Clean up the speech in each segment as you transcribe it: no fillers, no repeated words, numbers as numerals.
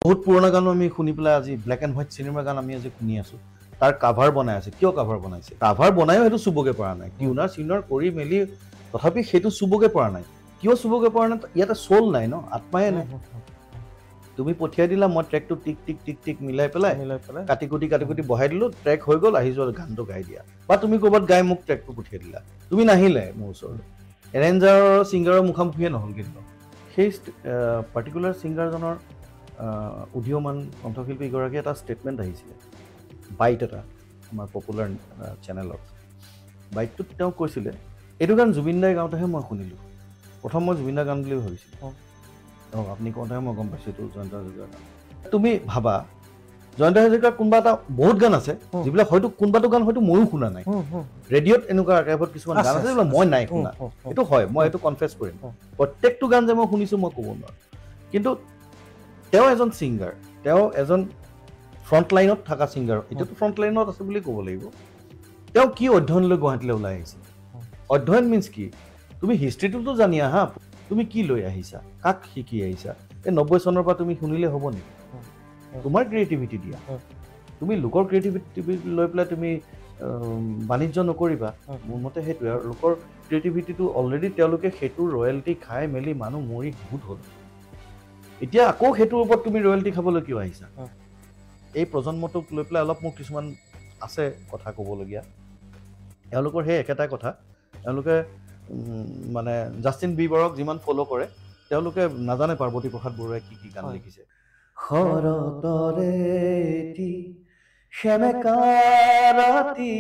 বহুত পুৰণা গানো আমি শুনি পেলাই আজি ব্লেক এণ্ড হোৱাইট চিনেমাৰ গান আমি আজি শুনি আছোঁ তাৰ কাভাৰ বনাই আছে কিয় কাভাৰ বনাইছে কাভাৰ বনায়ো সেইটো চুবগে পৰা নাই টিউনাৰ চিউনাৰ কৰি মেলি তথাপি সেইটো চুবগে পৰা নাই কিয় চুবগে পৰা নাই ইয়াতে চল নাই ন আত্মাই নাই তুমি পঠিয়াই দিলা মই ট্ৰেকটো টিক টিক টিক টিক মিলাই পেলাই কাটি কুটি বহাই দিলোঁ ট্ৰেক হৈ গ'ল আহি যোৱা গানটো গাই দিয়া বা তুমি ক'ৰবাত গাই মোক ট্ৰেকটো পঠিয়াই দিলা তুমি নাহিলে মোৰ ওচৰলৈ এৰেঞ্জাৰৰ ছিংগাৰৰ মুখামুখিয়ে নহ'ল কিন্তু সেই পাৰ্টিকুলাৰ ছিংগাৰজনৰ উদীয়মান কণ্ঠশিল্পীগৰাকী এটা ষ্টেটমেণ্ট আহিছিলে বাইট এটা আমাৰ পপুলাৰ চেনেলত বাইটটোত তেওঁ কৈছিলে এইটো গান জুবিন দাই গাওঁতেহে মই শুনিলোঁ প্ৰথম মই জুবিন দাৰ গান বুলি ভাবিছিলোঁ আপুনি কওঁতেহে মই গম পাইছোঁ এইটো জয়ন্ত হাজৰিকাৰ গান তুমি ভাবা জয়ন্ত হাজৰিকাৰ কোনোবা এটা বহুত গান আছে যিবিলাক হয়তো কোনোবাটো গান হয়তো ময়ো শুনা নাই ৰেডিঅ'ত এনেকুৱা আৰ্কাইভত কিছুমান গান আছে যিবিলাক মই নাই শুনা এইটো হয় মই এইটো কনফেছ কৰিম প্ৰত্যেকটো গান যে মই শুনিছোঁ মই ক'ব নোৱাৰোঁ কিন্তু তেওঁ এজন ছিংগাৰ তেওঁ এজন ফ্ৰণ্ট লাইনত থকা ছিংগাৰ এতিয়াতো ফ্ৰণ্ট লাইনত আছে বুলি ক'ব লাগিব তেওঁ কি অধ্যয়ন লৈ গুৱাহাটীলৈ ওলাই আহিছে অধ্যয়ন মিনছ কি তুমি হিষ্ট্ৰীটোতো জানি আহা তুমি কি লৈ আহিছা কাক শিকি আহিছা এই 90 চনৰ পৰা তুমি শুনিলে হ'ব নেকি তোমাৰ ক্ৰিয়েটিভিটি দিয়া তুমি লোকৰ ক্ৰিয়েটিভিটি লৈ পেলাই তুমি বাণিজ্য নকৰিবা মোৰ মতে সেইটোৱে আৰু লোকৰ ক্ৰিয়েটিভিটিটো অলৰেডি তেওঁলোকে সেইটো ৰয়েলটি খাই মেলি মানুহ মৰি বহুত হ'ল এতিয়া আকৌ সেইটোৰ ওপৰত তুমি ৰয়েলটি খাবলৈ কিয় আহিছা এই প্ৰজন্মটোক লৈ পেলাই অলপ মোক কিছুমান আছে কথা ক'বলগীয়া এওঁলোকৰ সেই একেটা কথা এওঁলোকে মানে জাষ্টিন বিবাৰক যিমান ফ'ল' কৰে তেওঁলোকে নাজানে পাৰ্বতী প্ৰসাদ বৰুৱাই কি কি গান লিখিছে শৰতৰে এটি সেমেকা ৰাতি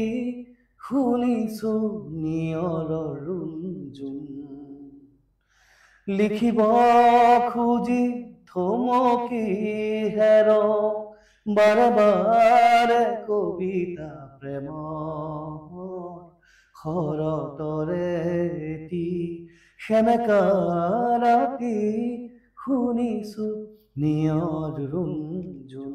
শুনিছো নিয়ৰৰ ৰুঞ্জুন লিখিব খুজি থমকি হেৰ বাৰে বাৰে কবিতা প্ৰেম শৰতৰে এটি সেমেকা ৰাতি শুনিছো নিয়ৰ ৰুঞ্জুন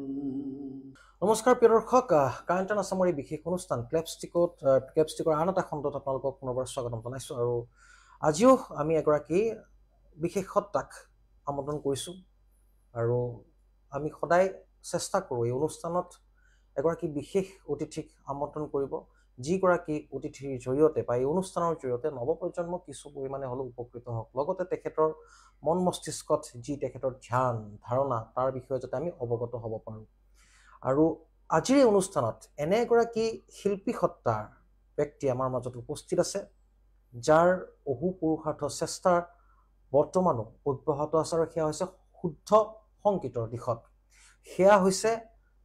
নমস্কাৰ প্ৰিয় দৰ্শক কাৰেণ্ট আছামৰ এই বিশেষ অনুষ্ঠান ক্লেপষ্টিকৰ আন এটা খণ্ডত আপোনালোকক পুনৰবাৰ স্বাগতম জনাইছোঁ আৰু আজিও আমি এগৰাকী বিশেষতাক আমন্ত্ৰণ কৰিছোঁ আৰু আমি সদায় চেষ্টা কৰোঁ এই অনুষ্ঠানত এগৰাকী বিশেষ অতিথিক আমন্ত্ৰণ কৰিব যিগৰাকী অতিথিৰ জৰিয়তে বা এই অনুষ্ঠানৰ জৰিয়তে নৱপ্ৰজন্ম কিছু পৰিমাণে হ'লেও উপকৃত হওক লগতে তেখেতৰ মন মস্তিষ্কত যি তেখেতৰ ধ্যান ধাৰণা তাৰ বিষয়ে যাতে আমি অৱগত হ'ব পাৰোঁ আৰু আজিৰ এই অনুষ্ঠানত এনে এগৰাকী শিল্পী সত্তাৰ ব্যক্তি আমাৰ মাজত উপস্থিত আছে যাৰ অহু পুৰুষাৰ্থ চেষ্টাৰ বৰ্তমানো অব্যাহত আছে আৰু সেয়া হৈছে শুদ্ধ সংগীতৰ দিশত সেয়া হৈছে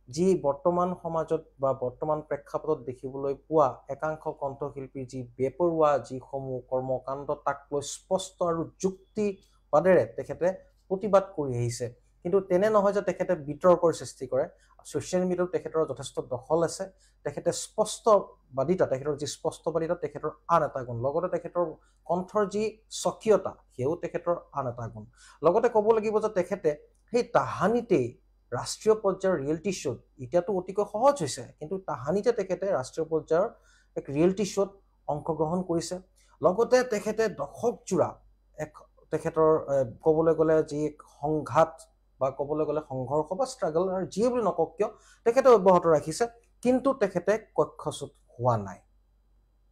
যি বৰ্তমান সমাজত বা বৰ্তমান প্ৰেক্ষাপটত দেখিবলৈ পোৱা একাংশ কণ্ঠশিল্পীৰ যি বেপৰুৱা যিসমূহ কৰ্মকাণ্ড তাক লৈ স্পষ্ট আৰু যুক্তিবাদেৰে তেখেতে প্ৰতিবাদ কৰি আহিছে কিন্তু তেনে নহয় যে তেখেতে বিতৰ্কৰ সৃষ্টি কৰে ছ'চিয়েল মিডিয়াত তেখেতৰ যথেষ্ট দখল আছে তেখেতে স্পষ্টবাদিতা তেখেতৰ যি স্পষ্টবাদিতা তেখেতৰ আন এটা গুণ লগতে তেখেতৰ কণ্ঠৰ যি স্বকীয়তা সেয়াও তেখেতৰ আন এটা গুণ লগতে ক'ব লাগিব যে তেখেতে সেই তাহানিতেই ৰাষ্ট্ৰীয় পৰ্যায়ৰ ৰিয়েলিটি শ্ব'ত এতিয়াতো অতিকৈ সহজ হৈছে কিন্তু তাহানিতে তেখেতে ৰাষ্ট্ৰীয় পৰ্যায়ৰ এক ৰিয়েলিটি শ্ব'ত অংশগ্ৰহণ কৰিছে লগতে তেখেতে দশকজোৰা তেখেতৰ ক'বলৈ গ'লে যি সংঘাত বা ক'বলৈ গ'লে সংঘৰ্ষ বা ষ্ট্ৰাগল আৰু যিয়ে বুলি নকওক কিয় তেখেতে অব্যাহত ৰাখিছে কিন্তু তেখেতে কক্ষচ্যুত হোৱা নাই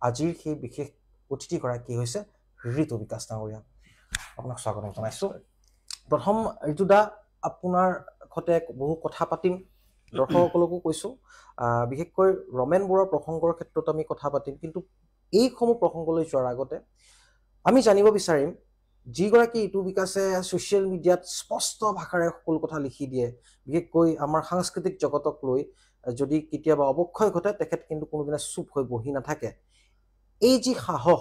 আজিৰ সেই বিশেষ অতিথিগৰাকী হৈছে ঋতু বিকাশ ডাঙৰীয়া আপোনাক স্বাগতম জনাইছোঁ প্ৰথম ঋতুদা আপোনাৰ সৈতে বহু কথা পাতিম দৰ্শকসকলকো কৈছোঁ বিশেষকৈ ৰমেন বৰুৱাৰ প্ৰসংগৰ ক্ষেত্ৰত আমি কথা পাতিম কিন্তু এইসমূহ প্ৰসংগলৈ যোৱাৰ আগতে আমি জানিব বিচাৰিম যিগৰাকী ঋতু বিকাশে ছ'চিয়েল মিডিয়াত স্পষ্ট ভাষাৰে সকলো কথা লিখি দিয়ে বিশেষকৈ আমাৰ সাংস্কৃতিক জগতক লৈ যদি কেতিয়াবা অৱক্ষয় ঘটে তেখেত কিন্তু কোনোদিনে চুপ হৈ বহি নাথাকে এই যি সাহস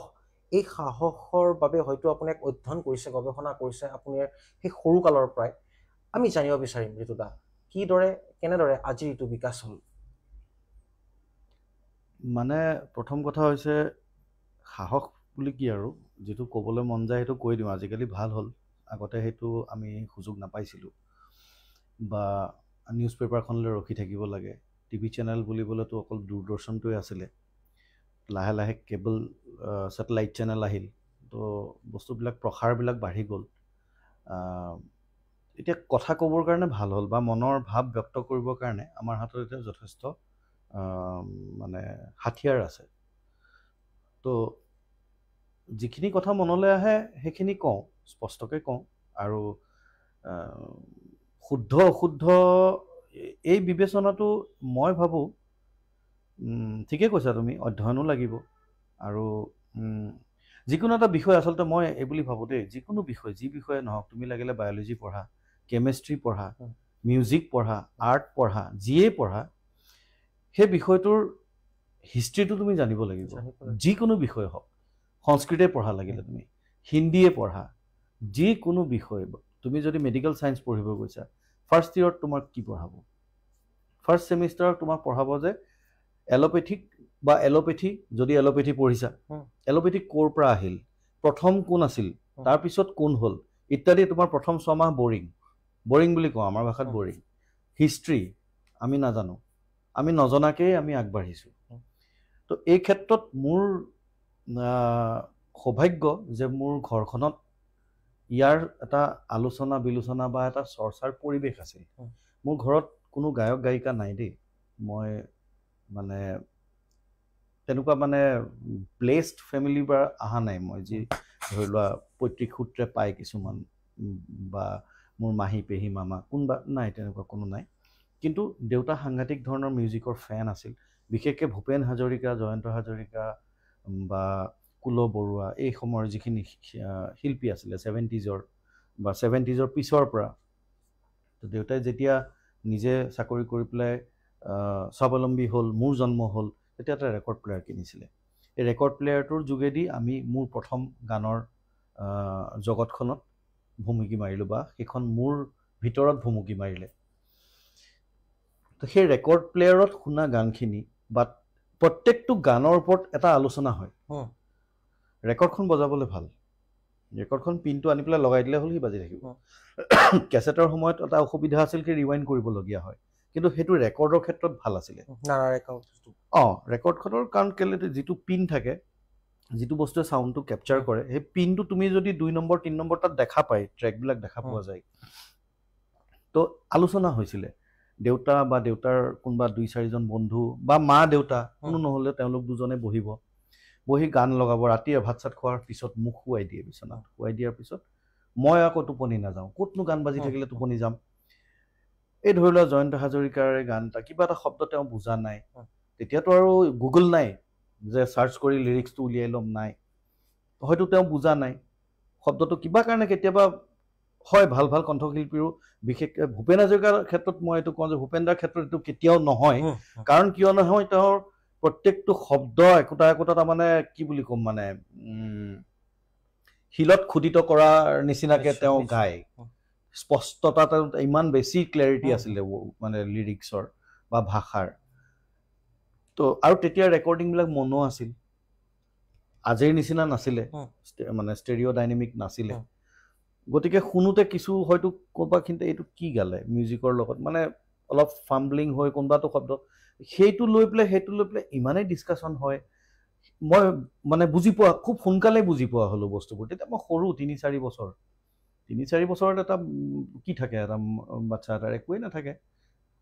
এই সাহসৰ বাবে হয়তো আপুনি এক অধ্যয়ন কৰিছে গৱেষণা কৰিছে আপুনি সেই সৰুকালৰ পৰাই আমি জানিব বিচাৰিম ঋতুদা কেনেদৰে আজি ঋতু বিকাশ হ'ল মানে প্ৰথম কথা হৈছে সাহস বুলি কি আৰু যিটো ক'বলৈ মন যায় সেইটো কৈ দিওঁ আজিকালি ভাল হ'ল আগতে সেইটো আমি সুযোগ নাপাইছিলোঁ বা নিউজ পেপাৰখনলৈ ৰখি থাকিব লাগে টিভি চেনেল বুলিবলৈতো অকল দূৰদৰ্শনটোৱে আছিলে লাহে লাহে কেবল ছেটেলাইট চেনেল আহিল তো বস্তুবিলাক প্ৰসাৰবিলাক বাঢ়ি গ'ল এতিয়া কথা ক'বৰ কাৰণে ভাল হ'ল বা মনৰ ভাৱ ব্যক্ত কৰিবৰ কাৰণে আমাৰ হাতত এতিয়া যথেষ্ট মানে হাথিয়াৰ আছে। তো যিখিনি কথা মনলৈ আহে সেইখিনি কওঁ, স্পষ্টকৈ কওঁ। আৰু শুদ্ধ অশুদ্ধ এই বিবেচনাটো মই ভাবোঁ ঠিকে কৈছা তুমি, অধ্যয়নো লাগিব। আৰু যিকোনো এটা বিষয় আচলতে মই এই বুলি ভাবোঁ দেই, যিকোনো বিষয় যি বিষয়ে নহওক, তুমি লাগিলে বায়'লজি পঢ়া, কেমেষ্ট্ৰি পঢ়া, মিউজিক পঢ়া, আৰ্ট পঢ়া, যিয়েই পঢ়া, সেই বিষয়টোৰ হিষ্ট্ৰীটো তুমি জানিব লাগিব। যিকোনো বিষয় হওক, সংস্কৃতে পঢ়া লাগিলে তুমি, হিন্দীয়ে পঢ়া, যিকোনো বিষয়। তুমি যদি মেডিকেল ছায়েন্স পঢ়িব গৈছা, ফাৰ্ষ্ট ইয়েৰত তোমাক কি পঢ়াব? ফাৰ্ষ্ট ছেমিষ্টাৰত তোমাক পঢ়াব যে এলোপেথিক বা এলোপেথি, যদি এলোপেথি পঢ়িছা, এলোপেথি ক'ৰ পৰা আহিল, প্ৰথম কোন আছিল, তাৰপিছত কোন হ'ল, ইত্যাদি। তোমাৰ প্ৰথম 6 মাহ বৰিং বুলি কওঁ, আমাৰ ভাষাত বৰিং। হিষ্ট্ৰী আমি নাজানো, আমি নজনাকেই আমি আগবাঢ়িছোঁ। তো এই ক্ষেত্ৰত মোৰ সৌভাগ্য যে মোৰ ঘৰখনত ইয়াৰ এটা আলোচনা বিলোচনা বা এটা চৰ্চাৰ পৰিৱেশ আছিল। মোৰ ঘৰত কোনো গায়ক গায়িকা নাই দেই। মই মানে তেনেকুৱা মানে ব্লেছড ফেমিলিৰ পৰা অহা নাই মই, যি ধৰি লোৱা পৈতৃক সূত্ৰে পায় কিছুমান, বা মোৰ মাহী পেহী মামা কোনোবা নাই, তেনেকুৱা কোনো নাই। কিন্তু দেউতা সাংঘাতিক ধৰণৰ মিউজিকৰ ফেন আছিল, বিশেষকৈ ভূপেন হাজৰিকা, জয়ন্ত হাজৰিকা বা কুল বৰুৱা, এই সময়ৰ যিখিনি শিল্পী আছিলে 70s বা 70s পিছৰ পৰা। তো দেউতাই যেতিয়া নিজে চাকৰি কৰি পেলাই স্বাৱলম্বী হ'ল, মোৰ জন্ম হ'ল, তেতিয়া এটা ৰেকৰ্ড প্লেয়াৰ কিনিছিলে। এই ৰেকৰ্ড প্লেয়াৰটোৰ যোগেদি আমি মোৰ প্ৰথম গানৰ জগতখনত ভুমুকি মাৰিলোঁ, বা সেইখন মোৰ ভিতৰত ভুমুকি মাৰিলে। তো সেই ৰেকৰ্ড প্লেয়াৰত শুনা গানখিনি বা প্ৰত্যেকটো গানৰ ওপৰত এটা আলোচনা হয়। ৰেকৰ্ডখন বজাবলৈ ভাল, ৰেকৰ্ডখন পিনটো আনি পেলাই লগাই দিলে হ'ল, সি বাজি থাকিব। কেছেটৰ সময়ত এটা অসুবিধা আছিল, কি ৰিৱাইণ্ড কৰিবলগীয়া হয়, কিন্তু সেইটো ৰেকৰ্ডৰ ক্ষেত্ৰত ভাল আছিলে। ৰেকৰ্ডখনৰ কাৰণ কেলে, যিটো পিন থাকে, যিটো বস্তুৱে চাউণ্ডটো কেপচাৰ কৰে, সেই পিনটো তুমি যদি 2 নম্বৰ 3 নম্বৰ তাত দেখা পায়, ট্ৰেকবিলাক দেখা পোৱা যায়। তো আলোচনা হৈছিলে, দেউতা বা দেউতাৰ কোনোবা 2-4জন বন্ধু বা মা দেউতা কোনো নহ'লে তেওঁলোক দুজনে বহি গান লগাব। ৰাতিয়ে ভাত চাত খোৱাৰ পিছত মোক শুৱাই দিয়ে বিচনাত, শুৱাই দিয়াৰ পিছত মই আকৌ টোপনি নাযাওঁ। ক'তনো গান বাজি থাকিলে টোপনি যাম? এই ধৰি লোৱা জয়ন্ত হাজৰিকাৰে গান এটা, কিবা এটা শব্দ তেওঁ বুজা নাই, তেতিয়াতো আৰু গুগল নাই যে চাৰ্চ কৰি লিৰিক্সটো উলিয়াই ল'ম, নাই। হয়তো তেওঁ বুজা নাই শব্দটো, কিবা কাৰণে কেতিয়াবা হয়। ভাল ভাল কণ্ঠশিল্পীৰো, বিশেষকৈ ভূপেন হাজৰিকাৰ ক্ষেত্ৰত মই এইটো কওঁ যে ভূপেনদাৰ ক্ষেত্ৰত এইটো কেতিয়াও নহয়। কাৰণ কিয় নহয়, তেওঁৰ প্ৰত্যেকটো শব্দ একোটা একোটা তাৰমানে কি বুলি ক'ম, মানে শিলত খোদিত কৰাৰ নিচিনাকৈ তেওঁ গায়। স্পষ্টতা ইমান বেছি ক্লেৰিটি আছিলে মানে লিৰিক্সৰ বা ভাষাৰ। তো আৰু তেতিয়া ৰেকৰ্ডিংবিলাক মনো আছিল, আজিৰ নিচিনা নাছিলে, মানে ষ্টেৰিঅ' ডাইনেমিক নাছিলে। গতিকে শুনোতে কিছু হয়তো ক'ৰবাখিনিতে এইটো কি গালে মিউজিকৰ লগত, মানে অলপ ফাম্বলিং হৈ কোনোবাটো শব্দ, সেইটো লৈ পেলাই ইমানেই ডিছকাশ্যন হয়। মই মানে খুব সোনকালে বুজি পোৱা হ'লোঁ বস্তুবোৰ। তেতিয়া মই সৰু 3-4 বছৰ, 3-4 বছৰত এটা কি থাকে, এটা বাচ্ছা এটাৰ একোৱেই নাথাকে।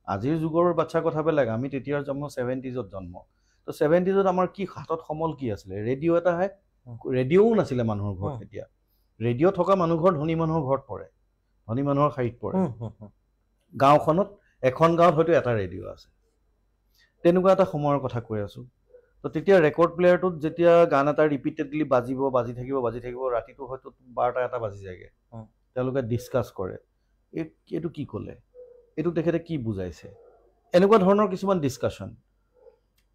আজিৰ যুগৰ বাচ্ছাৰ কথা বেলেগ, আমি তেতিয়াৰ জন্ম 70s জন্ম। তো 70s আমাৰ কি হাতত সমল কি আছিলে, ৰেডিঅ' এটাহে। ৰেডিঅ'ও নাছিলে মানুহৰ ঘৰত তেতিয়া। ৰেডিঅ' থকা মানুহ ঘৰ ধনী মানুহৰ ঘৰত পৰে, ধনী মানুহৰ শাৰীত পৰে। গাঁওখনত এখন গাঁৱত হয়তো এটা ৰেডিঅ' আছে, তেনেকুৱা এটা সময়ৰ কথা কৈ আছোঁ। তো তেতিয়া ৰেকৰ্ড প্লেয়াৰটোত যেতিয়া গান এটা ৰিপিটেডলি বাজি থাকিব, ৰাতিটো হয়তো 12টা-1টা বাজি যায়গৈ। তেওঁলোকে ডিছকাছ কৰে, এইটো কি ক'লে, এইটো তেখেতে কি বুজাইছে, এনেকুৱা ধৰণৰ কিছুমান ডিছকাশ্যন।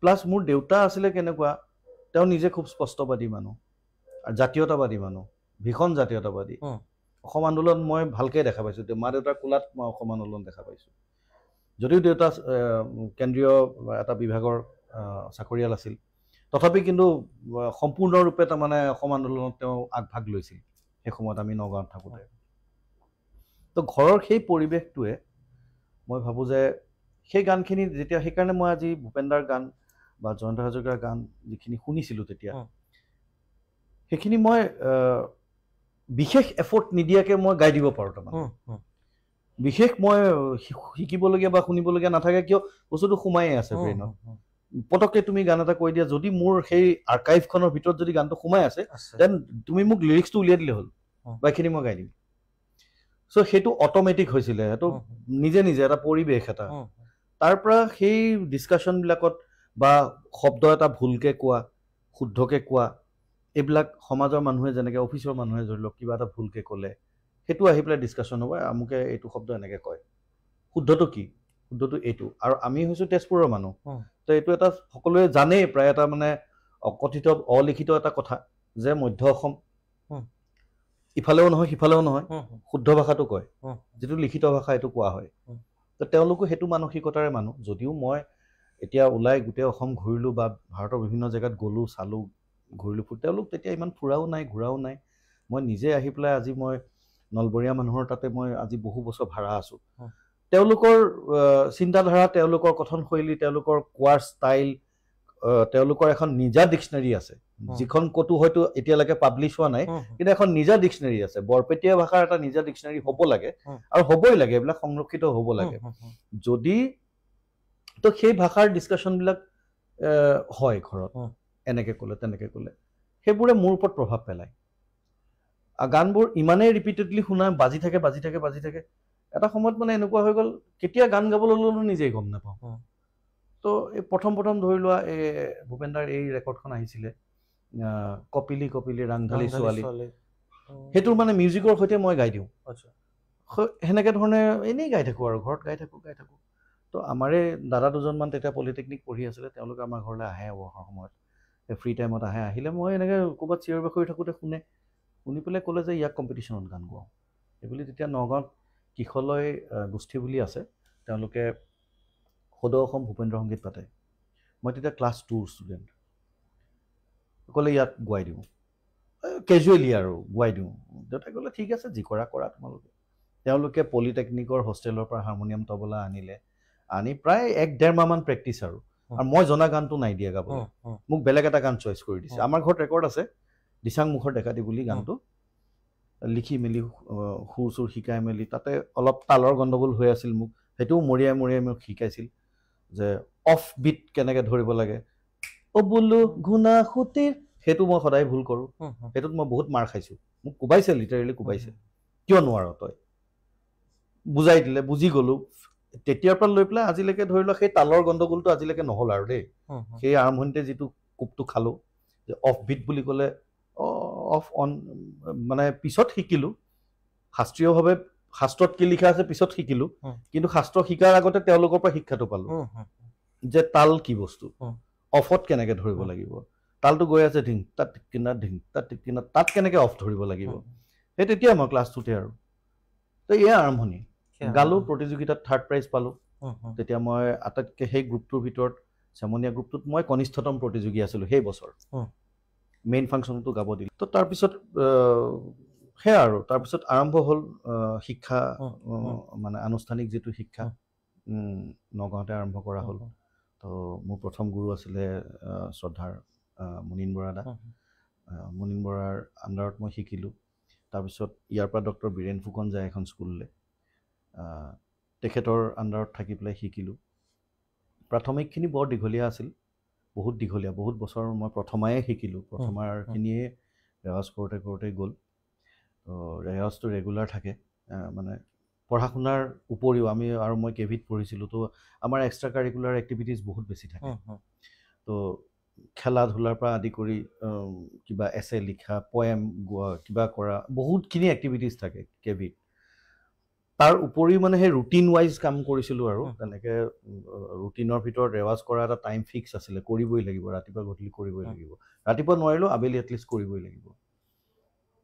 প্লাছ মোৰ দেউতা আছিলে কেনেকুৱা, তেওঁ নিজে খুব স্পষ্টবাদী মানুহ, জাতীয়তাবাদী মানুহ, ভীষণ জাতীয়তাবাদী। অসম আন্দোলন মই ভালকৈ দেখা পাইছোঁ, মা দেউতাৰ কোলাত মই অসম আন্দোলন দেখা পাইছোঁ। যদিও দেউতা কেন্দ্ৰীয় এটা বিভাগৰ চাকৰিয়াল আছিল, তথাপি কিন্তু সম্পূৰ্ণৰূপে তাৰমানে অসম আন্দোলনত তেওঁ আগভাগ লৈছিল সেই সময়ত আমি নগাঁৱত থাকোঁতে। তো ঘৰৰ সেই পৰিৱেশটোৱে মই ভাবোঁ যে সেই গানখিনি যেতিয়া, সেইকাৰণে মই আজি ভূপেনদাৰ গান বা জয়ন্ত হাজৰিকাৰ গান যিখিনি শুনিছিলোঁ তেতিয়া, সেইখিনি মই বিশেষ এফৰ্ট নিদিয়াকৈ মই গাই দিব পাৰোঁ তাৰমানে। বিশেষ মই শিকিবলগীয়া বা শুনিবলগীয়া নাথাকে কিয় বস্তুটো সোমায়ে আছে ব্ৰেইনত পটককৈ তুমি গান এটা কৈ দিয়া যদি মোৰ সেই আৰ্কাইভখনৰ ভিতৰত যদি গানটো সোমাই আছে দেন তুমি মোক লিৰিক্সটো উলিয়াই দিলে হ'ল বা এইখিনি মই গাই দিম চ' সেইটো অট'মেটিক হৈছিলে সেইটো নিজে নিজে এটা পৰিৱেশ এটা তাৰ পৰা সেই ডিছকাশ্যনবিলাকত বা শব্দ এটা ভুলকৈ কোৱা শুদ্ধকৈ কোৱা এইবিলাক সমাজৰ মানুহে যেনেকৈ অফিচৰ মানুহে ধৰি লওক কিবা এটা ভুলকৈ ক'লে সেইটো আহি পেলাই ডিছকাশ্যন হ'ব আমুকে এইটো শব্দ এনেকৈ কয় শুদ্ধটো কি শুদ্ধটো এইটো আৰু আমি হৈছোঁ তেজপুৰৰ মানুহ তো এইটো এটা সকলোৱে জানেই প্ৰায় এটা মানে অকথিত অলিখিত এটা কথা যে মধ্য অসম ইফালেও নহয় সিফালেও নহয় শুদ্ধ ভাষাটো কয় যিটো লিখিত ভাষা এইটো কোৱা হয় তো তেওঁলোকো সেইটো মানসিকতাৰে মানুহ যদিও মই এতিয়া ওলাই গোটেই অসম ঘূৰিলোঁ বা ভাৰতৰ বিভিন্ন জেগাত গ'লোঁ চালোঁ ঘূৰিলোঁ তেওঁলোক তেতিয়া ইমান ফুৰাও নাই ঘূৰাও নাই মই নিজে আহি পেলাই আজি মই নলবৰীয়া মানুহৰ তাতে মই আজি বহু বছৰ ভাড়া আছোঁ তেওঁলোকৰ চিন্তাধাৰা তেওঁলোকৰ কথনশৈলী তেওঁলোকৰ কোৱাৰ ষ্টাইল তেওঁলোকৰ এখন নিজা ডিক্সনেৰী আছে যিখন ক'তো হয়তো এতিয়ালৈকে পাব্লিছ হোৱা নাই কিন্তু এখন নিজা ডিক্সনেৰী আছে বৰপেটীয়া ভাষাৰ এটা নিজা ডিক্সনেৰী হ'ব লাগে আৰু হ'বই লাগে এইবিলাক সংৰক্ষিত হ'ব লাগে যদি তো সেই ভাষাৰ ডিছকাশ্যনবিলাক হয় ঘৰত এনেকৈ ক'লে তেনেকৈ ক'লে সেইবোৰে মোৰ ওপৰত প্ৰভাৱ পেলায় গানবোৰ ইমানেই ৰিপিটেডলি শুনা বাজি থাকে এটা সময়ত মানে এনেকুৱা হৈ গ'ল কেতিয়া গান গাবলৈ ল'লো নিজেই গম নাপাওঁ তো এই প্ৰথম ধৰি লোৱা এই ভূপেনদাৰ এই ৰেকৰ্ডখন আহিছিলে কপিলি কপিলি ৰাংঢালী ছোৱালী সেইটো মানে মিউজিকৰ সৈতে মই গাই দিওঁ সেনেকৈ ধৰণে এনেই গাই থাকোঁ আৰু ঘৰত গাই থাকোঁ তো আমাৰে দাদা দুজনমান তেতিয়া পলিটেকনিক পঢ়ি আছিলে তেওঁলোকে আমাৰ ঘৰলৈ আহে অৱসৰ সময়ত ফ্ৰী টাইমত আহিলে মই এনেকৈ ক'ৰবাত চিঞৰ বাখৰি থাকোঁতে শুনি পেলাই ক'লে যে ইয়াক কম্পিটিশ্যনত গান গোৱাওঁ এইবুলি তেতিয়া নগাঁৱত কিশলয় গোষ্ঠী বুলি আছে তেওঁলোকে সদৌ অসম ভূপেন্দ্ৰ সংগীত পাতে মই তেতিয়া ক্লাছ 2ৰ ষ্টুডেণ্ট ক'লে ইয়াত গোৱাই দিওঁ কেজুৱেলি আৰু গোৱাই দিওঁ দেউতাই ক'লে ঠিক আছে যি কৰা তেওঁলোকে পলিটেকনিকৰ হোষ্টেলৰ পৰা হাৰমনিয়াম তবলা আনি প্ৰায় 1-1.5 মাহমান প্ৰেক্টিছ আৰু মই জনা গানটো নাই দিয়া গাবলৈ মোক বেলেগ এটা গান চইচ কৰি দিছে আমাৰ ঘৰত ৰেকৰ্ড আছে দিচাং মুখৰ ডেকা দি বুলি গানটো লিখি মেলি সুৰ চুৰ শিকাই মেলি তাতে অলপ তালৰ গণ্ডগোল হৈ আছিল মোক সেইটোও মৰিয়াই মোক শিকাইছিল যে অফ বিট কেনেকৈ ধৰিব লাগে বোলো ঘুণা সুতিৰ সেইটো মই সদায় ভুল কৰোঁ সেইটোত মই বহুত মাৰ খাইছোঁ মোক কোবাইছে লিটাৰেলি কোবাইছে কিয় নোৱাৰ তই বুজাই দিলে বুজি গ'লোঁ তেতিয়াৰ পৰা লৈ পেলাই আজিলৈকে ধৰি লোৱা সেই তালৰ গণ্ডগোলটো আজিলৈকে নহ'ল আৰু দেই সেই আৰম্ভণিতে যিটো কোবটো খালোঁ যে অফ বিট বুলি ক'লে অফ অন মানে পিছত শিকিলোঁ শাস্ত্ৰীয়ভাৱে শাস্ত্ৰত কি লিখা আছে পিছত শিকিলোঁ কিন্তু শাস্ত্ৰ শিকাৰ আগতে তেওঁলোকৰ পৰা শিক্ষাটো পালোঁ যে তাল কি বস্তু অফত কেনেকৈ ধৰিব লাগিব তালটো গৈ আছে ধিং তাত টিকিনা তাত কেনেকৈ অফ ধৰিব লাগিব সেই তেতিয়া মই ক্লাছ 2তে আৰু তো এয়া আৰম্ভণি গালোঁ প্ৰতিযোগিতাত 3rd প্ৰাইজ পালোঁ তেতিয়া মই আটাইতকৈ সেই গ্ৰুপটোৰ ভিতৰত চেমনীয়া গ্ৰুপটোত মই কনিষ্ঠতম প্ৰতিযোগী আছিলোঁ সেই বছৰ মেইন ফাংচনতো গাব দিলোঁ তো তাৰপিছত সেয়া আৰু তাৰপিছত আৰম্ভ হ'ল শিক্ষা মানে আনুষ্ঠানিক যিটো শিক্ষা নগাঁৱতে আৰম্ভ কৰা হ'ল তো মোৰ প্ৰথম গুৰু আছিলে শ্ৰদ্ধাৰ মুনীন বৰা দা মুনীন বৰাৰ আণ্ডাৰত মই শিকিলোঁ তাৰপিছত ইয়াৰ পৰা ডক্টৰ বীৰেণ ফুকন যায় এখন স্কুললৈ তেখেতৰ আণ্ডাৰত থাকি পেলাই শিকিলোঁ প্ৰাথমিকখিনি বৰ দীঘলীয়া আছিল বহুত দীঘলীয়া বহুত বছৰ মই প্ৰথমায়ে শিকিলোঁ প্ৰথমাৰখিনিয়ে ৰেৱাজ কৰোঁতে গ'ল তো ৰেৱাজটো ৰেগুলাৰ থাকে মানে পঢ়া শুনাৰ উপৰিও মই কেভিত পঢ়িছিলোঁ তো আমাৰ এক্সট্ৰা কাৰিকুলাৰ এক্টিভিটিজ বহুত বেছি থাকে তো খেলা ধূলাৰ পৰা আদি কৰি কিবা এছে লিখা পয়েম গোৱা কিবা কৰা বহুতখিনি এক্টিভিটিজ থাকে কেভিত তাৰ উপৰিও মানে সেই ৰুটিন ৱাইজ কাম কৰিছিলোঁ আৰু তেনেকৈ ৰুটিনৰ ভিতৰত ৰেৱাজ কৰা এটা টাইম ফিক্স আছিলে কৰিবই লাগিব ৰাতিপুৱা গধূলি কৰিবই লাগিব ৰাতিপুৱা নোৱাৰিলেও আবেলি এটলিষ্ট কৰিবই লাগিব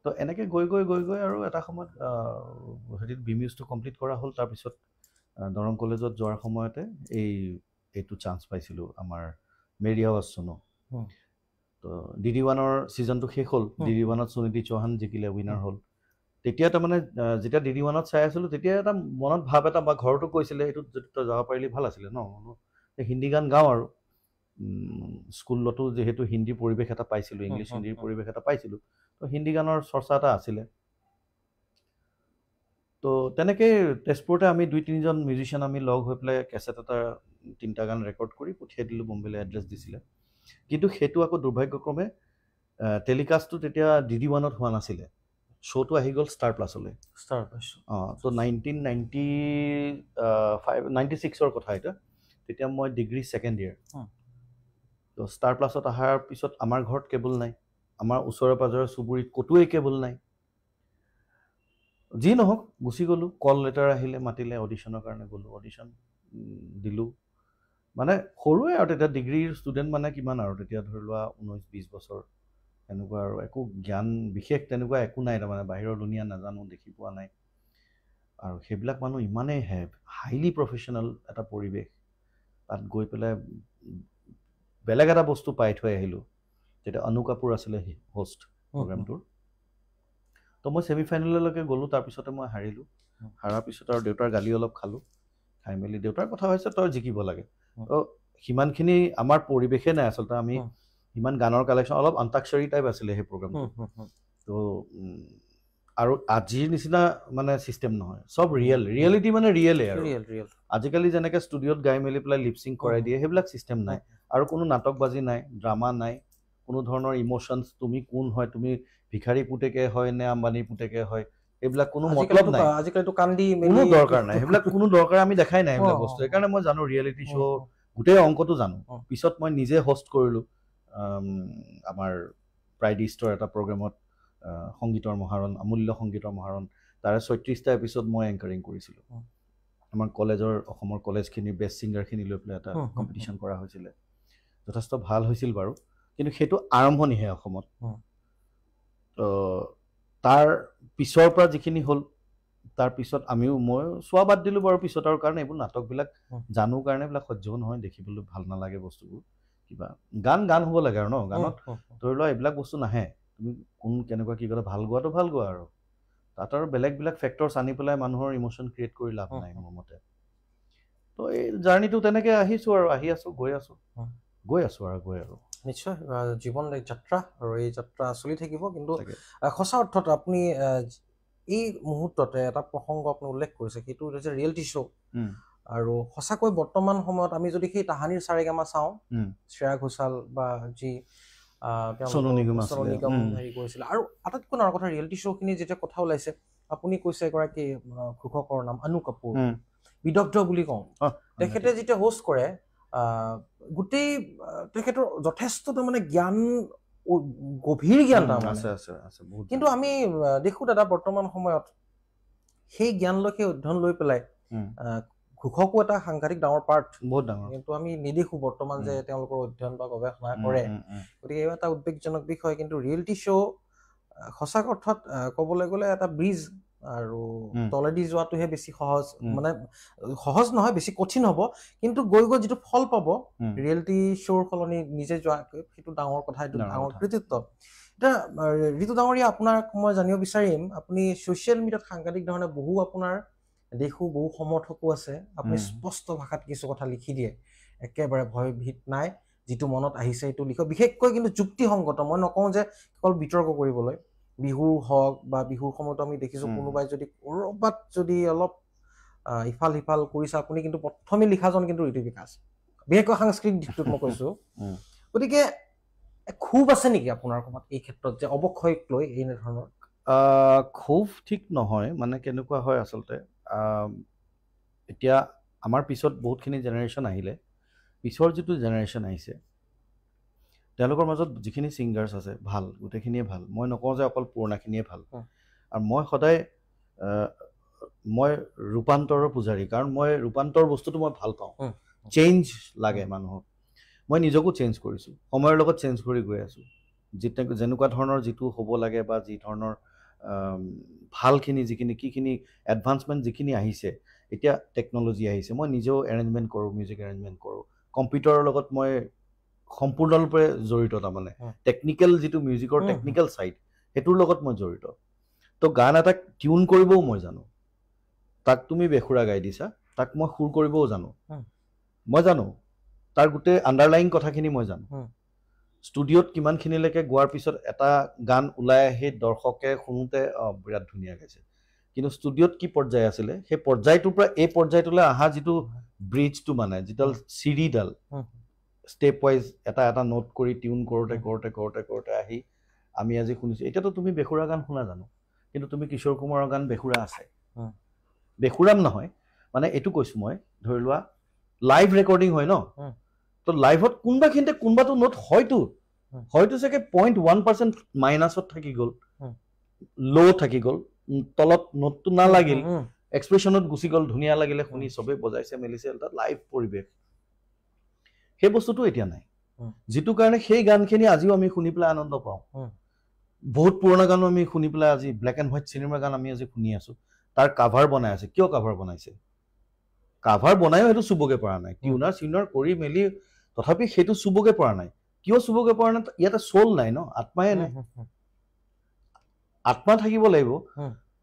তো এনেকৈ গৈ আৰু এটা সময়ত হেৰিত বিমিউজটো কমপ্লিট কৰা হ'ল তাৰপিছত দৰং কলেজত যোৱাৰ সময়তে এইটো চান্স পাইছিলোঁ আমাৰ মেৰি আৱাজ চনো তো DD1ৰ ছিজনটো শেষ হ'ল DD1ত সুনীতি চৌহান জিকিলে উইনাৰ হ'ল তেতিয়া তাৰমানে যেতিয়া DD1ত চাই আছিলোঁ তেতিয়া এটা মনত ভাৱ এটা বা ঘৰতো কৈছিলে এইটোত যদি তই যাব পাৰিলি ভাল আছিলে ন হিন্দী গান গাওঁ আৰু স্কুলতো যিহেতু হিন্দীৰ পৰিৱেশ এটা পাইছিলোঁ ইংলিছ হিন্দীৰ পৰিৱেশ এটা পাইছিলোঁ তো হিন্দী গানৰ চৰ্চা এটা আছিলে তো তেনেকৈ তেজপুৰতে আমি 2-3জন মিউজিচিয়ান আমি লগ হৈ পেলাই কেছেট এটা 3টা গান ৰেকৰ্ড কৰি পঠিয়াই দিলোঁ বম্বেলৈ এড্ৰেছ দিছিলে কিন্তু সেইটো আকৌ দুৰ্ভাগ্যক্ৰমে টেলিকাষ্টটো তেতিয়া DD1ত হোৱা নাছিলে শ্ব'টো আহি গ'ল ষ্টাৰ প্লাছলৈ তো 96ৰ কথা এটা তেতিয়া মই ডিগ্ৰী ছেকেণ্ড ইয়েৰ তো ষ্টাৰ প্লাছত অহাৰ পিছত আমাৰ ঘৰত কেবল নাই আমাৰ ওচৰে পাজৰে চুবুৰীত ক'তোৱেই কেবল নাই যি নহওক গুচি গ'লোঁ কল লেটাৰ আহিলে মাতিলে অডিশ্যনৰ কাৰণে গ'লোঁ অডিশ্যন দিলোঁ মানে সৰুৱে আৰু তেতিয়া ডিগ্ৰীৰ ষ্টুডেণ্ট মানে কিমান আৰু তেতিয়া ধৰি লোৱা 19-20 বছৰ এনেকুৱা আৰু একো জ্ঞান বিশেষ তেনেকুৱা একো নাই তাৰমানে বাহিৰৰ দুনিয়া নাজানো দেখি পোৱা নাই আৰু সেইবিলাক মানুহ ইমানেই হাইলি প্ৰফেশ্যনেল এটা পৰিৱেশ তাত গৈ পেলাই বেলেগ এটা বস্তু পাই থৈ আহিলোঁ যেতিয়া অনু কাপুৰ আছিলে হোষ্ট প্ৰগ্ৰামটোৰ তো মই ছেমিফাইনেললৈকে গ'লোঁ তাৰপিছতে মই হাৰিলোঁ হাৰাৰ পিছত আৰু দেউতাৰ গালি অলপ খালোঁ খাই মেলি দেউতাৰ কথা হৈছে তই জিকিব লাগে তো সিমানখিনি আমাৰ পৰিৱেশে নাই আচলতে আমি ইমান গানৰ কালেকশ্যন অলপ অন্তাক্ষৰী টাইপ আছিলে সেই প্ৰগ্ৰামটো তো আৰু আজিৰ নিচিনা মানে ছিষ্টেম নহয় চব ৰিয়েলিটি মানে ৰিয়েলে আৰু আজিকালি যেনেকৈ ষ্টুডিঅ'ত গাই মেলি পেলাই লিপচিং কৰাই দিয়ে সেইবিলাক ছিষ্টেম নাই আৰু কোনো নাটকবাজি নাই ড্ৰামা নাই কোনো ধৰণৰ ইম'শ্যনছ তুমি কোন হয় তুমি ভিখাৰী পুতেকে হয় নে আম্বানীৰ পুতেকে হয় এইবিলাক কোনো মতলব নাই আজিকালিতো কান্দি কোনো দৰকাৰ নাই সেইবিলাক কোনো দৰকাৰ আমি দেখাই নাই এইবিলাক বস্তু সেইকাৰণে মই জানো ৰিয়েলিটি শ্ব' গোটেই অংকটো জানো পিছত মই নিজে হোষ্ট কৰিলোঁ আমাৰ প্ৰাইডিষ্টৰ এটা প্ৰগ্ৰেমত সংগীতৰ মহাৰণ অমূল্য সংগীতৰ মহাৰণ তাৰে 36টা এপিছ'ড মই এংকাৰিং কৰিছিলোঁ আমাৰ কলেজৰ অসমৰ কলেজখিনিৰ বেষ্ট ছিংগাৰখিনি লৈ পেলাই এটা কম্পিটিশ্যন কৰা হৈছিলে যথেষ্ট ভাল হৈছিল বাৰু কিন্তু সেইটো আৰম্ভণিহে অসমত তাৰ পিছৰ পৰা যিখিনি হ'ল তাৰ পিছত মই চোৱা বাদ দিলোঁ বাৰু পিছত আৰু কাৰণ এইবোৰ নাটকবিলাক জানো কাৰণে এইবিলাক সহ্য নহয় দেখিবলৈ ভাল নালাগে বস্তুবোৰ কিবা গান হ'ব লাগে আৰু ন গানত ধৰি লোৱা এইবিলাক বস্তু নাহে তুমি কোন কেনেকুৱা কি ক'লে ভাল গোৱাটো ভাল গোৱা আৰু তাত আৰু বেলেগ ফেক্টৰছ আনি পেলাই মানুহৰ ইম'শ্যন ক্ৰিয়েট কৰি লাভ নাই মোৰ মতে তো এই জাৰ্ণিটো তেনেকৈ আহিছোঁ আৰু আহি আছোঁ গৈ আছোঁ আৰু নিশ্চয় জীৱন এক যাত্ৰা আৰু এই যাত্ৰা চলি থাকিব কিন্তু সঁচা অৰ্থত আপুনি এই মুহূৰ্ততে এটা প্ৰসংগ আপুনি উল্লেখ কৰিছে সেইটো হৈছে ৰিয়েলিটি শ্ব' আৰু সঁচাকৈ বৰ্তমান সময়ত আমি যদি সেই তাহানিৰ সাৰেগামা চাওঁ শ্ৰেয়া ঘোষাল বা যি সোণু নিগম হেৰি কৰিছিলে আৰু আটাইতকৈ ডাঙৰ কথা ৰিয়েলিটি শ্ব'খিনি যেতিয়া কথা ওলাইছে আপুনি কৈছে এগৰাকী ঘোষকৰ নাম অনু কাপুৰ বিদগ্ধ বুলি কওঁ তেখেতে যেতিয়া হোষ্ট কৰে গোটেই তেখেতৰ যথেষ্ট তাৰমানে জ্ঞান গভীৰ জ্ঞান আছে কিন্তু আমি দেখো দাদা বৰ্তমান সময়ত সেই জ্ঞানলৈকে অধ্যয়ন লৈ পেলাই ঘোষকো এটা সাংঘাতিক ডাঙৰ পাৰ্ট বহুত ডাঙৰ কিন্তু আমি নেদেখো বৰ্তমান যে তেওঁলোকৰ অধ্যয়ন বা গৱেষণা কৰে গতিকে এই এটা উদ্বেগজনক বিষয় কিন্তু ৰিয়েলিটি শ্ব' সঁচা অৰ্থত ক'বলৈ গ'লে এটা ব্ৰিজ আৰু তলেদি যোৱাটোহে বেছি সহজ মানে সহজ নহয় বেছি কঠিন হ'ব কিন্তু গৈ যিটো ফল পাব ৰিয়েলিটি শ্ব'ৰ সলনি নিজে যোৱা সেইটো ডাঙৰ কথা এইটো ডাঙৰ কৃতিত্ব এতিয়া ঋতু ডাঙৰীয়া আপোনাক মই জানিব বিচাৰিম আপুনি ছ'চিয়েল মিডিয়াত সাংঘাতিক ধৰণে বহু আপোনাৰ দেখো বহু সমৰ্থকো আছে আপুনি স্পষ্ট ভাষাত কিছু কথা লিখি দিয়ে একেবাৰে ভয়ভীত নাই যিটো মনত আহিছে সেইটো লিখক বিশেষকৈ কিন্তু যুক্তিসংগত মই নকওঁ যে কেৱল বিতৰ্ক কৰিবলৈ বিহু হওক বা বিহুৰ সময়তো আমি দেখিছোঁ কোনোবাই যদি ক'ৰবাত যদি অলপ ইফাল সিফাল কৰিছে আপুনি কিন্তু প্ৰথমে লিখাজন কিন্তু ঋতু বিকাশ বিশেষকৈ সাংস্কৃতিক দিশটোত মই কৈছোঁ গতিকে খুব আছে নেকি আপোনাৰ ক'ৰবাত এই ক্ষেত্ৰত যে অৱক্ষয়ক লৈ এনেধৰণৰ খুব ঠিক নহয় মানে কেনেকুৱা হয় আচলতে এতিয়া আমাৰ পিছত বহুতখিনি জেনেৰেশ্যন আহিলে পিছৰ যিটো জেনেৰেশ্যন আহিছে তেওঁলোকৰ মাজত যিখিনি ছিংগাৰ্ছ আছে ভাল গোটেইখিনিয়ে ভাল মই নকওঁ যে অকল পুৰণাখিনিয়ে ভাল আৰু মই সদায় মই ৰূপান্তৰৰ পূজাৰী কাৰণ মই ৰূপান্তৰ বস্তুটো মই ভাল পাওঁ চেঞ্জ লাগে মানুহক মই নিজকো চেঞ্জ কৰিছোঁ সময়ৰ লগত চেঞ্জ কৰি গৈ আছোঁ যেনেকুৱা ধৰণৰ যিটো হ'ব লাগে বা যি ধৰণৰ ভালখিনি যিখিনি কিখিনি এডভান্সমেণ্ট যিখিনি আহিছে এতিয়া টেকন'লজি আহিছে মই নিজেও এৰেঞ্জমেণ্ট কৰোঁ মিউজিক এৰেঞ্জমেণ্ট কৰোঁ কম্পিউটাৰৰ লগত মই সম্পূৰ্ণৰূপে জড়িত তাৰমানে টেকনিকেল যিটো মিউজিকৰ টেকনিকেল ছাইড সেইটোৰ লগত মই জড়িত তো গান এটাক টিউন কৰিবও মই জানো তাক তুমি বেসুৰা গাই দিছা তাক মই সুৰ কৰিবও জানো মই জানো তাৰ গোটেই আণ্ডাৰলাইং কথাখিনি মই জানো ষ্টুডিঅ'ত কিমানখিনিলৈকে গোৱাৰ পিছত এটা গান ওলাই আহি দৰ্শকে শুনোতে বিৰাট ধুনীয়া গাইছে কিন্তু ষ্টুডিঅ'ত কি পৰ্যায় আছিলে সেই পৰ্যায়টোৰ পৰা এই পৰ্যায়টোলৈ অহা যিটো ব্ৰিজটো মানে যিডাল চিৰিডাল ষ্টেপ ৱাইজ এটা এটা নোট কৰি টিউন কৰোঁতে কৰোঁতে কৰোঁতে কৰোঁতে আহি আমি আজি শুনিছোঁ এতিয়াতো তুমি বেসুৰা গান শুনা জানো কিন্তু তুমি কিশোৰ কুমাৰৰ গান বেসুৰা আছে বেসুৰাম নহয় মানে এইটো কৈছোঁ মই ধৰি লোৱা লাইভ ৰেকৰ্ডিং হয় ন তো লাইভত কোনোবাখিনিতে কোনোবাটো নোট হয়তো চাগে 0.1% মাইনাছত থাকি গ'ল ল' থাকি গ'ল তলত নোটটো নালাগিল এক্সপ্ৰেছনত গুচি গ'ল ধুনীয়া লাগিলে শুনি চবেই বজাইছে মেলিছে তাত লাইভ পৰিৱেশ সেই বস্তুটো এতিয়া নাই যিটো কাৰণে সেই গানখিনি আজিও আমি শুনি পেলাই আনন্দ পাওঁ বহুত পুৰণা গানো আমি শুনি পেলাই আজি ব্লেক এণ্ড হোৱাইট চিনেমাৰ গান আমি আজি শুনি আছোঁ তাৰ কাভাৰ বনাই আছে কিয় কাভাৰ বনাইছে কাভাৰ বনায়ো সেইটো চুবগে পৰা নাই টিউনাৰ কৰি মেলি তথাপি সেইটো চুবগে পৰা নাই কিয় চুবগে পৰা নাই ইয়াতে চ'ল নাই ন আত্মাই নাই আত্মা থাকিব লাগিব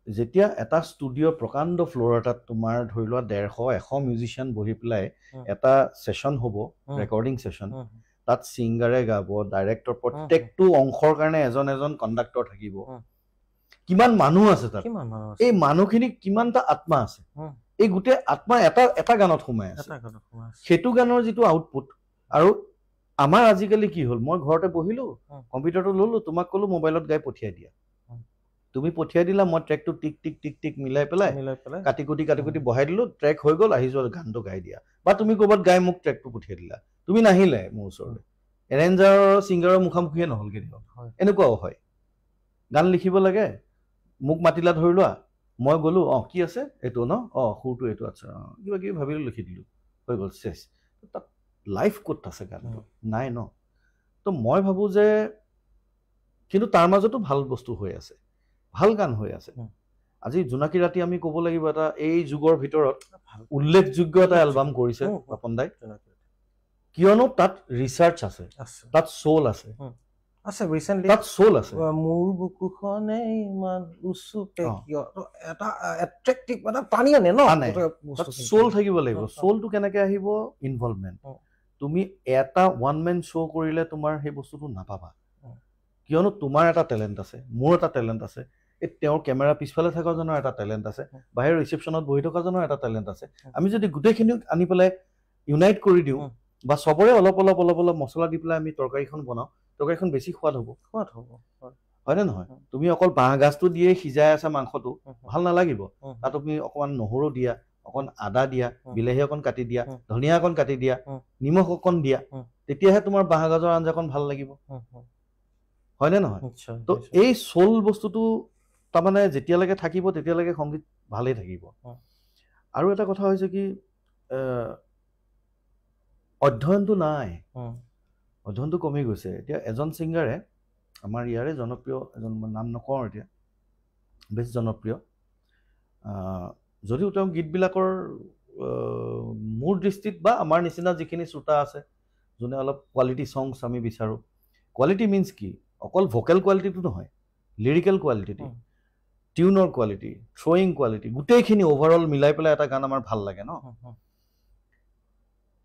যেতিয়া এটা ষ্টুডিঅ' প্ৰকাণ্ড ফ্ল'ৰ এটাত তোমাৰ ধৰি লোৱা 100 মিউজিচিয়ান বহি পেলাই এটা ছেশ্যন হ'ব ৰেকৰ্ডিং ছেশ্যন তাত ছিংগাৰে গাব ডাইৰেক্টৰ প্ৰত্যেকটো অংশৰ কাৰণে এজন কণ্ডাক্টৰ থাকিব কিমান মানুহ আছে তাত এই মানুহখিনিক কিমানটা আত্মা আছে এই গোটেই আত্মা এটা গানত সোমাই আছে সেইটো গানৰ যিটো আউটপুট আৰু আমাৰ আজিকালি কি হ'ল মই ঘৰতে বহিলো কম্পিউটাৰটো ল'লো তোমাক ক'লো মোবাইলত গাই পঠিয়াই দিয়া তুমি পঠিয়াই দিলা মই ট্ৰেকটো টিক টিক টিক টিক মিলাই পেলাই কাটি কুটি বহাই দিলো ট্ৰেক হৈ গ'ল আহি যোৱা গানটো গাই দিয়া বা তুমি ক'ৰবাত গাই মোক ট্ৰেকটো পঠিয়াই দিলা তুমি নাহিলে মোৰ ওচৰলৈ এৰেঞ্জাৰৰ ছিংগাৰৰ মুখামুখিয়ে নহ'ল কেতিয়াও এনেকুৱাও হয় গান লিখিব লাগে মোক মাতিলা ধৰি লোৱা মই গ'লো কি আছে এইটো ন সুৰটো এইটো আচ্ছা কিবা কিবি ভাবিলোঁ লিখি দিলোঁ হৈ গ'ল চেছ তাত লাইফ ক'ত আছে গানটো নাই ন তো মই ভাবোঁ যে কিন্তু তাৰ মাজতো ভাল বস্তু হৈ আছে ভাল গান হৈ আছে আজি জোনাকী ৰাতি আমি ক'ব লাগিব এটা এই যুগৰ ভিতৰত উল্লেখযোগ্য এটা এলবাম কৰিছে পাপন দাই কিয়নো তাত ৰিচাৰ্চ আছে তাত চ'ল আছে ৰিচেণ্টলি তাত চ'ল আছে মোৰ বুকুখনে ইমান উচুপে কিয় এটা এট্ৰেক্টিভ এটা টানি আনে ন তাত চ'ল থাকিব লাগিব চ'লটো কেনেকে আহিব ইনভলভমেণ্ট তুমি এটা ওৱান মেন শ্ব' কৰিলে তোমাৰ সেই বস্তুটো নাপাবা কিয়নো তোমাৰ এটা টেলেণ্ট আছে মোৰ এটা টেলেণ্ট আছে এই তেওঁৰ কেমেৰা পিছফালে থকাজনৰ এটা টেলেণ্ট আছে বাহিৰৰ ৰিচেপশ্যনত বহি থকাজনৰ এটা টেলেণ্ট আছে আমি যদি গোটেইখিনি আনি পেলাই ইউনাইট কৰি দিওঁ বা চবৰে অলপ অলপ মছলা দি পেলাই আমি তৰকাৰীখন বনাওঁ তৰকাৰীখন বেছি সোৱাদ হ'ব হয়নে নহয় তুমি অকল বাঁহ গাজটো দিয়ে সিজাই আছা মাংসটো ভাল নালাগিব তাত তুমি অকণমান নহৰু দিয়া অকণ আদা দিয়া বিলাহী অকণ কাটি দিয়া ধনিয়া অকণ কাটি দিয়া নিমখ অকণ দিয়া তেতিয়াহে তোমাৰ বাঁহ গাজৰ আঞ্জাখন ভাল লাগিব হয়নে নহয় তো এই চ'ল বস্তুটো তাৰমানে যেতিয়ালৈকে থাকিব তেতিয়ালৈকে সংগীত ভালেই থাকিব আৰু এটা কথা হৈছে কি অধ্যয়নটো নাই অধ্যয়নটো কমি গৈছে এতিয়া এজন ছিংগাৰে আমাৰ ইয়াৰে জনপ্ৰিয় এজন নাম নকওঁ এতিয়া বেছি জনপ্ৰিয় যদিও তেওঁ গীতবিলাকৰ মোৰ দৃষ্টিত বা আমাৰ নিচিনা যিখিনি শ্ৰোতা আছে যোনে অলপ কোৱালিটি ছংছ আমি বিচাৰোঁ কোৱালিটি মিনছ কি অকল ভোকেল কোৱালিটিটো নহয় লিৰিকেল কোৱালিটি টিউনৰ কোৱালিটি থ্ৰয়িং কোৱালিটি গোটেইখিনি অভাৰঅল মিলাই পেলাই এটা গান আমাৰ ভাল লাগে ন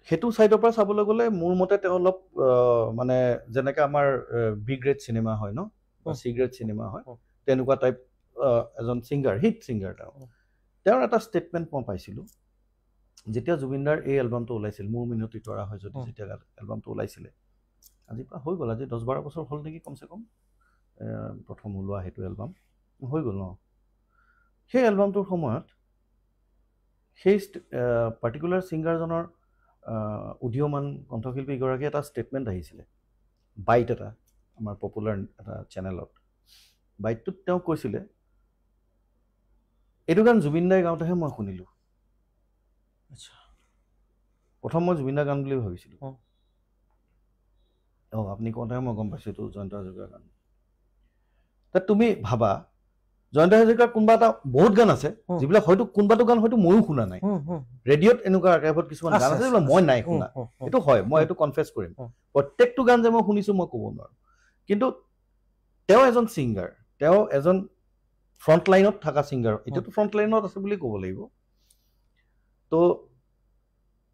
সেইটো ছাইডৰ পৰা চাবলৈ গ'লে মোৰ মতে তেওঁ অলপ মানে যেনেকৈ আমাৰ বি গ্ৰেড চিনেমা হয় ন বা চি গ্ৰেড চিনেমা হয় তেনেকুৱা টাইপ এজন ছিংগাৰ হিট ছিংগাৰ তেওঁৰ এটা ষ্টেটমেণ্ট মই পাইছিলোঁ যেতিয়া জুবিনদাৰ এই এলবামটো ওলাইছিল মোৰ মিনতি তৰা হয় যদি যেতিয়া এলবামটো ওলাইছিলে আজিৰ পৰা হৈ গ'ল আজি 10-12 বছৰ হ'ল নেকি কমচে কম প্ৰথম ওলোৱা সেইটো এলবাম হৈ গ'ল ন সেই এলবামটোৰ সময়ত সেই পাৰ্টিকুলাৰ ছিংগাৰজনৰ উদীয়মান কণ্ঠশিল্পীগৰাকী এটা ষ্টেটমেণ্ট আহিছিলে বাইট এটা আমাৰ পপুলাৰ এটা চেনেলত বাইটটোত তেওঁ কৈছিলে এইটো গান জুবিন দাই গাওঁতেহে মই শুনিলোঁ প্ৰথম মই জুবিন দাৰ গান বুলি ভাবিছিলোঁ আপুনি কওঁতেহে মই গম পাইছোঁ এইটো জয়ন্ত হাজৰিকাৰ গান তাত তুমি ভাবা জয়ন্ত হাজৰিকাৰ কোনোবা এটা বহুত গান আছে যিবিলাক হয়তো কোনোবাটো গান হয়তো ময়ো শুনা নাই ৰেডিঅ'ত এনেকুৱা আৰ্কাইভত কিছুমান গান আছে যিবিলাক মই নাই শুনা এইটো হয় মই এইটো কনফেছ কৰিম প্ৰত্যেকটো গান যে মই শুনিছোঁ মই ক'ব নোৱাৰোঁ কিন্তু তেওঁ এজন ছিংগাৰ তেওঁ এজন ফ্ৰণ্ট লাইনত থকা ছিংগাৰ এতিয়াতো ফ্ৰণ্ট লাইনত আছে বুলি ক'ব লাগিব তো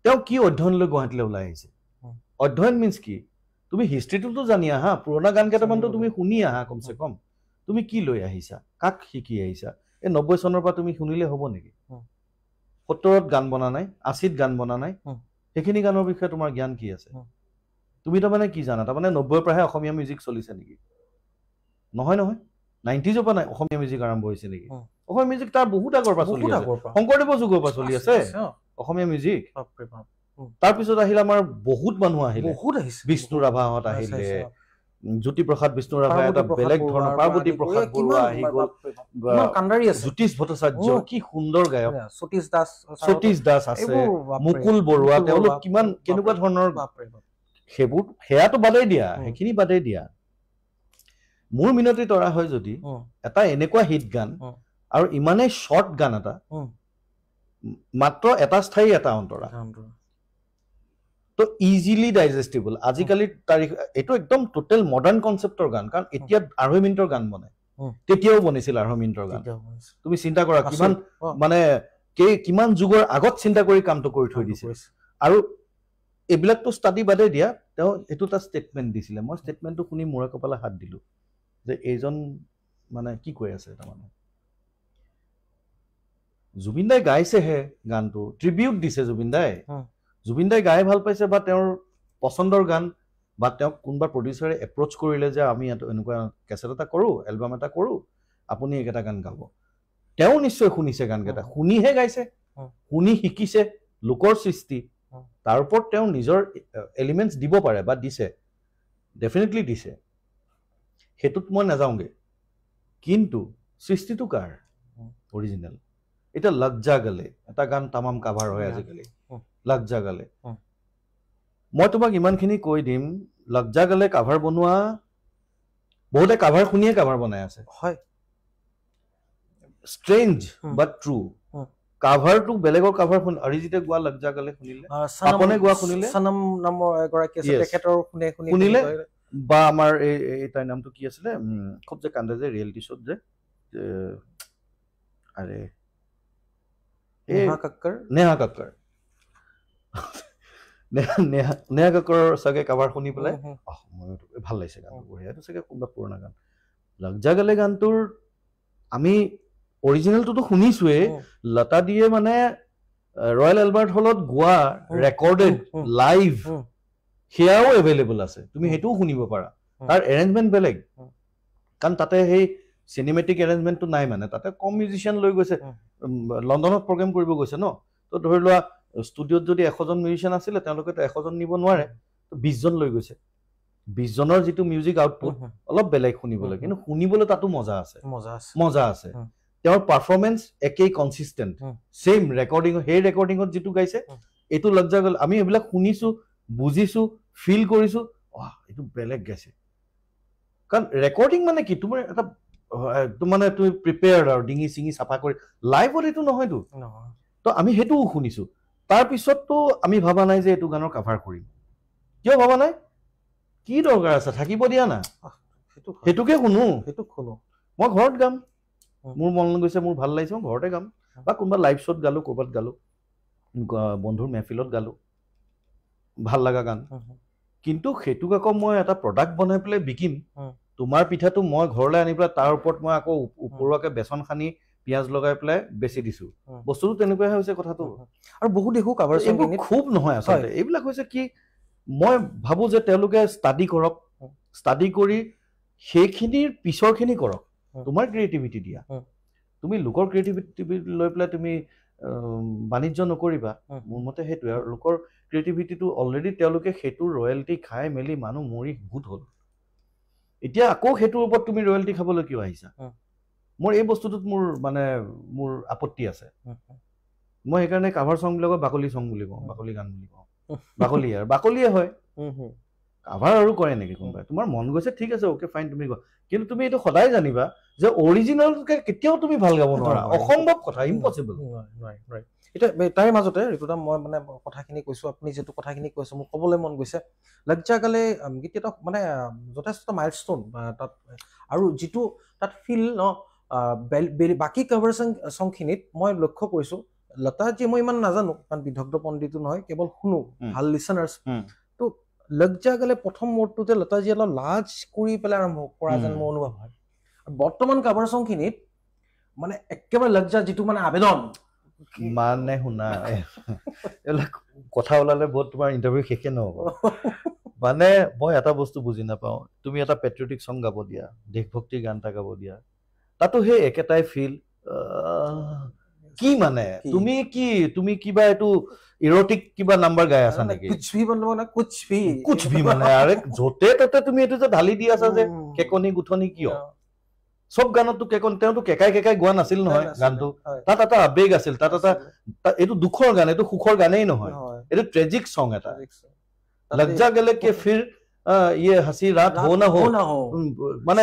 তেওঁ কি অধ্যয়ন লৈ গুৱাহাটীলৈ ওলাই আহিছে অধ্যয়ন মিনছ কি তুমি হিষ্ট্ৰীটোতো জানি আহা পুৰণা গান কেইটামানতো তুমি শুনি আহা কমচে কম তুমি কি লৈ আহিছা কাক শিকি আহিছা এই 90 চনৰ পৰা তুমি শুনিলে হ'ব নেকি 70ত গান বনা নাই 80ত গান বনা নাই সেইখিনি গানৰ বিষয়ে তোমাৰ জ্ঞান কি আছে তুমি তাৰমানে কি জানা তাৰমানে 90ৰ পৰাহে অসমীয়া মিউজিক চলিছে নেকি নহয় 90ৰ পৰা নাই অসমীয়া মিউজিক আৰম্ভ হৈছে নেকি অসমীয়া মিউজিক তাৰ বহুত আগৰ পৰা চলি আছে শংকৰদেৱৰ যুগৰ পৰা চলি আছে অসমীয়া মিউজিক তাৰপিছত আহিল আমাৰ বহুত মানুহ আহিলে বিষ্ণু ৰাভাহঁত আহিলে জ্যোতিপ্ৰসাদ বিষ্ণু ৰাভা এটা বেলেগ ধৰণৰ পাৰ্বতী প্ৰসাদ বৰুৱা আহি গ'ল জ্যোতিষ ভট্টাচাৰ্য কি সুন্দৰ গায়ক সতীশ দাস আছে মুকুল বৰুৱা তেওঁলোক কিমান কেনেকুৱা ধৰণৰ সেয়াটো বাদেই দিয়া সেইখিনি বাদেই দিয়া মোৰ মিনতি তৰা হয় যদি এটা এনেকুৱা হিট গান আৰু ইমানেই শৰ্ট গান এটা মাত্ৰ এটা স্থায়ী এটা অন্তৰা তো ইজিলি ডাইজেষ্টেবল আজিকালি তাৰিখ এইটো একদম টোটেল মডাৰ্ণ কনচেপ্টৰ গান কাৰণ এতিয়া 2.5 মিনিটৰ গান বনায় তেতিয়াও বনিছিল 2.5 মিনিটৰ গান তুমি চিন্তা কৰা কিমান মানে কিমান যুগৰ আগত চিন্তা কৰি কামটো কৰি থৈ দিছে আৰু এইবিলাকতো ষ্টাডি বাদে দিয়া তেওঁ এইটো এটা ষ্টেটমেণ্ট দিছিলে মই ষ্টেটমেণ্টটো শুনি মূৰে কপালে হাত দিলো যে এইজন মানে কি কৈ আছে তাৰমানে জুবিন দাই গাইছেহে গানটো ট্ৰিবিউট দিছে জুবিন দাই গাই ভাল পাইছে বা তেওঁৰ পচন্দৰ গান বা তেওঁক কোনোবা প্ৰডিউচাৰে এপ্ৰ'চ কৰিলে যে আমি এনেকুৱা কেছেট এটা কৰোঁ এলবাম এটা কৰোঁ আপুনি এইকেইটা গান গাব তেওঁ নিশ্চয় শুনিছে গানকেইটা শুনিহে গাইছে শুনি শিকিছে লোকৰ সৃষ্টি তাৰ ওপৰত তেওঁ নিজৰ এলিমেণ্টছ দিব পাৰে বা দিছে ডেফিনেটলি দিছে সেইটোত মই নাযাওঁগে কিন্তু সৃষ্টিটো কাৰ অৰিজিনেল এটা লজ্জা গালে এটা গান তামাম কাভাৰ হয় আজিকালি লজ্জা গালে মই তোমাক ইমানখিনি কৈ দিম লজ্জা গালে কাভাৰ বনোৱা বহুতে কাভাৰ শুনিয়ে কাভাৰ বনাই আছে হয় ষ্ট্ৰেঞ্জ বাট ট্ৰু কাভাৰটো বেলেগৰ কাভাৰ শুনি অৰিজিতে গোৱা লজ্জা গালে শুনিলে আপনে গোৱা শুনিলে সনম নামৰ এগৰাকী আছে তেখেতৰ শুনিলে বা আমাৰ এই তাইৰ নামটো কি আছিলে খুব যে কান্দে যে ৰিয়েলিটি শ্ব'ত যে আৰে নেহা কাক্কৰ নেহা কাক্কৰৰ চাগে কাভাৰ শুনি পেলাই ভাল লাগিছে গানটো বঢ়িয়া এইটো চাগে কোনোবা পুৰণা গান লজ্জা গালে গানটোৰ আমি অৰিজিনেলটোতো শুনিছোৱেই লতা দিয়ে মানে ৰয়েল এলবাৰ্ট হলত গোৱা ৰেকৰ্ডেড লাইভ সেয়াও এভেইলেবল আছে তুমি সেইটোও শুনিব পাৰা তাৰ এৰেঞ্জমেণ্ট বেলেগ কাৰণ তাতে সেই চিনেমেটিক এৰেঞ্জমেণ্টটো নাই মানে তাতে কম মিউজিচিয়ান লৈ গৈছে লণ্ডনত প্ৰগ্ৰেম কৰিব গৈছে ন তো ধৰি লোৱা ষ্টুডিঅ'ত যদি 100জন মিউজিচিয়ান আছিলে তেওঁলোকেতো 100জন নিব নোৱাৰে তো 20জন লৈ গৈছে 20জনৰ যিটো মিউজিক আউটপুট অলপ বেলেগ শুনিবলৈ কিন্তু শুনিবলৈ তাতো মজা আছে তেওঁৰ পাৰফৰ্মেন্স একেই কনচিষ্টেণ্ট সেম ৰেকৰ্ডিং সেই ৰেকৰ্ডিঙত যিটো গাইছে এইটো লজ্জা গালে আমি এইবিলাক শুনিছো বুজিছো ফিল কৰিছো এইটো বেলেগ গাইছে কাৰণ ৰেকৰ্ডিং মানে কি তোমাৰ এটা মানে তুমি প্ৰিপেয়াৰ্ড আৰু ডিঙি চিঙি চাফা কৰি লাইভত এইটো নহয়তো তো আমি সেইটোও শুনিছো তাৰপিছততো আমি ভাবা নাই যে এইটো গানৰ কাভাৰ কৰিম কিয় ভাবা নাই কি দৰকাৰ আছে থাকিব দিয়া না সেইটোকে শুনো মই ঘৰত গাম মোৰ মন গৈছে মোৰ ভাল লাগিছে মই ঘৰতে গাম বা কোনোবা লাইভ শ্ব'ত গালো ক'ৰবাত গালো বন্ধুৰ মেহফিলত গালো ভাল লগা গান কিন্তু সেইটোক আকৌ মই এটা প্ৰডাক্ট বনাই পেলাই বিকিম তোমাৰ পিঠাটো মই ঘৰলৈ আনি পেলাই তাৰ ওপৰত মই আকৌ ওপৰুৱাকে বেচন সানি পিঁয়াজ লগাই পেলাই বেছি দিছো বস্তুটো তেনেকুৱাই হৈছে কথাটো আৰু বহুত দেখো কাভাৰ এইবোৰ খুব নহয় আচলতে এইবিলাক হৈছে কি মই ভাবো যে তেওঁলোকে ষ্টাডি কৰক ষ্টাডি কৰি সেইখিনিৰ পিছৰখিনি কৰক তোমাৰ ক্ৰিয়েটিভিটি দিয়া তুমি লোকৰ ক্ৰিয়েটিভিটি লৈ পেলাই তুমি বাণিজ্য নকৰিবা মোৰ মতে সেইটোৱে আৰু লোকৰ ক্ৰিয়েটিভিটিটো অলৰেডি তেওঁলোকে সেইটো ৰয়েলটি খাই মেলি মানুহ মৰি ভূত হ'ল এতিয়া আকৌ সেইটোৰ ওপৰত তুমি ৰয়েলটি খাবলৈ কিয় আহিছা মোৰ এই বস্তুটোত মোৰ আপত্তি আছে মই সেইকাৰণে কাভাৰ চং বিলাকক বাকলি চং বুলি কওঁ বাকলি গান বুলি কওঁ বাকলিয়ে হয় কাভাৰ আৰু কৰে নেকি কোনোবাই তোমাৰ মন গৈছে ঠিক আছে অ'কে ফাইন তুমি গোৱা কিন্তু তুমি এইটো সদায় জানিবা যে অৰিজিনেলকে কেতিয়াও তুমি ভাল গাব নোৱাৰা অসম্ভৱ কথা ইম্পচিবল এতিয়া তাৰে মাজতে ঋতুদা মই মানে কথাখিনি কৈছো আপুনি যিটো কথাখিনি কৈছে মোক ক'বলৈ মন গৈছে লজ্জা গালে গীত এটা মানে যথেষ্ট মাইলষ্ট'ন তাত আৰু যিটো তাত ফিল ন বাকী কাভাৰ চংখিনিত মই লক্ষ্য কৰিছো লতাজি মই ইমান নাজানো কাৰণ বিদগ্ধ পণ্ডিতো নহয় কেৱল শুনো ভাল লিচনাৰ্ছ তো লজ্জা গালে প্ৰথম মূৰটোতে লতাজি অলপ লাজ কৰি পেলাই আৰম্ভ কৰা যেন মোৰ অনুভৱ হয় বৰ্তমান কাভাৰ চংখিনিত মানে একেবাৰে লজ্জা যিটো মানে আবেদন মানে শুনা এইবিলাক কথা ওলালে বহুত তোমাৰ ইণ্টাৰভিউ শেষে নহ'ব মানে মই এটা বস্তু বুজি নাপাওঁ তুমি এটা পেট্ৰিয়টিক সং গাব দিয়া দেশভক্তিৰ গান এটা গাব দিয়া তাতো সেই একেটাই ফিল কি মানে তুমি কিবা এইটো ইৰটিক কিবা নাম্বাৰ গাই আছা নেকি কুছ ভি মানে আৰে য'তে ত'তে তুমি এইটো যে ঢালি দি আছা যে কেকনি গুঠনি কিয় সব গানতো তেওঁতো কেকাই গোৱা নাছিল নহয় গানটো তাত এটা আবেগ আছিল তাত এটা এইটো দুখৰ গান এইটো সুখৰ গানেই নহয় এইটো ট্ৰেজিক সং এটা লজ্জা গেলে কে ফিৰ ये हंसी रात हो ना हो মানে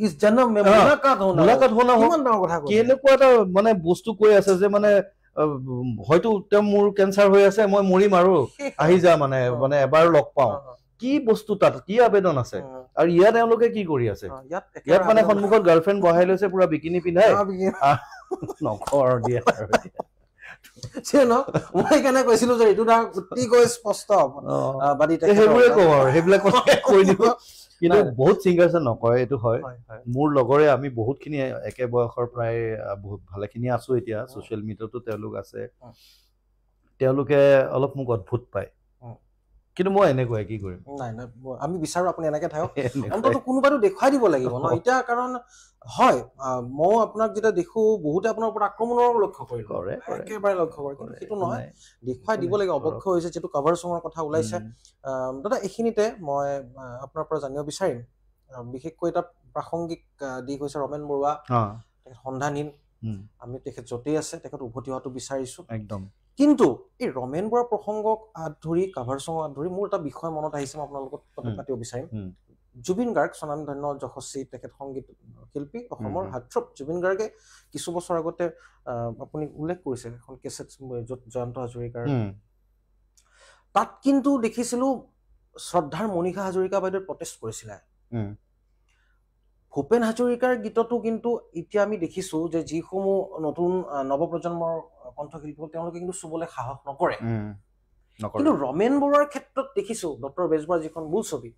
इस जन्म में मुलाकात हो ना हो কেনেকুৱা এটা মানে বস্তু কৈ আছে যে মানে হয়তো তেওঁ মোৰ কেঞ্চাৰ হৈ আছে মই মৰিম আৰু আহি যা মানে এবাৰ লগ পাওঁ কি বস্তু তাত কি আবেদন আছে আৰু ইয়াত তেওঁলোকে কি কৰি আছে ইয়াত মানে সন্মুখত গাৰ্লফ্ৰেণ্ড বহাই লৈছে পুৰা বিকিনি পিন্ধাই নখৰ দিয়ে মই কেনে কৈছিলো যে এইটো অতিকৈ স্পষ্ট সেইবোৰে কওঁ আৰু সেইবিলাক কথা কৈ দিব কিন্তু বহুত ছিংগাৰ্ছে নকয় এইটো হয় মোৰ লগৰে আমি বহুতখিনি একে বয়সৰ প্ৰায় বহুত ভালেখিনি আছো এতিয়া ছ'চিয়েল মিডিয়াতো তেওঁলোক আছে তেওঁলোকে অলপ মোক অদ্ভুত পায় কিন্তু মই এনেকুৱাই কি কৰিম নাই নাই আমি বিচাৰো আপুনি এনেকে থাকক অন্ততঃ কোনোবাটো দেখুৱাই দিব লাগিব ন এতিয়া কাৰণ হয় মই আপোনাক যেতিয়া দেখো বহুতে আপোনাৰ ওপৰত আক্ৰমণৰ লক্ষ্য কৰে একেবাৰে লক্ষ্য কৰে কিন্তু সেইটো নহয় দেখুৱাই দিব লাগে অপক্ষ হৈছে যিটো কভাৰ চঙৰ কথা ওলাইছে দাদা এইখিনিতে মই আপোনাৰ পৰা জানিব বিচাৰিম বিশেষকৈ এটা প্ৰাসংগিক দিশ হৈছে ৰমেন বৰুৱা সন্ধানহীন আমি তেখেত য'তেই আছে তেখেত উভতি অহাটো বিচাৰিছো একদম কিন্তু এই ৰমেন বৰুৱা প্ৰসংগক ধৰি কাভাৰ চঙক ধৰি মোৰ এটা বিষয় মনত আহিছে মই আপোনাৰ লগত কথা পাতিব বিচাৰিম জুবিন গাৰ্গ স্বনামধন্য যশস্বী তেখেত সংগীত শিল্পী অসমৰ হাৰ্টথ্ৰব জুবিন গাৰ্গে কিছু বছৰ আগতে আপুনি উল্লেখ কৰিছে এখন কেছেট য'ত জয়ন্ত হাজৰিকাৰ তাত কিন্তু দেখিছিলো শ্ৰদ্ধাৰ মণিষা হাজৰিকা বাইদেউ প্ৰটেষ্ট কৰিছিলে ভূপেন হাজৰিকাৰ গীততো কিন্তু এতিয়া আমি দেখিছো যে যিসমূহ নতুন নৱপ্ৰজন্মৰ কণ্ঠশিল্পী তেওঁলোকে কিন্তু চুবলৈ সাহস নকৰে কিন্তু ৰমেন বৰুৱাৰ ক্ষেত্ৰত দেখিছো ডক্টৰ বেজবৰুৱাৰ যিখন বোলছবি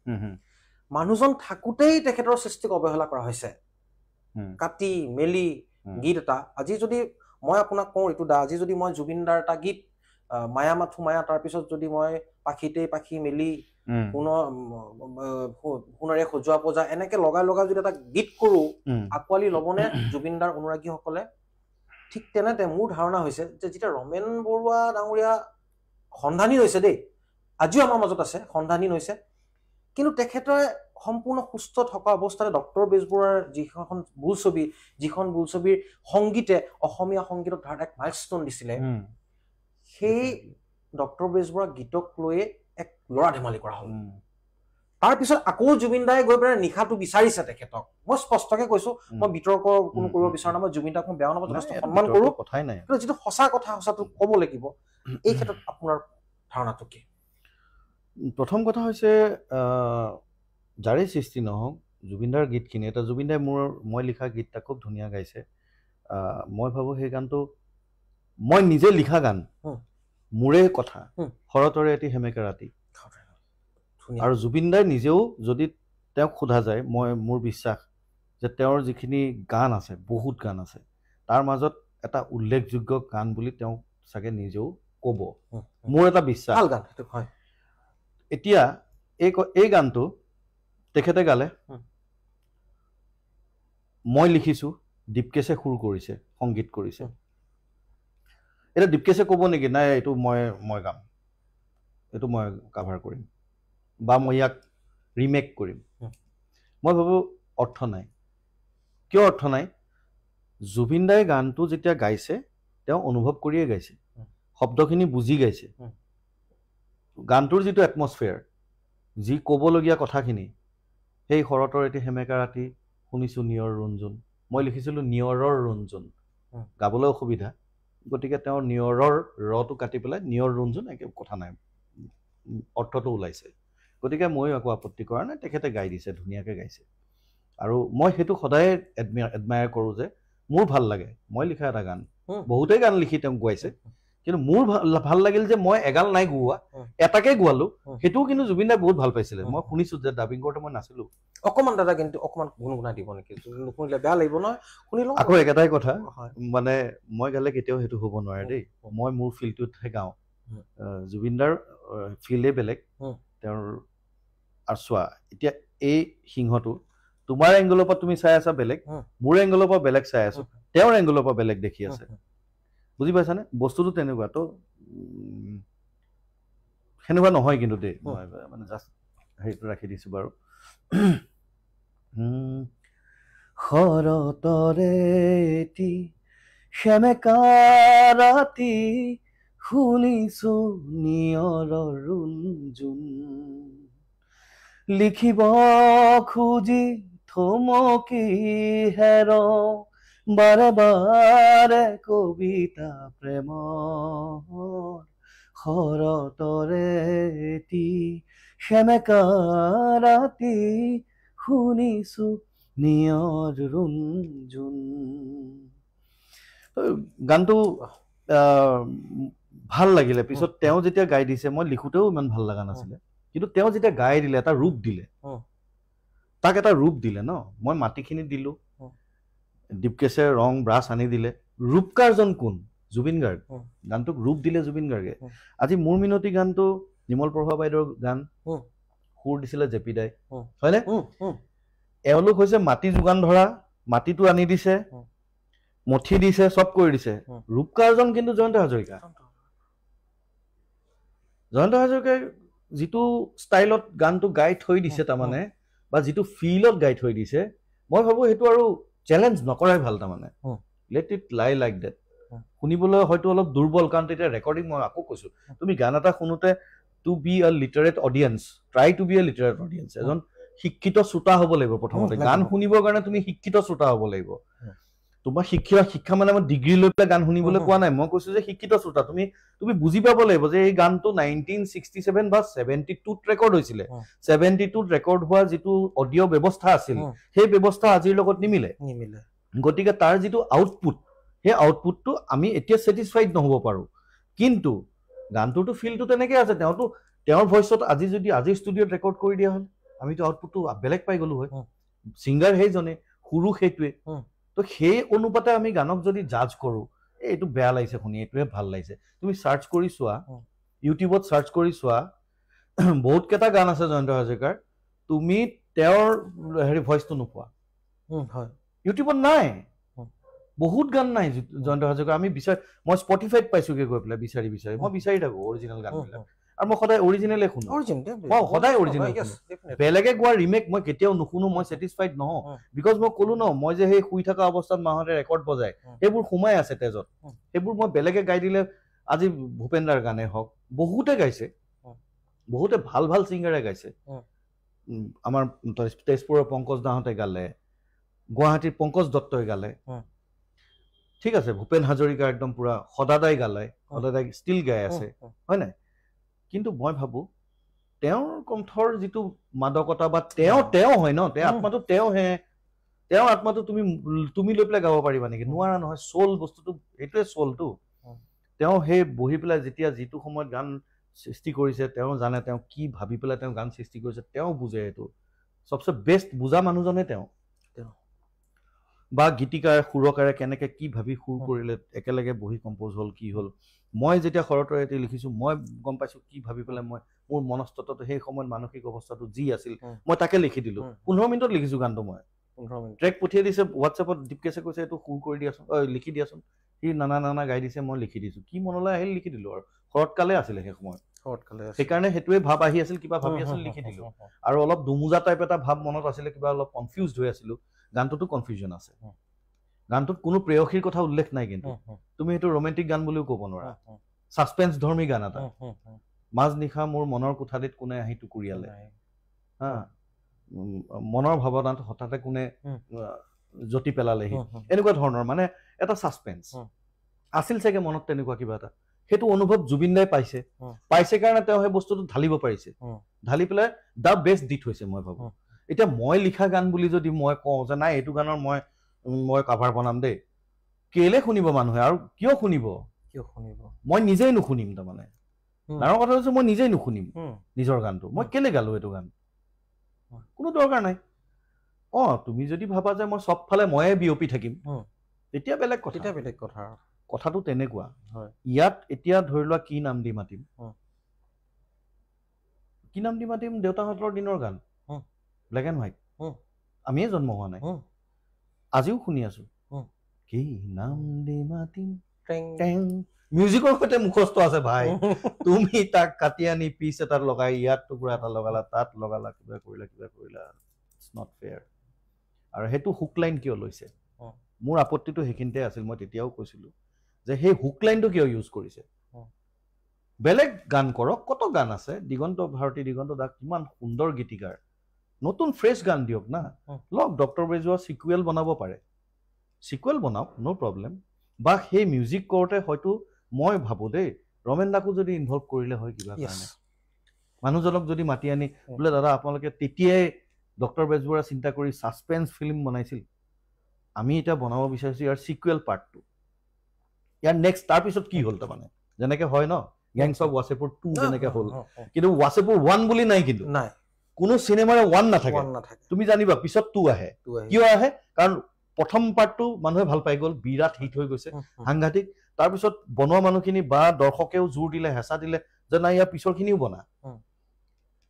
মানুহজন থাকোতেই তেখেতৰ সৃষ্টিক অৱহেলা কৰা হৈছে কাটি মেলি গীত এটা আজি যদি মই আপোনাক কওঁ এইটো আজি যদি মই জুবিন দাৰ এটা গীত মায়া মাথো মায়া তাৰপিছত যদি মই পাখিতেই পাখি মেলি সোণেৰে সজোৱা পজা এনেকে লগাই যদি এটা গীত কৰো আকোৱালি ল'বনে জুবিন দাৰ অনুৰাগীসকলে ঠিক তেনেতে মোৰ ধাৰণা হৈছে যে যেতিয়া ৰমেন বৰুৱা ডাঙৰীয়া সন্ধানী হৈছে দেই আজিও আমাৰ মাজত আছে সন্ধানী হৈছে কিন্তু তেখেতে সম্পূৰ্ণ সুস্থ থকা অৱস্থাতে ডক্টৰ বেজবৰুৱাৰ যিখন বোলছবিৰ সংগীতে অসমীয়া সংগীতত ধাৰত এক মাইলষ্টন দিছিলে সেই ডক্টৰ বেজবৰুৱা গীতক লৈয়ে এক লৰা ধেমালি কৰা হ'ল তাৰপিছত আকৌ জুবিন দাই গৈ পেলাই নিশাটো বিচাৰিছে তেখেতক মই স্পষ্টকে কৈছো মই বিতৰ্ক কোনো কৰিব বিচৰা নাই মই জুবিন দাক মই বেয়া নাপাওঁ যথেষ্ট সন্মান কৰো কথাই নাই কিন্তু যিটো সঁচা কথা সঁচাটো ক'ব লাগিব এই ক্ষেত্ৰত আপোনাৰ ধাৰণাটো কি প্ৰথম কথা হৈছে যাৰে সৃষ্টি নহওক জুবিনদাৰ গীতখিনি এটা জুবিনদাই মই লিখা গীত এটা খুব ধুনীয়া গাইছে মই ভাবোঁ সেই গানটো মই নিজে লিখা গান মোৰে কথা শৰতৰে এটি সেমেকা ৰাতি আৰু জুবিনদাই নিজেও যদি তেওঁক সোধা যায় মোৰ বিশ্বাস যে তেওঁৰ যিখিনি গান আছে বহুত গান আছে তাৰ মাজত এটা উল্লেখযোগ্য গান বুলি তেওঁ চাগে নিজেও ক'ব মোৰ এটা বিশ্বাস এতিয়া এই গানটো তেখেতে গালে মই লিখিছো দীপকেশে সুৰ কৰিছে সংগীত কৰিছে এটা দীপকেশে ক'ব নেকি নাই এইটো মই গাম এইটো মই কাভাৰ কৰিম বা মই ইয়াক ৰিমেক কৰিম মই ভাবো অৰ্থ নাই কিয় অৰ্থ নাই জুবিন দাই গানটো যেতিয়া গাইছে তেওঁ অনুভৱ কৰিয়ে গাইছে শব্দখিনি বুজি গাইছে গানটোৰ যিটো এটমছফিয়াৰ যি ক'বলগীয়া কথাখিনি সেই শৰতৰ এটি সেমেকা ৰাতি শুনিছো নিয়ৰ ৰুণজুন মই লিখিছিলোঁ নিয়ৰৰ ৰুণজুন গাবলৈ অসুবিধা গতিকে তেওঁৰ নিয়ৰৰ ৰটো কাটি পেলাই নিয়ৰ ৰুণজুন একে কথা নাই অৰ্থটো ওলাইছে গতিকে ময়ো একো আপত্তি কৰা নাই তেখেতে গাই দিছে ধুনীয়াকৈ গাইছে আৰু মই সেইটো সদায় এডমায়াৰ কৰোঁ যে মোৰ ভাল লাগে মই লিখা এটা গান বহুতেই গান লিখি তেওঁক গোৱাইছে কিন্তু মোৰ ভাল লাগিল যে মই এগাল নাই গোৱা এটাকে গোৱালো সেইটোও কিন্তু জুবিন দাই বহুত ভাল পাইছিলে মই শুনিছো যে ডাবিং কৰোঁতে মই নাছিলো অকমান দাদা কিন্তু অকমান গুণগুণাই দিব নেকি নুশুনিলে বেয়া লাগিব নহয় শুনি লওঁ আকৌ একেটাই কথা মানে মই গালে কেতিয়াও সেইটো হ'ব নোৱাৰে দেই মই মোৰ ফিল্ডটোতহে গাওঁ জুবিন দাৰ ফিল্ডে বেলেগ তেওঁৰ আৰু চোৱা এতিয়া এই সিংহটো তোমাৰ এংগলৰ পৰা তুমি চাই আছা বেলেগ মোৰ এংগলৰ পৰা বেলেগ চাই আছো তেওঁৰ এংগলৰ পৰা বেলেগ দেখি আছে বুজি পাইছানে বস্তুটো তেনেকুৱা তো সেনেকুৱা নহয় কিন্তু দেই মই মানে জাষ্ট হেৰিটো ৰাখি দিছো বাৰু শৰতৰে এটি সেমেকা ৰাতি শুনিছো নিয়ৰৰ ৰুণজুণ লিখিব খুজি থমকি হেৰ বাৰে বাৰে কবিতা প্ৰেমৰ শৰতৰে এটি সেমেকা ৰাতি শুনিছো নিয়ৰ ৰুণজুণ গানটো ভাল লাগিলে পিছত তেওঁ যেতিয়া গাই দিছে মই লিখোতেও ইমান ভাল লগা নাছিলে কিন্তু তেওঁ যেতিয়া গাই দিলে এটা ৰূপ দিলে তাক এটা ৰূপ দিলে ন মই মাটিখিনি দিলো দীপকেশে ৰং ব্ৰাছ আনি দিলে ৰূপকাৰজন কোন জুবিন গাৰ্গ গানটোক ৰূপ দিলে জুবিন গাৰ্গে আজি মোৰ মিনতি গানটো নিমল প্ৰভা বাইদেউৰ গান সুৰ দিছিলে জেপি দাই হয়নে এওঁলোক হৈছে মাটি যোগান ধৰা মাটিটো আনি দিছে মঠি দিছে চব কৰি দিছে ৰূপকাৰজন কিন্তু জয়ন্ত হাজৰিকাই যিটো ষ্টাইলত গানটো গাই থৈ দিছে তাৰমানে বা যিটো ফিলত গাই থৈ দিছে মই ভাবো সেইটো আৰু চেলেঞ্জ নকৰাই ভাল তাৰমানে লেট ইট লাই লাইক ডেট শুনিবলৈ হয়তো অলপ দুৰ্বল কাৰণ তেতিয়া ৰেকৰ্ডিং মই আকৌ কৈছো তুমি গান এটা শুনোতে to be a literate audience try to be a literate audience এজন শিক্ষিত শ্ৰোতা হ'ব লাগিব প্ৰথমতে গান শুনিবৰ কাৰণে তুমি শিক্ষিত শ্ৰোতা হ'ব লাগিব তোমাৰ শিক্ষা মানে মই ডিগ্ৰী লৈ পেলাই গান শুনিবলৈ কোৱা নাই মই কৈছো যে শিক্ষিত শ্ৰোতা তুমি বুজি পাব লাগিব যে এই গানটো 1967 বা 72ত ৰেকৰ্ড হৈছিলে 72ত ৰেকৰ্ড হোৱা যিটো অডিঅ' ব্যৱস্থা আছিল সেই ব্যৱস্থা আজিৰ লগত নিমিলে গতিকে তাৰ যিটো আউটপুট সেই আউটপুটটো আমি এতিয়া ছেটিছফাইড নহ'ব পাৰো কিন্তু গানটোতো ফিলটো তেনেকে আছে তেওঁৰ ভইচত আজি যদি আজিৰ ষ্টুডিঅ'ত ৰেকৰ্ড কৰি দিয়া হ'ল আমিতো আউটপুটটো বেলেগ পাই গলো হয় ছিংগাৰ সেইজনে সুৰো সেইটোৱে তো সেই অনুপাতে আমি গানক যদি জাজ কৰো এইটো বেয়া লাগিছে শুনি এইটোৱে ভাল লাগিছে তুমি সাৰ্চ কৰি চোৱা ইউটিউবত সাৰ্চ কৰি চোৱা বহুত কেইটা গান আছে জয়ন্ত হাজৰিকাৰ তুমি তেওঁৰ হেৰি ভইচটো নোপোৱা ইউটিউবত নাই বহুত গান নাই জয়ন্ত হাজৰিকাৰ আমি মই স্পটিফাইত পাইছোগে গৈ পেলাই বিচাৰি মই বিচাৰি থাকো অৰিজিনেল গানবিলাক আৰু মই সদায় অৰিজিনেলে শুনো মই সদায় অৰিজিনেল বেলেগে গোৱা ৰিমেক মই কেতিয়াও নুশুনো মই ছেটিছফাইড নহওঁ বিকজ মই ক'লো ন মই যে সেই শুই থকা অৱস্থাত মাহঁতে ৰেকৰ্ড বজাই সেইবোৰ সোমাই আছে তেজত সেইবোৰ মই বেলেগে গাই দিলে আজি ভূপেন্দাৰ গানে হওক বহুতে গাইছে বহুতে ভাল ভাল ছিংগাৰে গাইছে আমাৰ তেজপুৰৰ পংকজ দাহঁতে গালে গুৱাহাটীৰ পংকজ দত্তই গালে ঠিক আছে ভূপেন হাজৰিকা একদম পুৰা সদাদাই গালে সদাদাই ষ্টিল গাই আছে হয় নাই কিন্তু মই ভাবো তেওঁৰ কণ্ঠৰ যিটো মাদকতা বা তেওঁ হয় ন তেওঁৰ আত্মাটো তেওঁৰ আত্মাটো তুমি লৈ পেলাই গাব পাৰিবা নেকি নোৱাৰা নহয় সোল বস্তুটো এইটোৱে সোলটো তেওঁ সেই বহি পেলাই যেতিয়া যিটো সময়ত গান সৃষ্টি কৰিছে তেওঁ জানে তেওঁ কি ভাবি পেলাই তেওঁ গান সৃষ্টি কৰিছে তেওঁ বুজে এইটো সবচে বেষ্ট বুজা মানুহজনে তেওঁ বা গীতিকাৰ সুৰকাৰে কেনেকে কি ভাবি সুৰ কৰিলে একেলগে বহি কম্প'জ হ'ল কি হ'ল মই যেতিয়া শৰতৰে এটি লিখিছো মই গম পাইছো কি ভাবি পেলাই মই মোৰ মনস্তত্বত সেই সময়ত মানসিক অৱস্থাটো যি আছিল মই তাকে লিখি দিলো 15 মিনিটত লিখিছো গানটো মই 15 মিনিট ট্ৰেক পঠিয়াই দিছে হোৱাটছএপত দীপকেশে কৈছে এইটো সুৰ কৰি দিয়াচোন লিখি দিয়াচোন সি নানা গাই দিছে মই লিখি দিছো কি মনলৈ আহিল লিখি দিলো আৰু শৰৎকালে আছিলে সেই সময়ত সেইকাৰণে সেইটোৱে ভাব আহি আছিল কিবা ভাবি আছিল লিখি দিলো আৰু অলপ দুমুজা টাইপ এটা ভাব মনত আছিলে কিবা অলপ কনফিউজড হৈ আছিলো গানটোতো কনফিউজন আছে গানটোত কোনো প্ৰেয়সীৰ কথা উল্লেখ নাই কিন্তু তুমি সেইটো ৰোমান্টিক গান বুলিও ক'ব নোৱাৰা সাসপেন্স ধৰ্মী গান এটা মাজ নিশা মোৰ মনৰ কোঠালিত কোনে আহি টুকুৰিয়ালে হা মনৰ ভাৱনাত হঠাতে কোনে জ্যোতি পেলালেহি এনেকুৱা ধৰণৰ মানে এটা সাসপেন্স আছিল চাগে মনত তেনেকুৱা কিবা এটা সেইটো অনুভৱ জুবিন দাই পাইছে কাৰণে তেওঁ সেই বস্তুটো ঢালিব পাৰিছে ঢালি পেলাই দা বেষ্ট দি থৈছে মই ভাবো এতিয়া মই লিখা গান বুলি যদি মই কওঁ যে নাই এইটো গানৰ মই কাভাৰ বনাম দেই কেলে শুনিব মানুহে আৰু কিয় শুনিব কিয় শুনিব মই নিজেই নুশুনিম তাৰমানে ডাঙৰ কথা হৈছে মই নিজেই নুশুনিম নিজৰ গানটো মই কেলে গালো এইটো গান কোনো দৰকাৰ নাই তুমি যদি ভাবা যে মই চবফালে ময়ে বিয়পি থাকিম তেতিয়া বেলেগ কথা কথাটো তেনেকুৱা ইয়াত এতিয়া ধৰি লোৱা কি নাম দি মাতিম দেউতাহঁতৰ দিনৰ গান ব্লেক এণ্ড হোৱাইট আমিয়ে জন্ম হোৱা নাই আজিও শুনি আছো কি নাম দি মাতিম মিউজিকৰ সৈতে মুখস্থ আছে ভাই তুমি তাক কাটি আনি পিচ এটা লগাই ইয়াত টুকুৰা এটা লগালা তাত লগালা কিবা কৰিলা ইটছ নট ফেয়াৰ আৰু সেইটো হুক লাইন কিয় লৈছে মোৰ আপত্তিটো সেইখিনিতে আছিল মই তেতিয়াও কৈছিলো যে সেই হুক লাইনটো কিয় ইউজ কৰিছে বেলেগ গান কৰক কত গান আছে দিগন্ত ভাৰতী দিগন্ত দাস কিমান সুন্দৰ গীতিকাৰ নতুন ফ্ৰেছ গান দিয়ক না লওক ডক্টৰ বেজুৱা সিকুৱেল বনাব পাৰে সিকুৱেল বনাওক নো প্ৰব্লেম বা সেই মিউজিক কৰোঁতে হয়তো মই ভাবো দেই ৰমেন দাকো যদি ইনভলভ কৰিলে হয় কিবা কাৰণে মানুহজনক যদি মাতি আনি বোলে দাদা আপোনালোকে তেতিয়াই ডক্টৰ বেজবৰুৱা চিন্তা কৰি সাসপেন্স ফিল্ম বনাইছিল আমি এটা বনাব বিচাৰিছো ইয়াৰ সিকুৱেল পাৰ্টটো ইয়াৰ নেক্সট তাৰপিছত কি হ'ল তাৰমানে যেনেকৈ হয় ন গ্যাংছ অফ ৱাছেপুৰ 2 যেনেকৈ হ'ল কিন্তু ৱাছেপুৰ 1 বুলি নাই কিন্তু নাই কোনো চিনেমাৰে 1 নাথাকে তুমি জানিবা পিছত 2 আহে কিয় আহে কাৰণ প্ৰথম পাৰ্টটো মানুহে ভাল পাই গ'ল বিৰাট হিট হৈ গৈছে সাংঘাতিক তাৰপিছত বনোৱা মানুহখিনি বা দৰ্শকেও জোৰ দিলে হেঁচা দিলে যে নাই ইয়াৰ পিছৰখিনিও বনা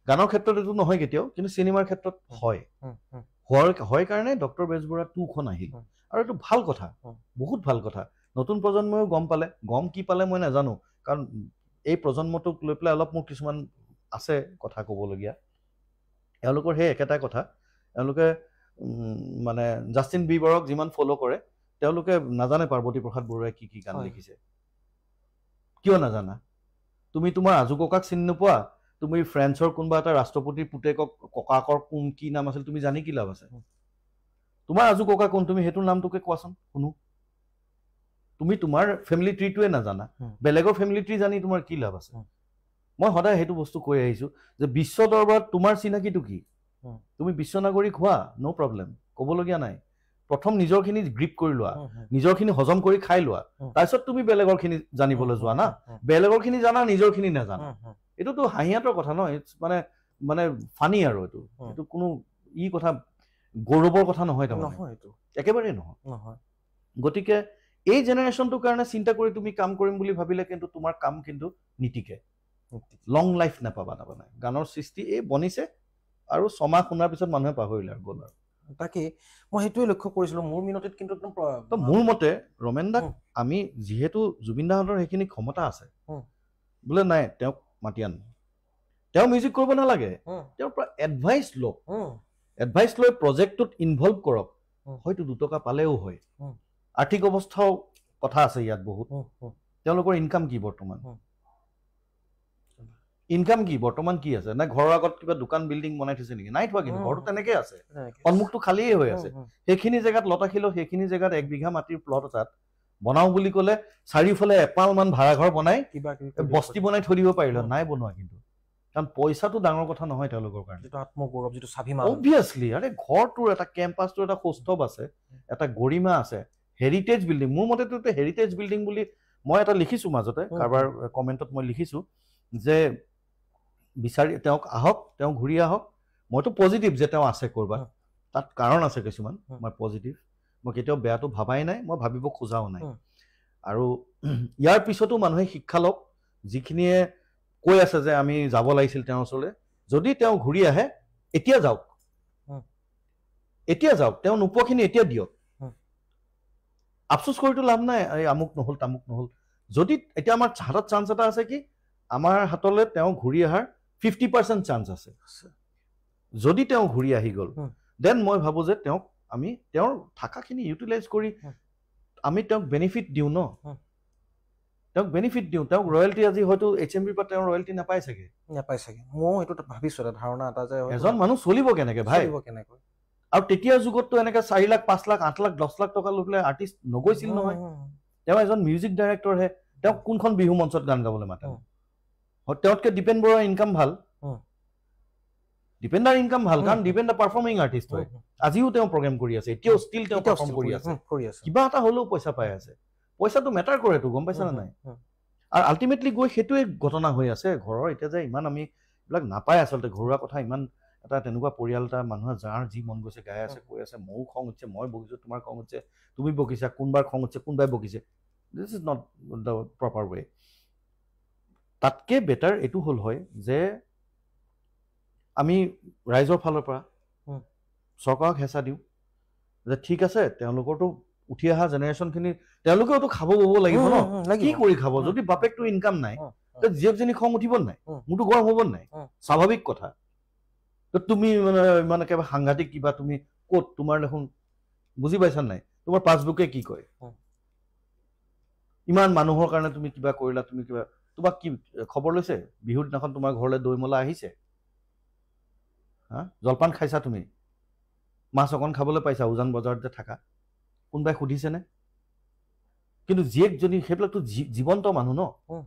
গানৰ ক্ষেত্ৰত এইটো নহয় কেতিয়াও কিন্তু চিনেমাৰ ক্ষেত্ৰত হয় কাৰণে ডক্টৰ বেজবৰুৱা 2খন আহিল আৰু এইটো ভাল কথা বহুত ভাল কথা নতুন প্ৰজন্ময়ো গম কি পালে মই নাজানো কাৰণ এই প্ৰজন্মটোক লৈ পেলাই অলপ মোৰ কিছুমান আছে কথা ক'বলগীয়া এওঁলোকৰ সেই একেটাই কথা এওঁলোকে মানে জাষ্টিন বিবাৰক যিমান ফ'ল' কৰে তেওঁলোকে নাজানে পাৰ্বতী প্ৰসাদ বৰুৱাই কি গান লিখিছে কিয় নাজানা তুমি তোমাৰ আজু ককাক চিনি নোপোৱা তুমি ফ্ৰেন্সৰ কোনোবা এটা ৰাষ্ট্ৰপতিৰ পুতেকক ককাকৰ কোন কি নাম আছিল তুমি জানি কি লাভ আছে তোমাৰ আজু ককা কোন তুমি সেইটো নামটোকে কোৱাচোন শুনো তুমি তোমাৰ ফেমিলি ট্ৰিটোৱে নাজানা বেলেগৰ ফেমিলি ট্ৰি জানি তোমাৰ কি লাভ আছে মই সদায় সেইটো বস্তু কৈ আহিছো যে বিশ্ব দৰবাৰত তোমাৰ চিনাকিটো কি তুমি বিশ্ব নাগৰিক হোৱা নো প্ৰব্লেম ক'বলগীয়া নাই প্ৰথম নিজৰখিনি গ্ৰিপ কৰি লোৱা নিজৰখিনি হজম কৰি খাই লোৱা তাৰপিছত তুমি বেলেগৰখিনি জানিবলৈ যোৱা না বেলেগৰখিনি জানা নিজৰখিনি নাজানা এইটোতো হাঁহিয়াতৰ কথা ন মানে ফানি আৰু এইটো কোনো কথা গৌৰৱৰ কথা নহয় তাৰমানে একেবাৰে নহয় গতিকে এই জেনেৰেশ্যনটোৰ কাৰণে চিন্তা কৰি তুমি কাম কৰিম বুলি ভাবিলে কিন্তু তোমাৰ কাম কিন্তু নীতিকে লং লাইফ নাপাবা তাৰমানে গানৰ সৃষ্টি এই বনিছে আৰু ছমাহ শুনাৰ পিছত মানুহে পাহৰিলে আৰু গ'ল আৰু তাকে মই সেইটোৱে লক্ষ্য কৰিছিলো মোৰ মিনতিত কিন্তু মোৰ মতে ৰমেন দাক আমি যিহেতু জুবিন দাহঁতৰ সেইখিনি ক্ষমতা আছে বোলে নাই তেওঁক মাতি আন তেওঁ মিউজিক কৰিব নালাগে তেওঁৰ পৰা এডভাইচ লওক এডভাইচ লৈ প্ৰজেক্টটোত ইনভলভ কৰক হয়তো 2 টকা পালেও হয় আৰ্থিক অৱস্থাও কথা আছে ইয়াত বহুত তেওঁলোকৰ ইনকাম কি বৰ্তমান কি আছে না ঘৰৰ আগত কিবা দোকান বিল্ডিং বনাই থৈছে নেকি নাই থোৱা কিন্তু ঘৰটো তেনেকৈ আছে সন্মুখটো খালিয়ে হৈ আছে সেইখিনি জেগাত লতাশিল সেইখিনি জেগাত 1 বিঘা মাটিৰ প্লট এটাত বনাও বুলি ক'লে চাৰিওফালে এপালমান ভাড়াঘৰ বনাই বস্তি বনাই থৈ দিব পাৰিলে নাই বনোৱা কিন্তু কাৰণ পইচাটো ডাঙৰ কথা নহয় তেওঁলোকৰ কাৰণে যিটো আত্মগৌৰৱ যিটো স্বাভিমান অবভিয়াছলি আৰে ঘৰটোৰ এটা কেম্পাছটোৰ এটা সৌষ্ঠৱ আছে এটা গৰিমা আছে হেৰিটেজ বিল্ডিং মোৰ মতেতো হেৰিটেজ বিল্ডিং বুলি মই এটা লিখিছো মাজতে কাৰোবাৰ কমেণ্টত মই লিখিছো যে বিচাৰি তেওঁক আহক তেওঁ ঘূৰি আহক মইতো পজিটিভ যে তেওঁ আছে ক'ৰবাত তাত কাৰণ আছে কিছুমান মই পজিটিভ মই কেতিয়াও বেয়াটো ভাবাই নাই মই ভাবিব খোজাও নাই আৰু ইয়াৰ পিছতো মানুহে শিক্ষা লওক যিখিনিয়ে কৈ আছে যে আমি যাব লাগিছিল তেওঁৰ ওচৰলৈ যদি তেওঁ ঘূৰি আহে এতিয়া যাওক তেওঁ নোপোৱাখিনি এতিয়া দিয়ক আফচোচ কৰিতো লাভ নাই এই আমুক নহ'ল তামুক নহ'ল যদি এতিয়া আমাৰ হাতত চান্স এটা আছে কি আমাৰ হাতলৈ তেওঁ ঘূৰি অহাৰ 50% চান্স আছে যদি তেওঁ ঘূৰি আহি গ'ল দেন মই ভাবোঁ যে তেওঁক আমি তেওঁৰ থাকাখিনি ইউটিলাইজ কৰি আমি তেওঁক বেনিফিট দিওঁ ন তেওঁক বেনিফিট দিওঁ তেওঁক ৰয়েলটি আজি হয়তো HMVৰ পৰা তেওঁ ৰয়েলটি নাপায় চাগে মই এইটো ভাবিছোঁ এটা ধাৰণা এটা যে এজন মানুহ চলিব কেনেকৈ ভাই আৰু তেতিয়াৰ যুগততো এনেকৈ 4 লাখ 5 লাখ 8 লাখ 10 লাখ টকা লৈ পেলাই আৰ্টিষ্ট নগৈছিল নহয় তেওঁ এজন মিউজিক ডাইৰেক্টৰহে তেওঁক কোনখন বিহু মঞ্চত গান গাবলৈ মাতে তেওঁতকৈ দীপেন বৰুৱাৰ ইনকাম ভাল দীপেনদাৰ ইনকাম ভাল কাৰণ দীপেনদা পাৰফৰ্মিং আৰ্টিষ্ট হয় আজিও তেওঁ প্ৰগ্ৰেম কৰি আছে এতিয়াও ষ্টিল তেওঁ পাৰফৰ্ম কৰি আছে কিবা এটা হ'লেও পইচা পাই আছে পইচাটো মেটাৰ কৰেতো, গম পাইছা নে নাই? আৰু আল্টিমেটলি গৈ সেইটোৱে ঘটনা হৈ আছে ঘৰৰ। এতিয়া যে ইমান আমি এইবিলাক নাপায় আচলতে, ঘৰুৱা কথা ইমান এটা তেনেকুৱা পৰিয়াল এটা মানুহে যাৰ যি মন গৈছে গাই আছে, কৈ আছে, ময়ো খং উঠিছে, মই বকিছোঁ, তোমাৰ খং উঠিছে, তুমি বকিছা, কোনোবাৰ খং উঠিছে, কোনোবাই বকিছে। This is not the proper way. তাতকৈ বেটাৰ এইটো হ'ল হয় যে আমি ৰাইজৰ ফালৰ পৰা চৰকাৰক হেঁচা দিওঁ যে ঠিক আছে, তেওঁলোকৰতো উঠি অহা জেনেৰেশ্যনখিনি তেওঁলোকেওতো খাব বব লাগিব ন, কি কৰি খাব? যদি বাপেকটো ইনকাম নাই, জীয়েকজনী খং উঠিব নাই? মোৰতো গৰম হ'ব নাই? স্বাভাৱিক কথা। তুমি মানে ইমান একেবাৰে সাংঘাতিক কিবা, তুমি ক'ত তোমাৰ দেখোন বুজি পাইছা নাই? তোমাৰ পাছবুকে কি কয়? ইমান মানুহৰ কাৰণে তুমি কিবা কৰিলা, তুমি কিবা, তোমাক কি খবৰ লৈছে? বিহুৰ দিনাখন তোমাৰ ঘৰলৈ দৈ মলা আহিছে? হা, জলপান খাইছা তুমি? মাছ অকণ খাবলৈ পাইছা উজান বজাৰত যে থাকা? কোনোবাই সুধিছেনে? কিন্তু জীয়েকজনী, সেইবিলাকতো জীৱন্ত মানুহ ন,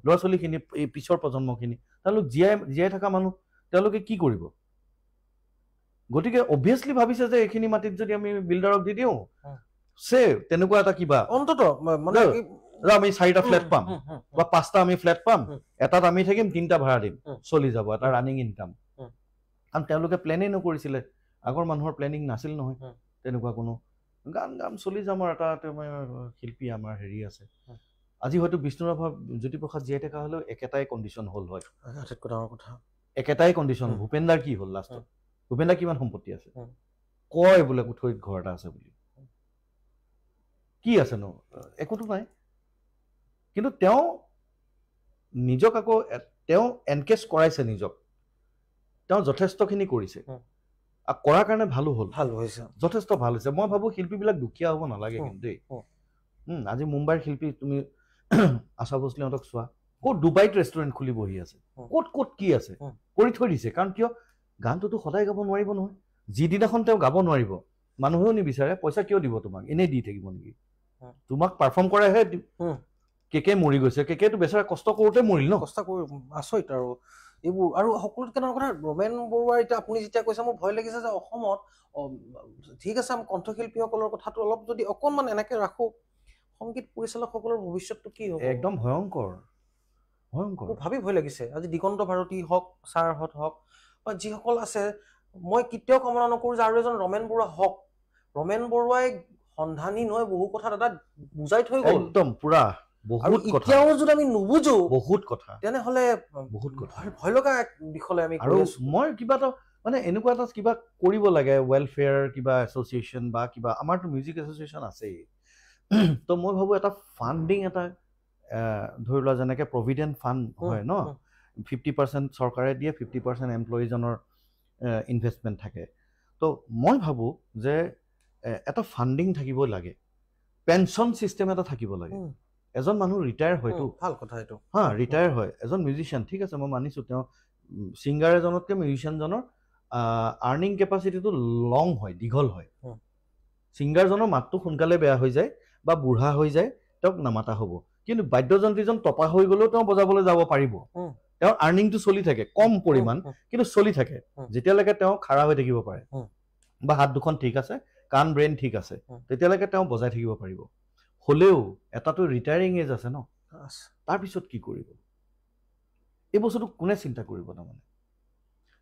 ল'ৰা ছোৱালীখিনি, এই পিছৰ প্ৰজন্মখিনি, তেওঁলোক জীয়াই থকা মানুহ, তেওঁলোকে কি কৰিব? গতিকে অবভিয়াছলি ভাবিছে যে এইখিনি মাটিত যদি আমি বিল্ডাৰক দি দিওঁ, তেনেকুৱা এটা কিবা অন্ততঃ মানে আমি 4টা ফ্লেট পাম বা 5টা আমি ফ্লেট পাম, এটাত আমি থাকিম, 3টা ভাড়া দিম, চলি যাব, এটা ৰানিং ইনকাম। কাৰণ তেওঁলোকে প্লেনেই নকৰিছিলে, আগৰ মানুহৰ প্লেনিং নাছিল নহয় তেনেকুৱা কোনো। গান গাম চলি যাম আৰু এটা শিল্পী আমাৰ হেৰি আছে। আজি হয়তো বিষ্ণুৰাভা জ্যোতিপ্ৰসাদ জীয়াই থকা হ'লেও একেটাই কণ্ডিশ্যন হ'ল হয়। আটাইতকৈ ডাঙৰ কথা একেটাই কণ্ডিশ্যন। ভূপেনদাৰ কি হ'ল লাষ্টত? ভূপেনদাৰ কিমান সম্পত্তি আছে? কয় বোলে কুঠৰিত ঘৰ এটা আছে বুলি। কি আছেনো? একোতো নাই। কিন্তু তেওঁ নিজক আকৌ তেওঁ এনকেজ কৰাইছে নিজক, তেওঁ যথেষ্টখিনি কৰিছে, আৰু কৰাৰ কাৰণে ভালো হ'ল, ভাল হৈছে, যথেষ্ট ভাল হৈছে। মই ভাবোঁ শিল্পীবিলাক দুখীয়া হ'ব নালাগে কিন্তু দেই। আজি মুম্বাইৰ শিল্পী তুমি আশা ভোছলেহঁতক চোৱা, ক'ত ডুবাইত ৰেষ্টুৰেণ্ট খুলি বহি আছে, ক'ত ক'ত কি আছে কৰি থৈ দিছে। কাৰণ কিয়? গানটোতো সদায় গাব নোৱাৰিব নহয়। যিদিনাখন তেওঁ গাব নোৱাৰিব, মানুহেও নিবিচাৰে, পইচা কিয় দিব তোমাক? এনেই দি থাকিব নেকি? তোমাক পাৰফৰ্ম কৰাই হে। কেকে মৰি গৈছে, কেকেটো বেচাৰা কষ্ট কৰোঁতে মৰিল ন। কষ্ট কৰি আচৰিত। আৰু এইবোৰ আৰু সকলোতকৈ ডাঙৰ কথা, ৰমেন বৰুৱাৰ এতিয়া আপুনি যেতিয়া কৈছে, মোৰ ভয় লাগিছে যে অসমত ঠিক আছে, আমি কণ্ঠশিল্পীসকলৰ কথাটো অলপ যদি অকণমান এনেকৈ ৰাখোঁ, সংগীত পৰিচালকসকলৰ ভৱিষ্যতটো কি হ'ব? একদম ভয়ংকৰ, ভয়ংকৰ। ভাবি ভয় লাগিছে। আজি দিগন্ত ভাৰতী হওক, ছাৰহঁত হওক, বা যিসকল আছে, মই কেতিয়াও কামনা নকৰোঁ যে আৰু এজন ৰমেন বৰুৱা হওক। ৰমেন বৰুৱাই সন্ধানহীন হৈ বহু কথা দাদা বুজাই থৈ গ'ল, একদম পুৰা বহুত কথা। এতিয়াও যদি আমি নুবুজো বহুত কথা, তেনেহ'লে বহুত কথা, ভয় লগা এক দিশলৈ আমি। আৰু মই কিবা এটা মানে এনেকুৱা এটা কিবা কৰিব লাগে, ৱেলফেয়াৰ কিবা এছ'চিয়েশ্যন বা কিবা, আমাৰতো মিউজিক এছ'চিয়েশ্যন আছেই। তো মই ভাবোঁ এটা ফাণ্ডিং, এটা ধৰি লোৱা যেনেকৈ প্ৰভিডেণ্ট ফাণ্ড হয় ন, 50% চৰকাৰে দিয়ে, 50% এমপ্লয়ীজনৰ ইনভেষ্টমেণ্ট থাকে। তো মই ভাবোঁ যে এটা ফাণ্ডিং থাকিব লাগে, পেঞ্চন ছিষ্টেম এটা থাকিব লাগে। এজন মানুহ ৰিটায়াৰ হয়তো, ভাল কথা এইটো। হা, ৰিটায়াৰ হয় এজন মিউজিচিয়ান, ঠিক আছে, মই মানিছোঁ তেওঁ ছিংগাৰ এজনতকৈ মিউজিচিয়ানজনৰ আৰ্নিং কেপাচিটিটো লং হয়, দীঘল হয়। ছিংগাৰজনৰ মাতটো সোনকালে বেয়া হৈ যায় বা বুঢ়া হৈ যায়, তেওঁক নামাতা হ'ব। কিন্তু বাদ্যযন্ত্ৰীজন টপা হৈ গ'লেও তেওঁ বজাবলৈ যাব পাৰিব, তেওঁৰ আৰ্নিংটো চলি থাকে, কম পৰিমাণ কিন্তু চলি থাকে, যেতিয়ালৈকে তেওঁ খাৰা হৈ থাকিব পাৰে বা হাত দুখন ঠিক আছে, কাণ ব্ৰেইন ঠিক আছে, তেতিয়ালৈকে তেওঁ বজাই থাকিব পাৰিব। হ'লেও এটাতো ৰিটায়াৰিং এজ আছে ন, তাৰপিছত কি কৰিব? এই বস্তুটো কোনে চিন্তা কৰিব? তাৰমানে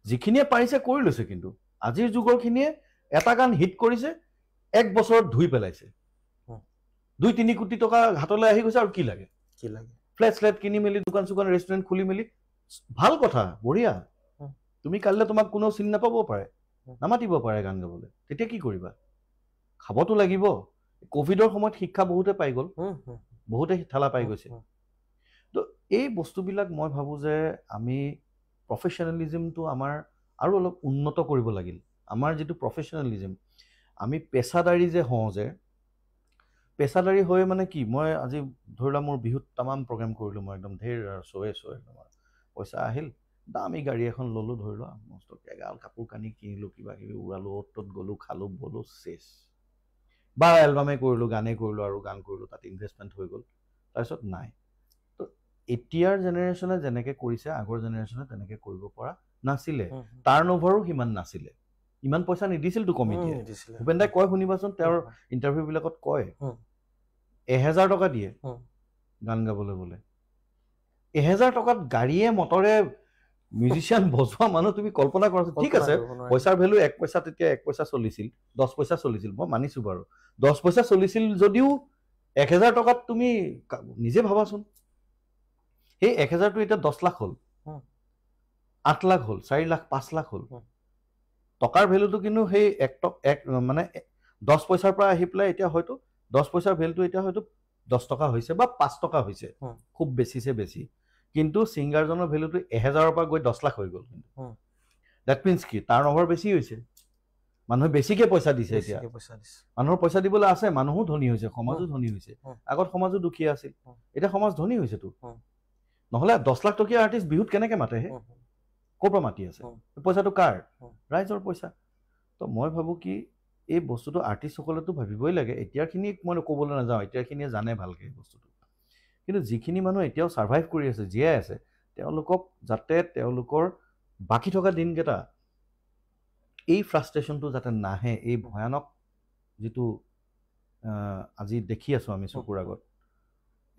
যিখিনিয়ে পাৰিছে কৰি লৈছে, কিন্তু আজিৰ যুগৰখিনিয়ে এটা গান হিট কৰিছে, 1 বছৰত ধুই পেলাইছে, 2-3 কোটি টকা হাতলৈ আহি গৈছে, আৰু কি লাগে? কি লাগে? ফ্লেট শ্লেট কিনি মেলি, দোকান চোকান ৰেষ্টুৰেণ্ট খুলি মেলি, ভাল কথা, বঢ়িয়া। তুমি কাইলৈ তোমাক কোনেও চিনি নাপাবও পাৰে, নামাতিব পাৰে গান গাবলৈ, তেতিয়া কি কৰিবা? খাবতো লাগিব। ক'ভিডৰ সময়ত শিক্ষা বহুতে পাই গ'ল, বহুতে ঠেলা পাই গৈছে। তো এই বস্তুবিলাক মই ভাবোঁ যে আমি প্ৰফেশ্যনেলিজিমটো আমাৰ আৰু অলপ উন্নত কৰিব লাগিল। আমাৰ যিটো প্ৰফেশ্যনেলিজিম, আমি পেছাদাৰী যে হওঁ, যে পেছাদাৰী হৈ মানে কি, মই আজি ধৰি লোৱা মোৰ বিহুত তামাম প্ৰগ্ৰেম কৰিলোঁ, মই একদম ঢেৰ শ্ব'য়ে একদম পইচা আহিল, দামী গাড়ী এখন ল'লোঁ, ধৰি লোৱা মস্ত এগাল কাপোৰ কানি কিনিলোঁ, কিবা কিবি উৰালোঁ, অ'ত ত'ত গ'লোঁ, খালোঁ বলোঁ, চেছ। বা এলবামেই কৰিলোঁ, গানেই কৰিলোঁ, আৰু গান কৰিলোঁ, তাত ইনভেষ্টমেণ্ট হৈ গ'ল, তাৰপিছত নাই। তো এতিয়াৰ জেনেৰেশ্যনে যেনেকৈ কৰিছে, আগৰ জেনেৰেশ্যনে তেনেকৈ কৰিব পৰা নাছিলে, টাৰ্ণঅভাৰো সিমান নাছিলে, ইমান পইচা নিদিছিলতো কমিটিয়ে। ভূপেন দাই কয় শুনিবাচোন, তেওঁৰ ইণ্টাৰভিউবিলাকত কয়, 1000 টকা দিয়ে গান গাবলৈ বোলে 1000 টকাত গাড়ীয়ে মটৰে মিউজিচিয়ান বজোৱা মানুহ তুমি কল্পনা কৰাচোন ঠিক আছে পইচাৰ ভেলু 1 পইচা তেতিয়া 1 পইচা চলিছিল 10 পইচা চলিছিল মই মানিছো বাৰু 10 পইচা চলিছিল যদিও 1000 টকাত তুমি নিজে ভাবাচোন সেই 1000 টো এতিয়া 10 লাখ হ'ল 8 লাখ হ'ল 4 লাখ 5 লাখ হ'ল টকাৰ ভেলুটো কিন্তু সেই মানে 10 পইচাৰ পৰা আহি পেলাই এতিয়া হয়তো 10 পইচাৰ ভেলুটো এতিয়া হয়তো 10 টকা হৈছে বা 5 টকা হৈছে খুব বেছিছে বেছি কিন্তু সিঙ্গাৰজনৰ ভেলুটো 1000 ৰ পৰা গৈ 10 লাখ হৈ গ'ল কিন্তু দ্যাট মিন্স কি টাৰ্ন ওভাৰ বেছি হৈছে মানুহে বেছিকে পইচা দিছে এতিয়া মানুহৰ পইচা দিবলৈ আছে মানুহো ধনী হৈছে সমাজো ধনী হৈছে আগত সমাজো দুখীয়া আছিল এতিয়া সমাজ ধনী হৈছে তো নহলে 10 লাখ টকীয়া আৰ্টিষ্ট বিহুত কেনেকে মাতে হে ক'ৰ পৰা মাতি আছে পইচাটো কাৰ ৰাইজৰ পইচা তো মই ভাবো কি এই বস্তুটো আৰ্টিষ্ট সকলেতো ভাবিবই লাগে এতিয়াৰখিনি মই ক'বলৈ নাযাওঁ এতিয়াৰখিনিয়ে জানে ভালকে এই বস্তুটো কিন্তু যিখিনি মানুহ এতিয়াও সাৰ্ভাইভ কৰি আছে জীয়াই আছে তেওঁলোকক যাতে তেওঁলোকৰ বাকি থকা দিনকেইটা এই ফ্ৰাষ্ট্ৰেশ্যনটো যাতে নাহে এই ভয়ানক যেটো আজি দেখি আছো আমি চকুৰ আগত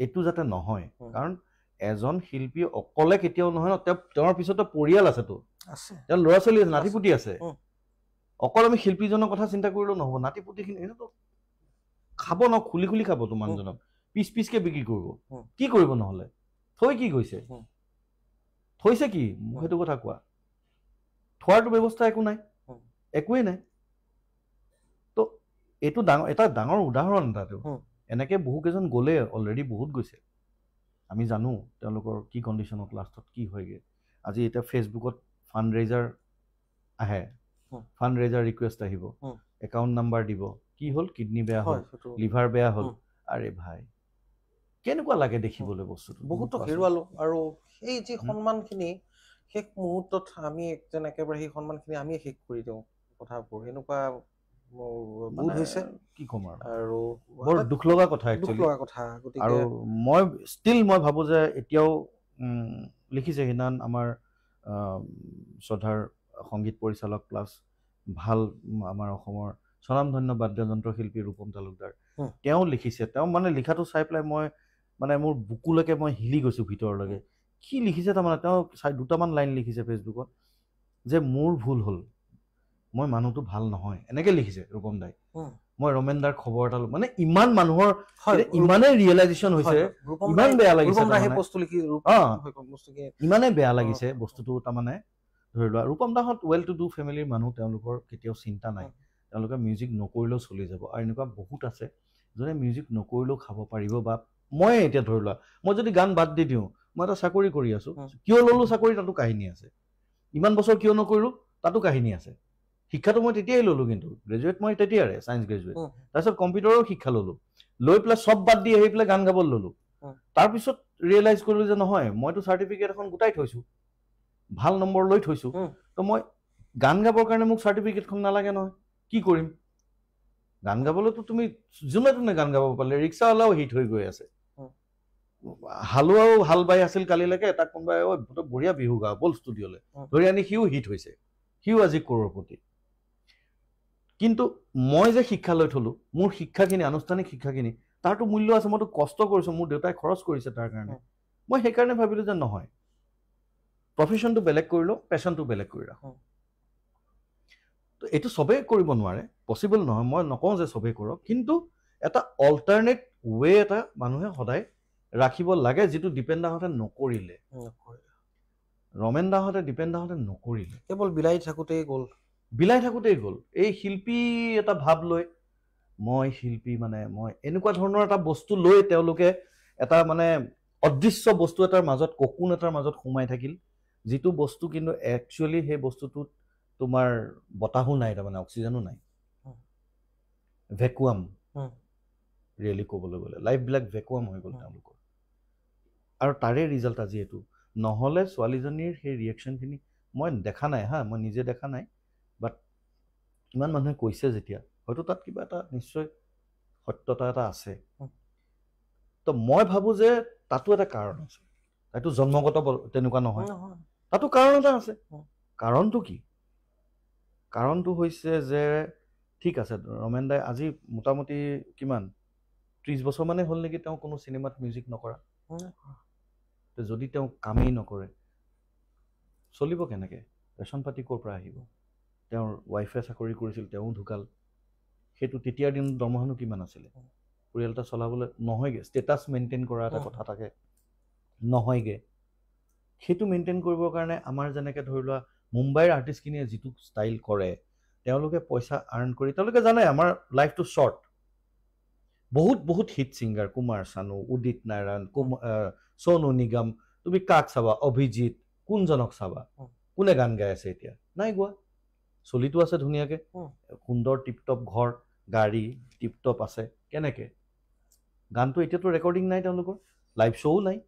এটো যাতে নহয় কাৰণ এজন শিল্পী অকলে কেতিয়াও নহয় ন তেওঁৰ পিছতে পৰিয়াল আছে তো আছে তেওঁৰ ল'ৰা ছোৱালী আছে নাতিপুতি আছে অকল আমি শিল্পীজনৰ কথা চিন্তা কৰিলেও নহব নাতিপুতিখিনি এটো খাব ন খুলি খুলি খাব তো মানুহজনক পিছ পিছকে বিক্ৰী কৰিব কি কৰিব নহলে থৈ কি গৈছে থৈছে কি সেইটো কথা কোৱা থোৱাৰটো ব্যৱস্থা একো নাই একোৱেই নাই তো এটো এটা ডাঙৰ উদাহৰণ এটাটো এনেকে বহু কেজন গলে অলৰেডি বহুত গৈছে আমি জানো তেওঁলোকৰ কি কণ্ডিশ্যনত লাষ্টত কি হয়গে আজি এটা ফেসবুকত ফান্ড ৰেজাৰ আহে ফান্ড ৰেজাৰ ৰিকুৱেষ্ট আহিব একাউণ্ট নাম্বাৰ দিব কি হল কিডনি বেয়া হল লিভাৰ বেয়া হল আৰে ভাই কেনেকুৱা লাগে দেখিবলৈ বস্তুটো বহুত হেৰুৱালো আৰু এই যে সন্মানখিনি শেষ মুহূৰ্তত আমি যেন একেবাৰে সেই সন্মানখিনি আমি শেষ কৰি দিওঁ কথাবোৰ এনেকুৱা বহুত হৈছে কি কম আৰু বৰ দুখ লগা কথা আৰু মই ষ্টিল মই ভাবো যে এতিয়াও লিখিছে হিনান আমাৰ শ্ৰদ্ধাৰ সংগীত পৰিচালক প্লাছ ভাল আমাৰ অসমৰ স্বনামধন্য বাদ্যযন্ত্ৰ শিল্পী ৰূপম তালুকদাৰ তেওঁ লিখিছে তেওঁ মানে লিখাটো চাই পেলাই মই মানে মোৰ বুকুলৈকে মই হিলি গৈছো ভিতৰলৈকে কি লিখিছে তাৰমানে তেওঁ দুটামান লাইন লিখিছে ফেচবুকত যে মোৰ ভুল হ'ল মই মানুহটো ভাল নহয় এনেকে লিখিছে ৰূপম দাই মই ৰমেনদাৰ খবৰ এটা মানে ইমান মানুহৰ ইমানে ৰিয়েলাইজেশ্যন হৈছে ইমান বেয়া লাগিছে ইমানে বেয়া লাগিছে বস্তুটো তাৰমানে ধৰি লোৱা ৰূপম দাহঁত ৱেল টু ডু ফেমিলিৰ মানুহ তেওঁলোকৰ কেতিয়াও চিন্তা নাই তেওঁলোকে মিউজিক নকৰিলেও চলি যাব আৰু এনেকুৱা বহুত আছে যোনে মিউজিক নকৰিলেও খাব পাৰিব বা মই এতিয়া ধৰি লোৱা মই যদি গান বাদ দি দিওঁ মই এটা চাকৰি কৰি আছো কিয় ললো চাকৰি তাতো কাহিনী আছে ইমান বছৰ কিয় নকৰিলো তাতো কাহিনী আছে শিক্ষাটো মই তেতিয়াই ললো কিন্তু গ্ৰেজুৱেট মই তেতিয়াৰে সায়েন্স গ্ৰেজুৱেট তাৰপিছত কম্পিউটাৰৰ শিক্ষা ললো লৈ পেলাই সব বাদ দি আহি পেলাই গান গাবলৈ ললো তাৰপিছত ৰিয়েলাইজ কৰিলো যে নহয় মইতো চাৰ্টিফিকেট এখন গোটাই থৈছো ভাল নম্বৰ লৈ থৈছো তো মই গান গাবৰ কাৰণে মোক চাৰ্টিফিকেটখন নালাগে নহয় কি কৰিম গান গাবলৈতো তুমি যোনে গান গাব পাৰিলে ৰিক্সাৱালাও হিট হৈ গৈ আছে হালুৱাও হাল বাই আছিল কালিলৈকে তাক কোনোবাই বঢ়িয়া বিহু গা বল ষ্টুডিঅ'লে ধৰি আনি সিও হিট হৈছে সিও আজি কৰ'ৰপতি কিন্তু মই যে শিক্ষা লৈ থলো মোৰ শিক্ষাখিনি আনুষ্ঠানিক শিক্ষাখিনি তাৰটো মূল্য আছে মইতো কষ্ট কৰিছো মোৰ দেউতাই খৰচ কৰিছে তাৰ কাৰণে মই সেইকাৰণে ভাবিলো যে নহয় প্ৰফেশ্যনটো বেলেগ কৰিলো পেশ্যনটো বেলেগ কৰি ৰাখো তো এইটো সবেই কৰিব নোৱাৰে পচিবল নহয় মই নকওঁ যে সবেই কৰক কিন্তু এটা অল্টাৰনেট ৱে এটা মানুহে সদায় ৰাখিব লাগে যিটো ডিপেণ্ডাহঁতে নকৰিলে ৰমেন দাহঁতে ডিপেণ্ডাহঁতে নকৰিলে কেৱল বিলাহী থাকোতেই গ'ল এই শিল্পী এটা ভাৱ লৈ মই শিল্পী মানে মই এনেকুৱা ধৰণৰ এটা বস্তু লৈ তেওঁলোকে এটা মানে অদৃশ্য বস্তু এটাৰ মাজত কোকুন এটাৰ মাজত সোমাই থাকিল যিটো বস্তু কিন্তু একচুৱেলি সেই বস্তুটোত তোমাৰ বতাহো নাই তাৰমানে অক্সিজেনো নাই ভেকুৱাম ৰিয়েলি ক'বলৈ গ'লে লাইফবিলাক ভেকুৱাম হৈ গ'ল তেওঁলোকৰ আৰু তাৰে ৰিজাল্ট আজি এইটো নহ'লে ছোৱালীজনীৰ সেই ৰিয়েকশ্যনখিনি মই দেখা নাই মই নিজে দেখা নাই বাট ইমান মানুহে কৈছে যেতিয়া হয়তো তাত কিবা এটা নিশ্চয় সত্যতা এটা আছে তো মই ভাবো যে তাতো এটা কাৰণ আছে এইটো জন্মগত তেনেকুৱা নহয় তাতো কাৰণ এটা আছে কাৰণটো কি কাৰণটো হৈছে যে ঠিক আছে ৰমেন দাই আজি মোটামুটি কিমান 30 বছৰ মানে হ'ল নেকি তেওঁ কোনো চিনেমাত মিউজিক নকৰা যদি তেওঁ কামেই নকৰে চলিব কেনেকৈ ৰেচন পাতি ক'ৰ পৰা আহিব তেওঁৰ ৱাইফে চাকৰি কৰিছিল তেওঁ ঢুকাল সেইটো তেতিয়াৰ দিনত দৰমহানো কিমান আছিলে পৰিয়াল এটা চলাবলৈ নহয়গৈ ষ্টেটাছ মেইনটেইন কৰা এটা কথা থাকে নহয়গৈ সেইটো মেইনটেইন কৰিবৰ কাৰণে আমাৰ যেনেকৈ ধৰি লোৱা মুম্বাইৰ আৰ্টিষ্টখিনিয়ে যিটো ষ্টাইল কৰে তেওঁলোকে পইচা আৰ্ণ কৰি তেওঁলোকে জানে আমাৰ লাইফটো শ্বৰ্ট বহুত বহুত হিট ছিংগাৰ কুমাৰ চানু উদিত নাৰায়ণ সোনু নিগম তুমি কাক চাবা অভিজিত কোনজনক চাবা কোনে গান গাই আছে এতিয়া নাই গোৱা চলিটো আছে ধুনীয়াকৈ সুন্দৰ টিপটপ ঘৰ গাড়ী টিপটপ আছে কেনেকৈ গানটো এতিয়াতো ৰেকৰ্ডিং নাই তেওঁলোকৰ লাইভ শ্ব'ও নাই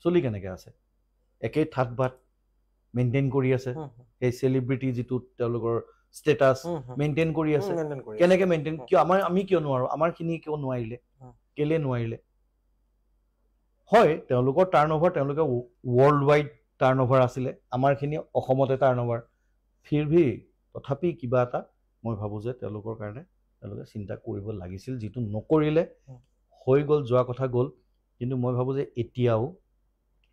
চলি কেনেকৈ আছে একেই ঠাট বাট মেইনটেইন কৰি আছে সেই চেলিব্ৰিটি যিটো তেওঁলোকৰ ষ্টেটাছ মেইনটেইন কৰি আছে কেনেকৈ মেইনটেইন কিয় আমি কিয় নোৱাৰোঁ আমাৰখিনি কিয় নোৱাৰিলে কেলে নোৱাৰিলে হয় তেওঁলোকৰ টাৰ্ণ অভাৰ তেওঁলোকে ৱৰ্ল্ড ৱাইড টাৰ্ণ অভাৰ আছিলে আমাৰখিনি অসমতে টাৰ্ণ অভাৰ ফিৰভি তথাপি কিবা এটা মই ভাবোঁ যে তেওঁলোকৰ কাৰণে তেওঁলোকে চিন্তা কৰিব লাগিছিল যিটো নকৰিলে হৈ গ'ল যোৱা কথা গ'ল কিন্তু মই ভাবোঁ যে এতিয়াও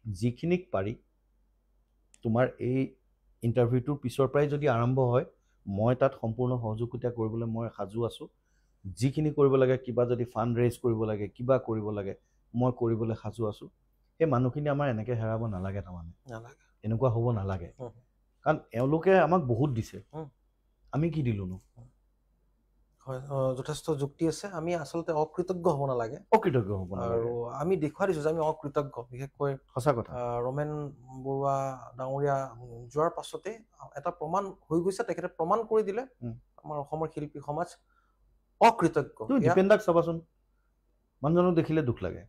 যিখিনিক পাৰি তোমাৰ এই ইণ্টাৰভিউটোৰ পিছৰ পৰাই যদি আৰম্ভ হয় মই তাত সম্পূৰ্ণ সহযোগিতা কৰিবলৈ মই সাজু আছোঁ যিখিনি কৰিব লাগে কিবা যদি ফাণ্ড ৰেইজ কৰিব লাগে কিবা কৰিব লাগে মই কৰিবলৈ সাজু আছোঁ সেই মানুহখিনি আমাৰ এনেকৈ হেৰাব নালাগে তাৰমানে এনেকুৱা হ'ব নালাগে কাৰণ এওঁলোকে আমাক বহুত দিছে আমি কি দিলোঁনো হয় যথেষ্ট যুক্তি আছে আমি আচলতে অকৃতজ্ঞ হ'ব নালাগে আৰু আমি দেখুৱাই দিছোঁ যে আমি অকৃতজ্ঞ বিশেষকৈ সঁচা কথা ৰমেন বৰুৱা ডাঙৰীয়া যোৱাৰ পাছতে এটা প্ৰমাণ হৈ গৈছে তেখেতে প্ৰমাণ কৰি দিলে আমাৰ অসমৰ শিল্পী সমাজ অকৃতজ্ঞ দীপেন দাক চাবাচোন মানুহজনক দেখিলে দুখ লাগে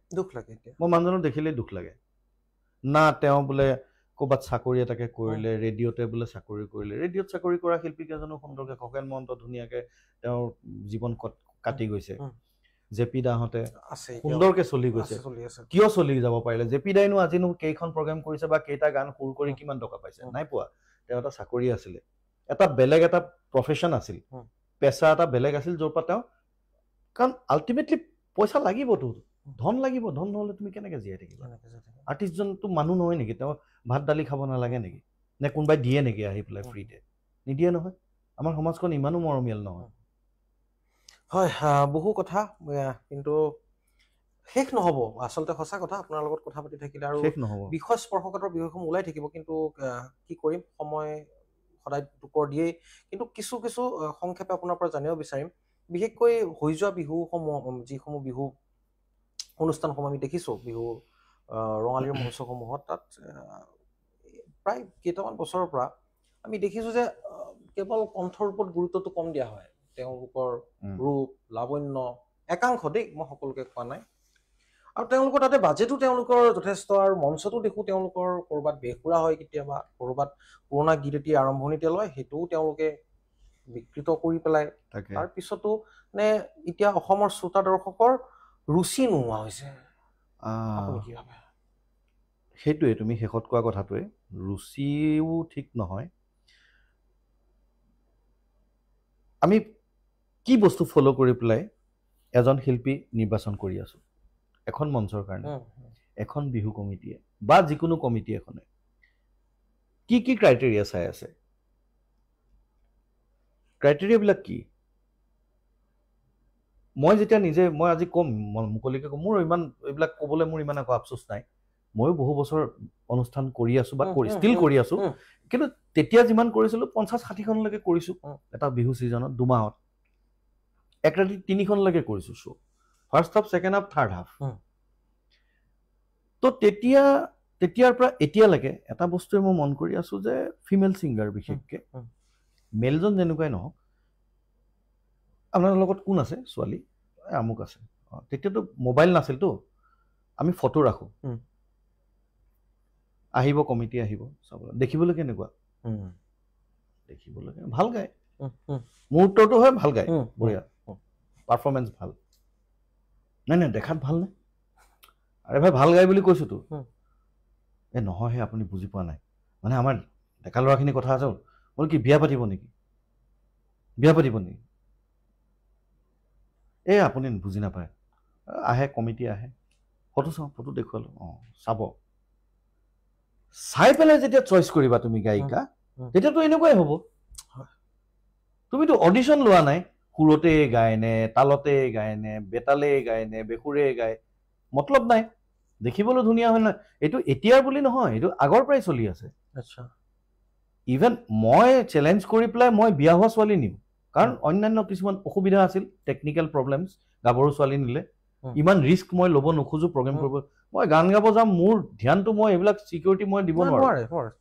এতিয়া মই মানুহজনক দেখিলেই দুখ লাগে না তেওঁ বোলে ক'ৰবাত চাকৰি এটাকে কৰিলে ৰেডিঅ'তে বোলে চাকৰি কৰিলে ৰেডিঅ'ত চাকৰি কৰা শিল্পীকেইজনো সুন্দৰকৈ খগেন মহন্ত ধুনীয়াকৈ তেওঁৰ জীৱন কাটি গৈছে জেপি দাহঁতে সুন্দৰকৈ চলি গৈছে কিয় চলি যাব পাৰিলে জেপি দাইনো আজিনো কেইখন প্ৰগ্ৰেম কৰিছে বা কেইটা গান সুৰ কৰি কিমান টকা পাইছে নাই পোৱা তেওঁ এটা চাকৰি আছিলে এটা বেলেগ এটা প্ৰফেশ্যন আছিল পেচা এটা বেলেগ আছিল য'ৰ পৰা তেওঁ কাৰণ আল্টিমেটলি পইচা লাগিবতো ধন লাগিব ধন নহ'লে তুমি কেনেকৈ জীয়াই থাকিবা আৰ্টিষ্টজনটো মানুহ নহয় নেকি তেওঁ ভাত দালি খাব নালাগে নেকি নে কোনোবাই দিয়ে নেকি আহি পেলাই ফ্ৰীতে নিদিয়ে নহয় আমাৰ সমাজখন ইমানো মৰমীয়াল নহয় হয় বহু কথা কিন্তু শেষ নহ'ব আচলতে সঁচা কথা আপোনাৰ লগত কথা পাতি থাকিলে আৰু শেষ নহ'ব বিষয় স্পৰ্শকাতৰ বিষয়সমূহ ওলাই থাকিব কিন্তু কি কৰিম সময় সদায় দুপৰ দিয়েই কিন্তু কিছু কিছু সংক্ষেপে আপোনাৰ পৰা জানিব বিচাৰিম বিশেষকৈ হৈ যোৱা বিহুসমূহ যিসমূহ বিহু অনুষ্ঠানসমূহ আমি দেখিছোঁ বিহু ৰঙালীৰ মঞ্চসমূহত তাত প্ৰায় কেইটামান বছৰৰ পৰা আমি দেখিছোঁ যে কেৱল কণ্ঠৰ ওপৰত গুৰুত্বটো কম দিয়া হয় তেওঁলোকৰ ৰূপ লাৱণ্য একাংশ দেই মই সকলোকে কোৱা নাই আৰু তেওঁলোকৰ তাতে বাজেটো তেওঁলোকৰ যথেষ্ট আৰু মঞ্চতো দেখোঁ তেওঁলোকৰ ক'ৰবাত বেসুৰা হয় কেতিয়াবা ক'ৰবাত পুৰণা গীত এটি আৰম্ভণিতে লয় সেইটোও তেওঁলোকে বিকৃত কৰি পেলাই তাৰপিছতো নে এতিয়া অসমৰ শ্ৰোতা দৰ্শকৰ ৰুচি নোহোৱা হৈছে আপুনি কি ভাবে সেইটোৱে তুমি শেষত কোৱা কথাটোৱে ৰুচিও ঠিক নহয় আমি কি বস্তু ফ'ল' কৰি পেলাই এজন শিল্পী নিৰ্বাচন কৰি আছোঁ এখন মঞ্চৰ কাৰণে এখন বিহু কমিটিয়ে বা যিকোনো কমিটি এখনে কি কি ক্ৰাইটেৰিয়া চাই আছে ক্ৰাইটেৰিয়াবিলাক কি মই যেতিয়া নিজে মই আজি ক'ম মুকলিকৈ ক'ম মোৰ ইমান এইবিলাক ক'বলৈ মোৰ ইমান একো আফচোচ নাই ময়ো বহু বছৰ অনুষ্ঠান কৰি আছোঁ বা ষ্টিল কৰি আছোঁ কিন্তু তেতিয়া যিমান কৰিছিলোঁ 50-60খনলৈকে কৰিছোঁ এটা বিহু ছিজনত 2 মাহত এক ৰাতি 3খনলৈকে কৰিছোঁ show' first half second half third half তো তেতিয়াৰ পৰা এতিয়ালৈকে এটা বস্তুৱে মই মন কৰি আছোঁ যে ফিমেল ছিংগাৰ বিশেষকৈ মেলজন যেনেকুৱাই নহওক আপোনাৰ লগত কোন আছে ছোৱালী আমুক আছে তেতিয়াতো মোবাইল নাছিলতো আমি ফটো ৰাখোঁ আহিব কমিটি আহিব চাবলৈ দেখিবলৈ কেনেকুৱা দেখিবলৈ ভাল গায় মুহূৰ্তটো হয় ভাল গায় বঢ়িয়া পাৰফৰ্মেঞ্চ ভাল নাই দেখাত ভাল নাই আৰে ভাই ভাল গায় বুলি কৈছোঁতো এই নহয়হে আপুনি বুজি পোৱা নাই মানে আমাৰ ডেকা ল'ৰাখিনি কথা আছে বোলে কি বিয়া পাতিব নেকি এই আপুনি বুজি নাপায় আহে কমিটি আহে ফটো চাওঁ ফটো দেখুৱালোঁ চাব চাই পেলাই যেতিয়া চইচ কৰিবা তুমি গায়িকা তেতিয়াতো এনেকুৱাই হ'ব তুমিতো অডিশ্যন লোৱা নাই সুৰতে গায় নে তালতে গায় নে বেতালে গায় নে বেসুৰে গায় মতলব নাই দেখিবলৈ ধুনীয়া হয় নহয় এইটো এতিয়াৰ বুলি নহয় এইটো আগৰ পৰাই চলি আছে আচ্ছা ইভেন মই চেলেঞ্জ কৰি পেলাই মই বিয়া হোৱা ছোৱালী নিওঁ কাৰণ অন্যান্য কিছুমান অসুবিধা আছিল টেকনিকেল প্ৰব্লেমছ গাভৰু ছোৱালী নিলে ইমান ৰিস্ক মই ল'ব নোখোজো প্ৰগ্ৰেম কৰিব মই গান গাব যাম মোৰ ধ্যানটো মই এইবিলাক চিকিউৰিটি মই দিব নোৱাৰো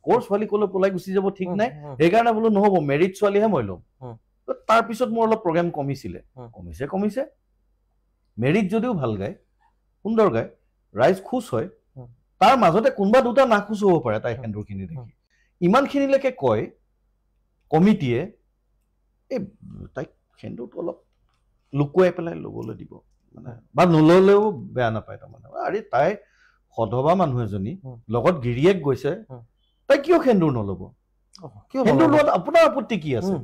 ক'ৰ ছোৱালী ক'লৈ পলাই গুচি যাব ঠিক নাই সেইকাৰণে বোলো নহ'ব মেৰিট ছোৱালীহে মই ল'ম তাৰপিছত মোৰ অলপ প্ৰগ্ৰেম কমিছিলে কমিছে মেৰিট যদিও ভাল গায় সুন্দৰ গায় ৰাইজ খুচ হয় তাৰ মাজতে কোনোবা দুটা নাখুচ হ'ব পাৰে তাই সেন্দুৰখিনি দেখি ইমানখিনিলৈকে কয় কমিটিয়ে এই তাইক সেন্দুৰটো অলপ লুকুৱাই পেলাই ল'বলৈ দিব মানে বা নল'লেও বেয়া নাপায় তাৰমানে আৰে তাই সধবা মানুহ এজনী লগত গিৰিয়েক গৈছে তাই কিয় সেন্দুৰ নল'ব সেন্দুৰ লোৱাত আপোনাৰ আপত্তি কি আছে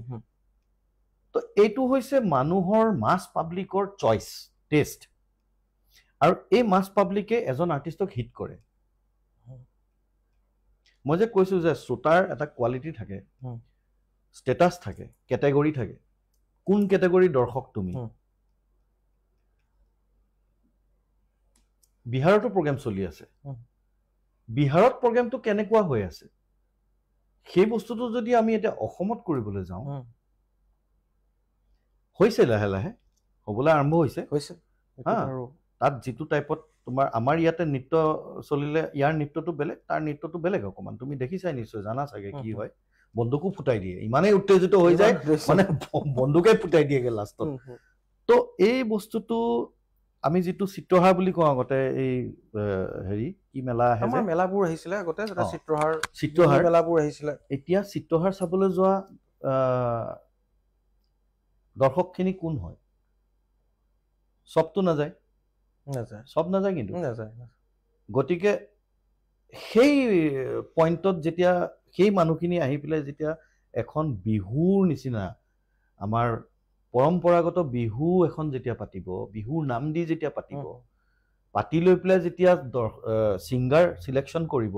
তো এইটো হৈছে মানুহৰ মাছ পাব্লিকৰ চইচ টেষ্ট আৰু এই মাছ পাব্লিকে এজন আৰ্টিষ্টক হিট কৰে মই যে কৈছো যে শ্ৰোতাৰ এটা কোৱালিটি থাকে ষ্টেটাছ থাকে কেটেগৰী থাকে কোন কেটেগৰীৰ দৰ্শক তুমি বিহাৰতো প্ৰগ্ৰেম চলি আছে বিহাৰত প্ৰগ্ৰেমটো কেনেকুৱা হৈ আছে সেই বস্তুটো যদি আমি এতিয়া অসমত কৰিবলৈ যাওঁ হৈছে লাহে লাহে হ'বলৈ আৰম্ভ হৈছে আৰু তাত যিটো টাইপত তোমাৰ আমাৰ ইয়াতে নৃত্য চলিলে ইয়াৰ নৃত্যটো বেলেগ তাৰ নৃত্যটো বেলেগ অকণমান তুমি দেখিছাই নিশ্চয় জানা চাগে কি হয় বন্দুকো ফুটাই দিয়ে ইমানেই উত্তেজিত হৈ যায় মানে বন্দুকে ফুটাই দিয়েগে লাষ্টত তো এই বস্তুটো আমি যিটো চিত্ৰহাৰ বুলি কওঁ আগতে এই হেৰি কি মেলা আহে আমাৰ মেলাবোৰ আহিছিলে আগতে যেটা চিত্ৰহাৰ মেলাবোৰ আহিছিলে এতিয়া চিত্ৰহাৰ চাবলৈ যোৱা দৰ্শকখিনি কোন হয় চবটো নাযায় সব নাযায় কিন্তু গতিকে সেই পইণ্টত যেতিয়া সেই মানুহখিনি আহি পেলাই যেতিয়া এখন বিহুৰ নিচিনা আমাৰ পৰম্পৰাগত বিহু এখন যেতিয়া পাতিব বিহুৰ নাম দি যেতিয়া পাতি লৈ পেলাই যেতিয়া ছিংগাৰ চিলেকশ্যন কৰিব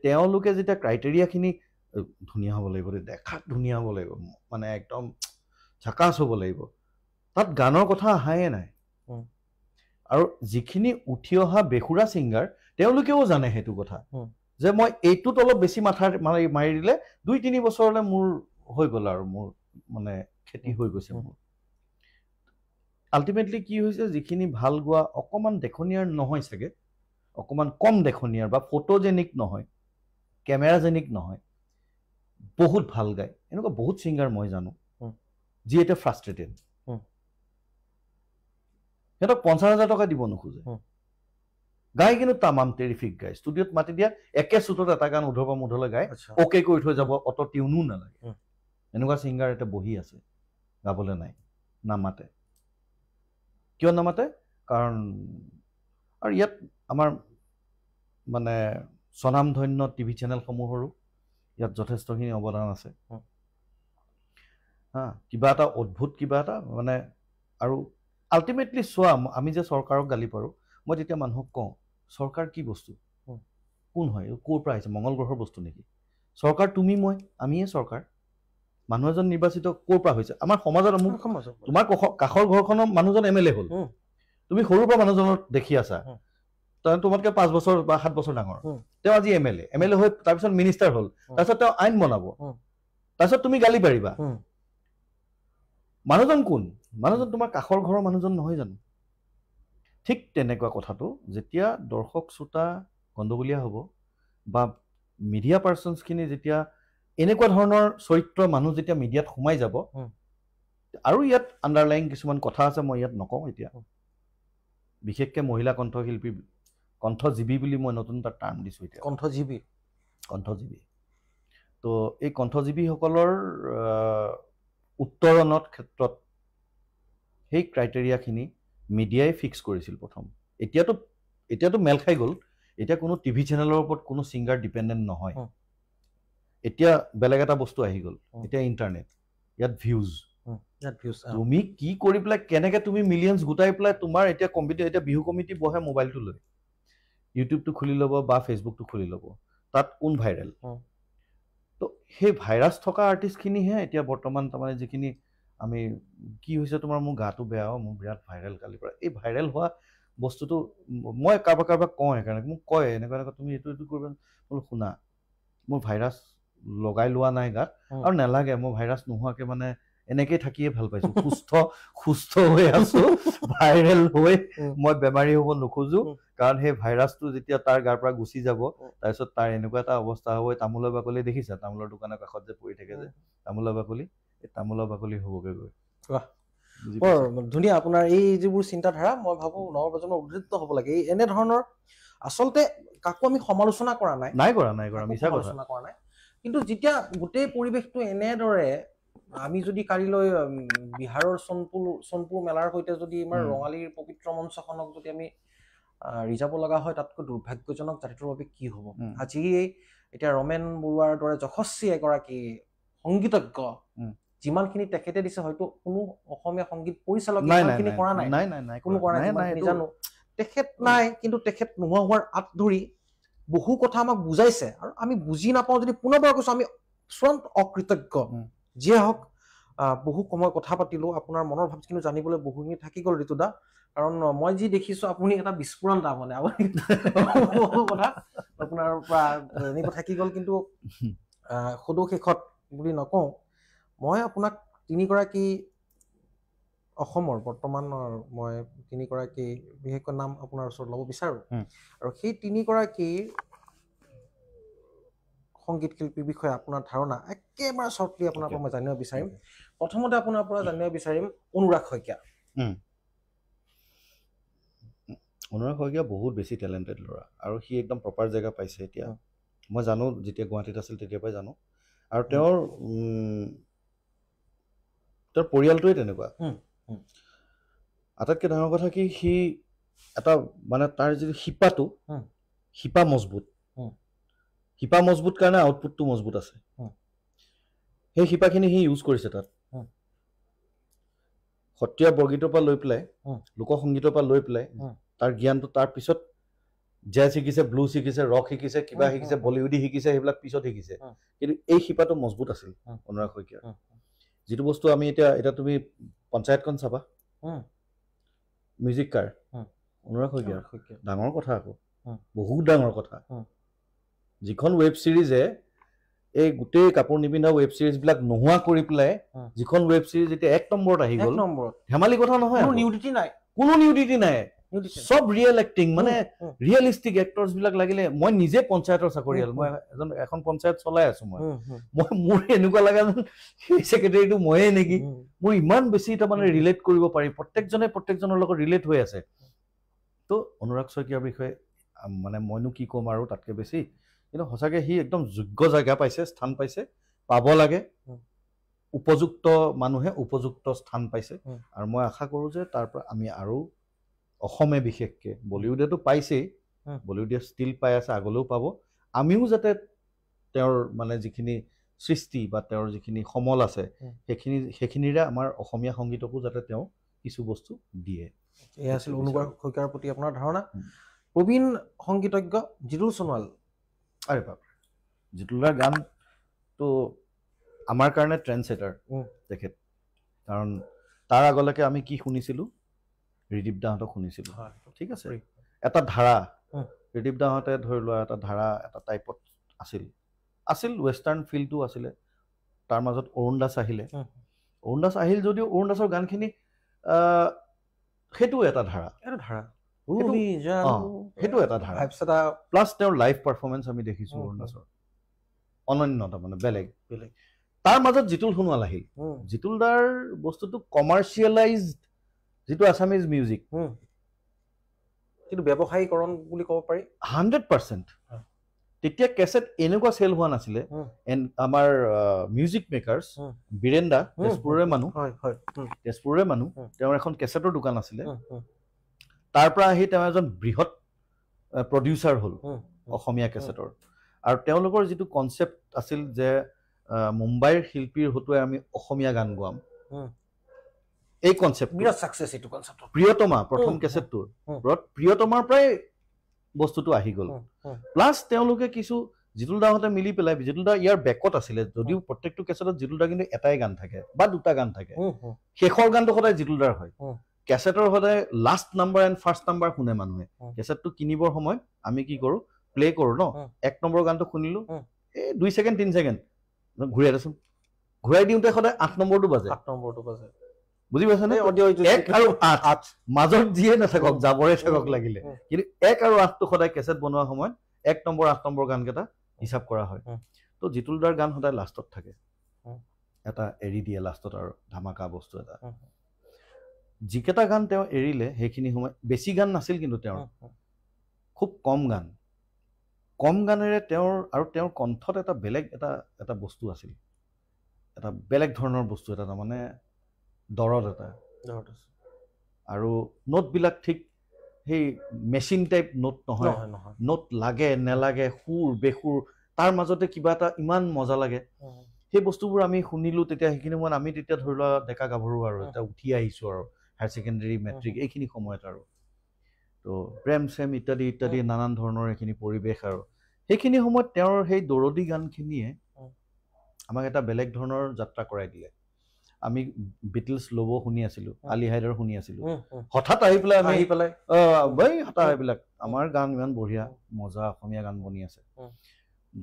তেওঁলোকে যেতিয়া ক্ৰাইটেৰিয়াখিনি ধুনীয়া হ'ব লাগিব দেখাত ধুনীয়া হ'ব লাগিব মানে একদম ঝাকাছ হ'ব লাগিব তাত গানৰ কথা আহায়ে নাই আৰু যিখিনি উঠি অহা বেসুৰা ছিংগাৰ তেওঁলোকেও জানে সেইটো কথা যে মই এইটোত অলপ বেছি মাথা মাৰি দিলে 2-3 বছৰলৈ মোৰ হৈ গ'ল আৰু মোৰ মানে খেতি হৈ গৈছে মোৰ আল্টিমেটলি কি হৈছে যিখিনি ভাল গোৱা অকণমান দেখনীয়াৰ নহয় চাগে অকণমান কম দেখনীয়াৰ বা ফটোজেনিক নহয় কেমেৰাজেনিক নহয় বহুত ভাল গায় এনেকুৱা বহুত ছিংগাৰ মই জানো যি এতিয়া ফ্ৰাষ্ট্ৰেটেড সিহঁতক 50,000 টকা দিব নোখোজে গাই কিন্তু তামাম টেৰিফিক গায় ষ্টুডিঅ'ত মাতি দিয়া একে চুটত এটা গান উধৰ পৰা মুধলৈ গায় অ'কে কৰি থৈ যাব অত টিউনো নালাগে এনেকুৱা ছিংগাৰ এটা বহি আছে গাবলৈ নাই নামাতে কিয় নামাতে কাৰণ আৰু ইয়াত আমাৰ মানে স্বনামধন্য টিভি চেনেলসমূহৰো ইয়াত যথেষ্টখিনি অৱদান আছে কিবা এটা অদ্ভুত কিবা এটা মানে আৰু আল্টিমেটলি চোৱা আমি যে চৰকাৰক গালি পাৰোঁ মই তেতিয়া মানুহক কওঁ চৰকাৰ কি বস্তু কোন হয় ক'ৰ পৰা আহিছে মংগল গ্ৰহৰ বস্তু নেকি চৰকাৰ তুমি মই আমিয়ে চৰকাৰ মানুহ এজন নিৰ্বাচিত ক'ৰ পৰা হৈছে আমাৰ সমাজত তোমাৰ কাষৰ ঘৰখনৰ মানুহজন MLA হ'ল তুমি সৰুৰ পৰা মানুহজনক দেখি আছা তোমাতকৈ 5 বছৰ বা 7 বছৰ ডাঙৰ তেওঁ আজি MLA হৈ তাৰপিছত মিনিষ্টাৰ হ'ল তাৰপিছত তেওঁ আইন বনাব তাৰপিছত তুমি গালি পাৰিবা মানুহজন কোন মানুহজন তোমাৰ কাষৰ ঘৰৰ মানুহজন নহয় জানো ঠিক তেনেকুৱা কথাটো যেতিয়া দৰ্শক শ্ৰোতা গণ্ডগোলীয়া হ'ব বা মিডিয়া পাৰ্চনছখিনি যেতিয়া এনেকুৱা ধৰণৰ চৰিত্ৰ মানুহ যেতিয়া মিডিয়াত সোমাই যাব আৰু ইয়াত আণ্ডাৰলাইং কিছুমান কথা আছে মই ইয়াত নকওঁ এতিয়া বিশেষকৈ মহিলা কণ্ঠশিল্পী কণ্ঠজীৱী বুলি মই নতুন এটা টাৰ্ম দিছোঁ এতিয়া কণ্ঠজীৱী তো এই কণ্ঠজীৱীসকলৰ উত্তৰণৰ ক্ষেত্ৰত সেই ক্ৰাইটেৰিয়াখিনি মিডিয়াই ফিক্স কৰিছিল প্ৰথম এতিয়াতো মেল খাই গ'ল এতিয়া কোনো টিভি চেনেলৰ ওপৰত কোনো ছিংগাৰ ডিপেণ্ডেণ্ট নহয় এতিয়া বেলেগ এটা বস্তু আহি গ'ল এতিয়া ইণ্টাৰনেট ইয়াত ভিউজ তুমি কি কৰি পেলাই কেনেকে তুমি মিলিয়নছ গোটাই পেলাই তোমাৰ এতিয়া এতিয়া বিহু কমিটি বহে মোবাইলটো লৈ ইউটিউবটো খুলি ল'ব বা ফেচবুকটো খুলি ল'ব তাত কোন ভাইৰেল তো সেই ভাইৰাছ থকা আৰ্টিষ্টখিনিহে এতিয়া বৰ্তমান তাৰমানে যিখিনি আমি কি হৈছে তোমাৰ মোৰ গাটো বেয়া মোৰ বিৰাট ভাইৰেল কালিৰ পৰা এই ভাইৰেল হোৱা বস্তুটো মই কাৰোবাক কওঁ সেইকাৰণে মোক কয় এনেকুৱা তুমি এইটো কৰিবা বোলো শুনা মোৰ ভাইৰাছ লগাই লোৱা নাই গাত আৰু নালাগে মই ভাইৰাছ নোহোৱাকে মানে এনেকেই থাকিয়ে ভাল পাইছো সুস্থ হৈ আছো ভাইৰেল হৈ মই বেমাৰী হ'ব নোখোজো কাৰণ সেই ভাইৰাছটো যেতিয়া তাৰ গাৰ পৰা গুচি যাব তাৰপিছত তাৰ এনেকুৱা এটা অৱস্থা হ'ব তামোলৰ বাকলি দেখিছা তামোলৰ দোকানৰ কাষত যে পৰি থাকে যে তামোলৰ বাকলি হ'বগৈ গৈ বৰ ধুনীয়া আপোনাৰ এই যিবোৰ চিন্তাধাৰা মই ভাবো নৱপ্ৰজন্মৰ উদ্বৃত্ত হ'ব লাগে এই এনেধৰণৰ আচলতে কাকো আমি সমালোচনা কৰা নাই মিছা কথা কৰা নাই কিন্তু যেতিয়া গোটেই পৰিৱেশটো এনেদৰে আমি যদি কালিলৈ বিহাৰৰ সোণপুৰ মেলাৰ সৈতে যদি আমাৰ ৰঙালীৰ পবিত্ৰ মঞ্চখনক যদি আমি ৰিজাব লগা হয় তাতকৈ দুৰ্ভাগ্যজনক জাতিটোৰ বাবে কি হ'ব আজি এতিয়া ৰমেন বৰুৱাৰ দৰে যশস্বী এগৰাকী সংগীতজ্ঞ যিমানখিনি তেখেতে দিছে হয়তো কোনো অসমীয়া সংগীত পৰিচালক ইমানখিনি কৰা নাই কোনো কৰা নাই জানো তেখেত নাই কিন্তু তেখেত নোহোৱা হোৱাৰ আঁত ধৰি বহু কথা আমাক বুজাইছে আৰু আমি বুজি নাপাওঁ যদি পুনৰবাৰ কৈছো আমি চূড়ান্ত অকৃতজ্ঞ যিয়ে হওক বহু সময় কথা পাতিলো আপোনাৰ মনৰ ভাৱখিনি জানিবলৈ বহুখিনি থাকি গ'ল ঋতুদা কাৰণ মই যি দেখিছো আপুনি এটা বিস্ফোৰণ তাৰমানে কথা আপোনাৰ পৰা এনেকুৱা থাকি গ'ল কিন্তু সদৌ শেষত বুলি নকওঁ মই আপোনাক তিনিগৰাকী অসমৰ বৰ্তমানৰ মই তিনিগৰাকী বিশেষকৈ নাম আপোনাৰ ওচৰত ল'ব বিচাৰো আৰু সেই তিনিগৰাকীৰ সংগীত শিল্পীৰ বিষয়ে আপোনাৰ ধাৰণা একেবাৰে শ্বৰ্টলি আপোনাৰ পৰা মই জানিব বিচাৰিম প্ৰথমতে আপোনাৰ পৰা জানিব বিচাৰিম অনুৰাগ শইকীয়া বহুত বেছি টেলেণ্টেড ল'ৰা আৰু সি একদম প্ৰপাৰ জেগা পাইছে এতিয়া মই জানো যেতিয়া গুৱাহাটীত আছিল তেতিয়াৰ পৰাই জানো আৰু তেওঁৰ পৰিয়ালটোৱে তেনেকুৱা আটাইতকৈ ডাঙৰ কথা কি সি এটা মানে তাৰ যিটো শিপা মজবুত কাৰণে আউটপুটটো মজবুত আছে সেই শিপাখিনি সি ইউজ কৰিছে তাত সত্ৰীয়া বৰগীতৰ পৰা লৈ পেলাই লোকসংগীতৰ পৰা লৈ পেলাই তাৰ জ্ঞানটো তাৰ পিছত জেজ শিকিছে ব্লুজ শিকিছে ৰক শিকিছে কিবা শিকিছে বলিউডি শিকিছে সেইবিলাক পিছত শিকিছে কিন্তু এই শিপাটো মজবুত আছিল অনুৰাগ শইকীয়াৰ যিটো বস্তু আমি এতিয়া তুমি পঞ্চায়তখন চাবা মিউজিক কাৰ অনুৰাগ শইকীয়াৰ ডাঙৰ কথা আকৌ বহুত ডাঙৰ কথা যিখন ৱেব ছিৰিজে এই গোটেই কাপোৰ নিপিন্ধা ৱেব ছিৰিজ বিলাক নোহোৱা কৰি পেলাই যিখন ৱেব ছিৰিজ এতিয়া 1 নম্বৰত আহি গ'ল ধেমালি কথা নহয় কোনো নিউডিটি নাই সব ৰিয়েল এক্টিং মানে ৰিয়েলিষ্টিক এক্টৰ্ছ বিলাক লাগিলে মই নিজে পঞ্চায়তৰ চাকৰিয়াল মই এখন পঞ্চায়ত চলাই আছো মোৰ এনেকুৱা লাগা ছেক্ৰেটাৰীটো ময়ে নেকি মোৰ ইমান বেছি তাৰমানে ৰিলেট কৰিব পাৰি প্ৰত্যেকজনৰ লগত ৰিলেট হৈ আছে তো অনুৰাগ শইকীয়াৰ বিষয়ে মানে মইনো কি ক'ম আৰু তাতকৈ বেছি কিন্তু সঁচাকৈ সি একদম যোগ্য জেগা পাইছে স্থান পাইছে পাব লাগে উপযুক্ত মানুহে উপযুক্ত স্থান পাইছে আৰু মই আশা কৰোঁ যে তাৰ পৰা আমি আৰু অসমে বিশেষকৈ বলিউডেতো পাইছেই বলিউডে ষ্টিল পাই আছে আগলৈও পাব আমিও যাতে তেওঁৰ মানে যিখিনি সৃষ্টি বা তেওঁৰ যিখিনি সমল আছে সেইখিনিৰে আমাৰ অসমীয়া সংগীতকো যাতে তেওঁ কিছু বস্তু দিয়ে এয়া আছিল অনুৰাগ শইকীয়াৰ প্ৰতি আপোনাৰ ধাৰণা প্ৰবীণ সংগীতজ্ঞ জিতুল সোণোৱাল আৰে বাপ জিতুলৰ গানটো আমাৰ কাৰণে ট্ৰেণ্ডছেটাৰ তেখেত কাৰণ তাৰ আগলৈকে আমি কি শুনিছিলোঁ ৰিদীপ দাহঁতক শুনিছিলোঁ ঠিক আছে এটা ধাৰা ৰিদীপ দাহঁতে ধৰি লোৱা এটা ধাৰা এটা টাইপত আছিল ৱেষ্টাৰ্ণ ফিলটো আছিলে তাৰ মাজত অৰুণ দাস আহিল যদিও অৰুণ দাসৰ গানখিনি সেইটো এটা ধাৰা সেইটো এটা ধাৰা প্লাছ তেওঁৰ লাইভ পাৰফৰ্মেঞ্চ আমি দেখিছোঁ অৰুণ দাসৰ অনন্য তাৰমানে বেলেগ তাৰ মাজত জিতুল সোণোৱাল আহিল জিতুল দাৰ বস্তুটো কমাৰ্চিয়েলাইজড যিটো আছামিজ মিউজিক কিন্তু ব্যৱসায়ীকৰণ বুলি ক'ব পাৰি 100% তেতিয়া কেছেট এনেকুৱা চেল হোৱা নাছিলে আমাৰ মিউজিক মেকাৰ্ছ বীৰেন্দা তেজপুৰৰে মানুহ তেওঁৰ এখন কেছেটৰ দোকান আছিলে তাৰ পৰা আহি তেওঁ এজন বৃহৎ প্ৰডিউচাৰ হ'ল অসমীয়া কেছেটৰ আৰু তেওঁলোকৰ যিটো কনচেপ্ট আছিল যে মুম্বাইৰ শিল্পীৰ হতুৱাই আমি অসমীয়া গান গোৱাম এই কনচেপ্ট বিৰাট সাকসেস এইটো কনসেপ্ট প্ৰিয়তমা প্ৰথম কেছেটটোৰ প্ৰিয়তমাৰ প্ৰায় বস্তুটো আহি গ'ল প্লাছ তেওঁলোকে কিছু জিতুল দাহঁতে মিলি পেলাই জিতুল দা ইয়াৰ বেকত আছিলে যদিও প্ৰত্যেকটো কেছেটত জিতুল দা কিন্তু এটাই গান থাকে বা দুটা গান থাকে শেষৰ গানটো সদায় জিতুল দাৰ হয় কেছেটৰ সদায় last number and first number শুনে মানুহে কেছেটটো কিনিবৰ সময়ত আমি কি কৰোঁ প্লে কৰোঁ ন 1 নম্বৰ গানটো শুনিলোঁ এই 2 ছেকেণ্ড 3 ছেকেণ্ড ঘূৰাই দেচোন ঘূৰাই দিওঁতে সদায় 8 নম্বৰটো বাজে বুজি পাইছানে 1 আৰু 8 মাজত যিয়ে নাথাকক যাবৰে থাকক লাগিলে কিন্তু 1 আৰু 8টো সদায় কেছেট বনোৱা সময়ত 1 নম্বৰ 8 নম্বৰ গানকেইটা হিচাপ কৰা হয় তো জিতুল দাৰ গান সদায় লাষ্টত থাকে এটা এৰি দিয়ে লাষ্টত আৰু ধামাকা বস্তু এটা যিকেইটা গান তেওঁ এৰিলে সেইখিনি সময় বেছি গান নাছিল কিন্তু তেওঁৰ খুব কম গানেৰে তেওঁৰ কণ্ঠত এটা বেলেগ এটা বস্তু আছিল এটা বেলেগ ধৰণৰ বস্তু এটা তাৰমানে দৰদ এটা আৰু নোটবিলাক ঠিক সেই মেচিন টাইপ নোট নহয় নোট লাগে নেলাগে সুৰ বেসুৰ তাৰ মাজতে কিবা এটা ইমান মজা লাগে সেই বস্তুবোৰ আমি শুনিলোঁ তেতিয়া সেইখিনি সময়ত আমি তেতিয়া ধৰি লোৱা ডেকা গাভৰু আৰু এতিয়া উঠি আহিছোঁ আৰু হায়াৰ ছেকেণ্ডেৰী মেট্ৰিক এইখিনি সময়ত আৰু তো প্ৰেম চেম ইত্যাদি ইত্যাদি নানান ধৰণৰ এইখিনি পৰিৱেশ আৰু সেইখিনি সময়ত তেওঁৰ সেই দৰদী গানখিনিয়ে আমাক এটা বেলেগ ধৰণৰ যাত্ৰা কৰাই দিলে আমি বিটলছ ল'ব শুনি আছিলোঁ আলি হাইদাৰ শুনি আছিলোঁ হঠাৎ আহি পেলাই আমি হঠাৎ এইবিলাক আমাৰ গান ইমান বঢ়িয়া মজা অসমীয়া গান বনি আছে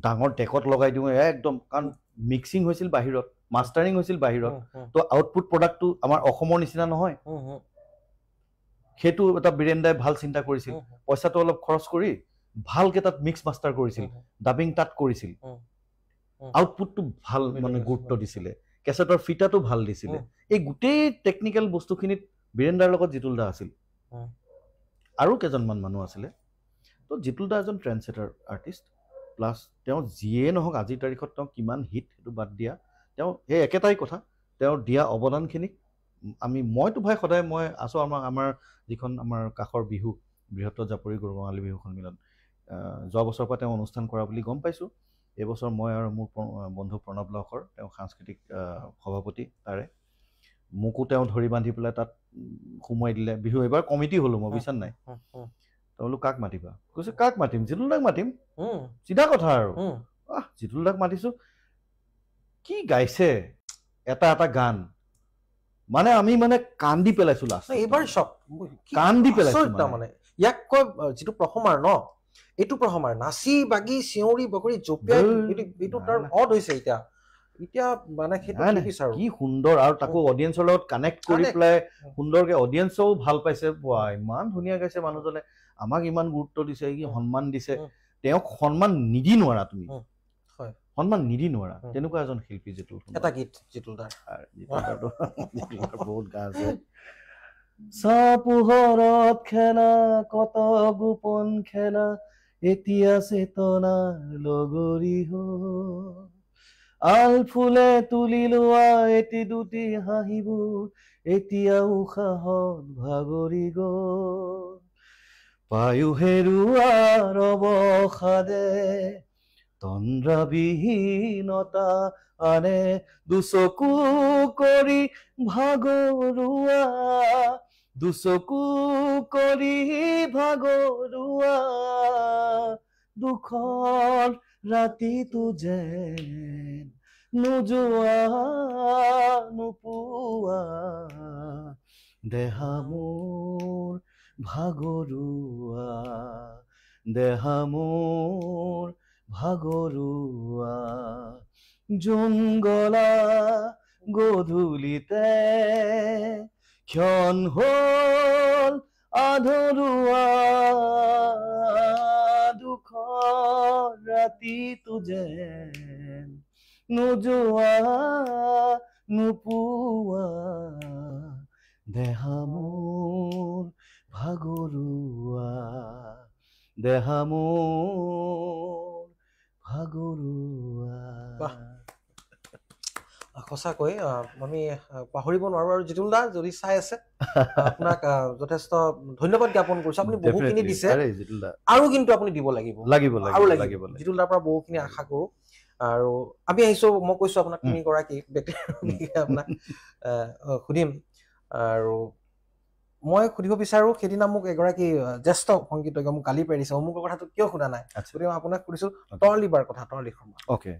ডাঙৰ টেকত লগাই দিওঁ একদম কাৰণ মিক্সিং হৈছিল বাহিৰত মাষ্টাৰিং হৈছিল বাহিৰত তো আউটপুট প্ৰডাক্টটো আমাৰ অসমৰ নিচিনা নহয় সেইটো এটা বীৰেন্দাই ভাল চিন্তা কৰিছিল পইচাটো অলপ খৰচ কৰি ভালকে তাত মিক্স মাষ্টাৰ কৰিছিল ডাবিং তাত কৰিছিল আউটপুটটো ভাল মানে গুৰুত্ব দিছিলে কেছেটৰ ফিটাটো ভাল দিছিলে এই গোটেই টেকনিকেল বস্তুখিনিত বীৰেন্দাৰ লগত জিতুল দা আছিল আৰু কেইজনমান মানুহ আছিলে তো জিতুল দা এজন ট্ৰেণ্ডছেটাৰ আৰ্টিষ্ট প্লাছ তেওঁ যিয়ে নহওক আজিৰ তাৰিখত তেওঁ কিমান হিট সেইটো বাদ দিয়া তেওঁ সেই একেটাই কথা তেওঁৰ দিয়া অৱদানখিনিক মইতো ভাই সদায় মই আছোঁ আমাৰ যিখন আমাৰ কাষৰ বিহু বৃহত্তৰ জাপৰি গৰু বঙালী বিহু সন্মিলন যোৱা বছৰৰ পৰা তেওঁ অনুষ্ঠান কৰা বুলি গম পাইছোঁ এইবছৰ মই আৰু মোৰ বন্ধু প্ৰণৱ লাহৰ তেওঁ সাংস্কৃতিক সভাপতি তাৰে মোকো তেওঁ ধৰি বান্ধি পেলাই তাত সোমোৱাই দিলে বিহু এইবাৰ কমিটি হ'লো মই বুজিছা নাই তই বোলো কাক মাতিবা কৈছে কাক মাতিম জিতুল দাক মাতিম চিধা কথা আৰু জিতুল দাক মাতিছোঁ কি গাইছে এটা গান মানে আমি মানে কান্দি পেলাইছোঁ লাষ্ট এইবাৰ চব কান্দি পেলাইছোঁ মানে ইয়াক কয় যিটো প্ৰথমাৰ ন এইটো প্ৰথমাৰ নাচি বাগি চিঞৰি বগৰি জপিয়াই এইটো তাৰ অড হৈছে এতিয়া মানে কি সুন্দৰ আৰু তাকো অডিয়েন্সৰ লগত কানেক্ট কৰি পেলাই সুন্দৰকে অডিয়েন্সও ভাল পাইছে ইমান ধুনীয়া গাইছে মানুহজনে আমাক ইমান গুৰুত্ব দিছে সন্মান দিছে তেওঁক সন্মান নিদি নোৱাৰা তুমি সন্মান নিদি নোৱাৰা তেনেকুৱা এজন শিল্পী জিতুল এটা গীত জিতুল দাৰ বহুত গান আছে চাপোহৰত খেলা কত গোপন খেলা এতিয়া চেতনাৰ লগৰী হ'ল আল ফুলে তুলি লোৱা এটি দুটি হাঁহিবোৰ এতিয়া উশাহত ভাগৰি গ'ল পায়ু হেৰুৱাৰ অৱসাদে তন্দ্ৰাবিহীনতা আনে দুচকু কৰি ভাগৰুৱা দুখৰ ৰাতিটো যেন নোযোৱা নোপোৱা দেহা মোৰ ভাগৰুৱা জুংগলা গধূলিতে ক্ষণ হ'ল আধৰুৱা দুখৰ ৰাতিটো যেন নোযোৱা নোপোৱা দেহা মোৰ ভাগৰুৱা সঁচাকৈ আমি পাহৰিব নোৱাৰো আৰু জিতুল দা যদি চাই আছে আপোনাক যথেষ্ট ধন্যবাদ জ্ঞাপন কৰিছো আপুনি বহুখিনি দিছে আৰু কিন্তু আপুনি দিব লাগিব জিতুল দাৰ পৰা বহুখিনি আশা কৰো আৰু আমি আহিছো মই কৈছো আপোনাক তিনিগৰাকী ব্যক্তিৰ আপোনাক সুধিম আৰু মই সুধিব বিচাৰো সেইদিনা মোক এগৰাকী জ্যেষ্ঠ সংগীতজ্ঞ মোক গালি পাৰি দিছে অমুকৰ কথাটো কিয় সোধা নাই গতিকে মই আপোনাক সুধিছো তৰালি বাৰ কথা তৰালি শৰ্মা অ'কে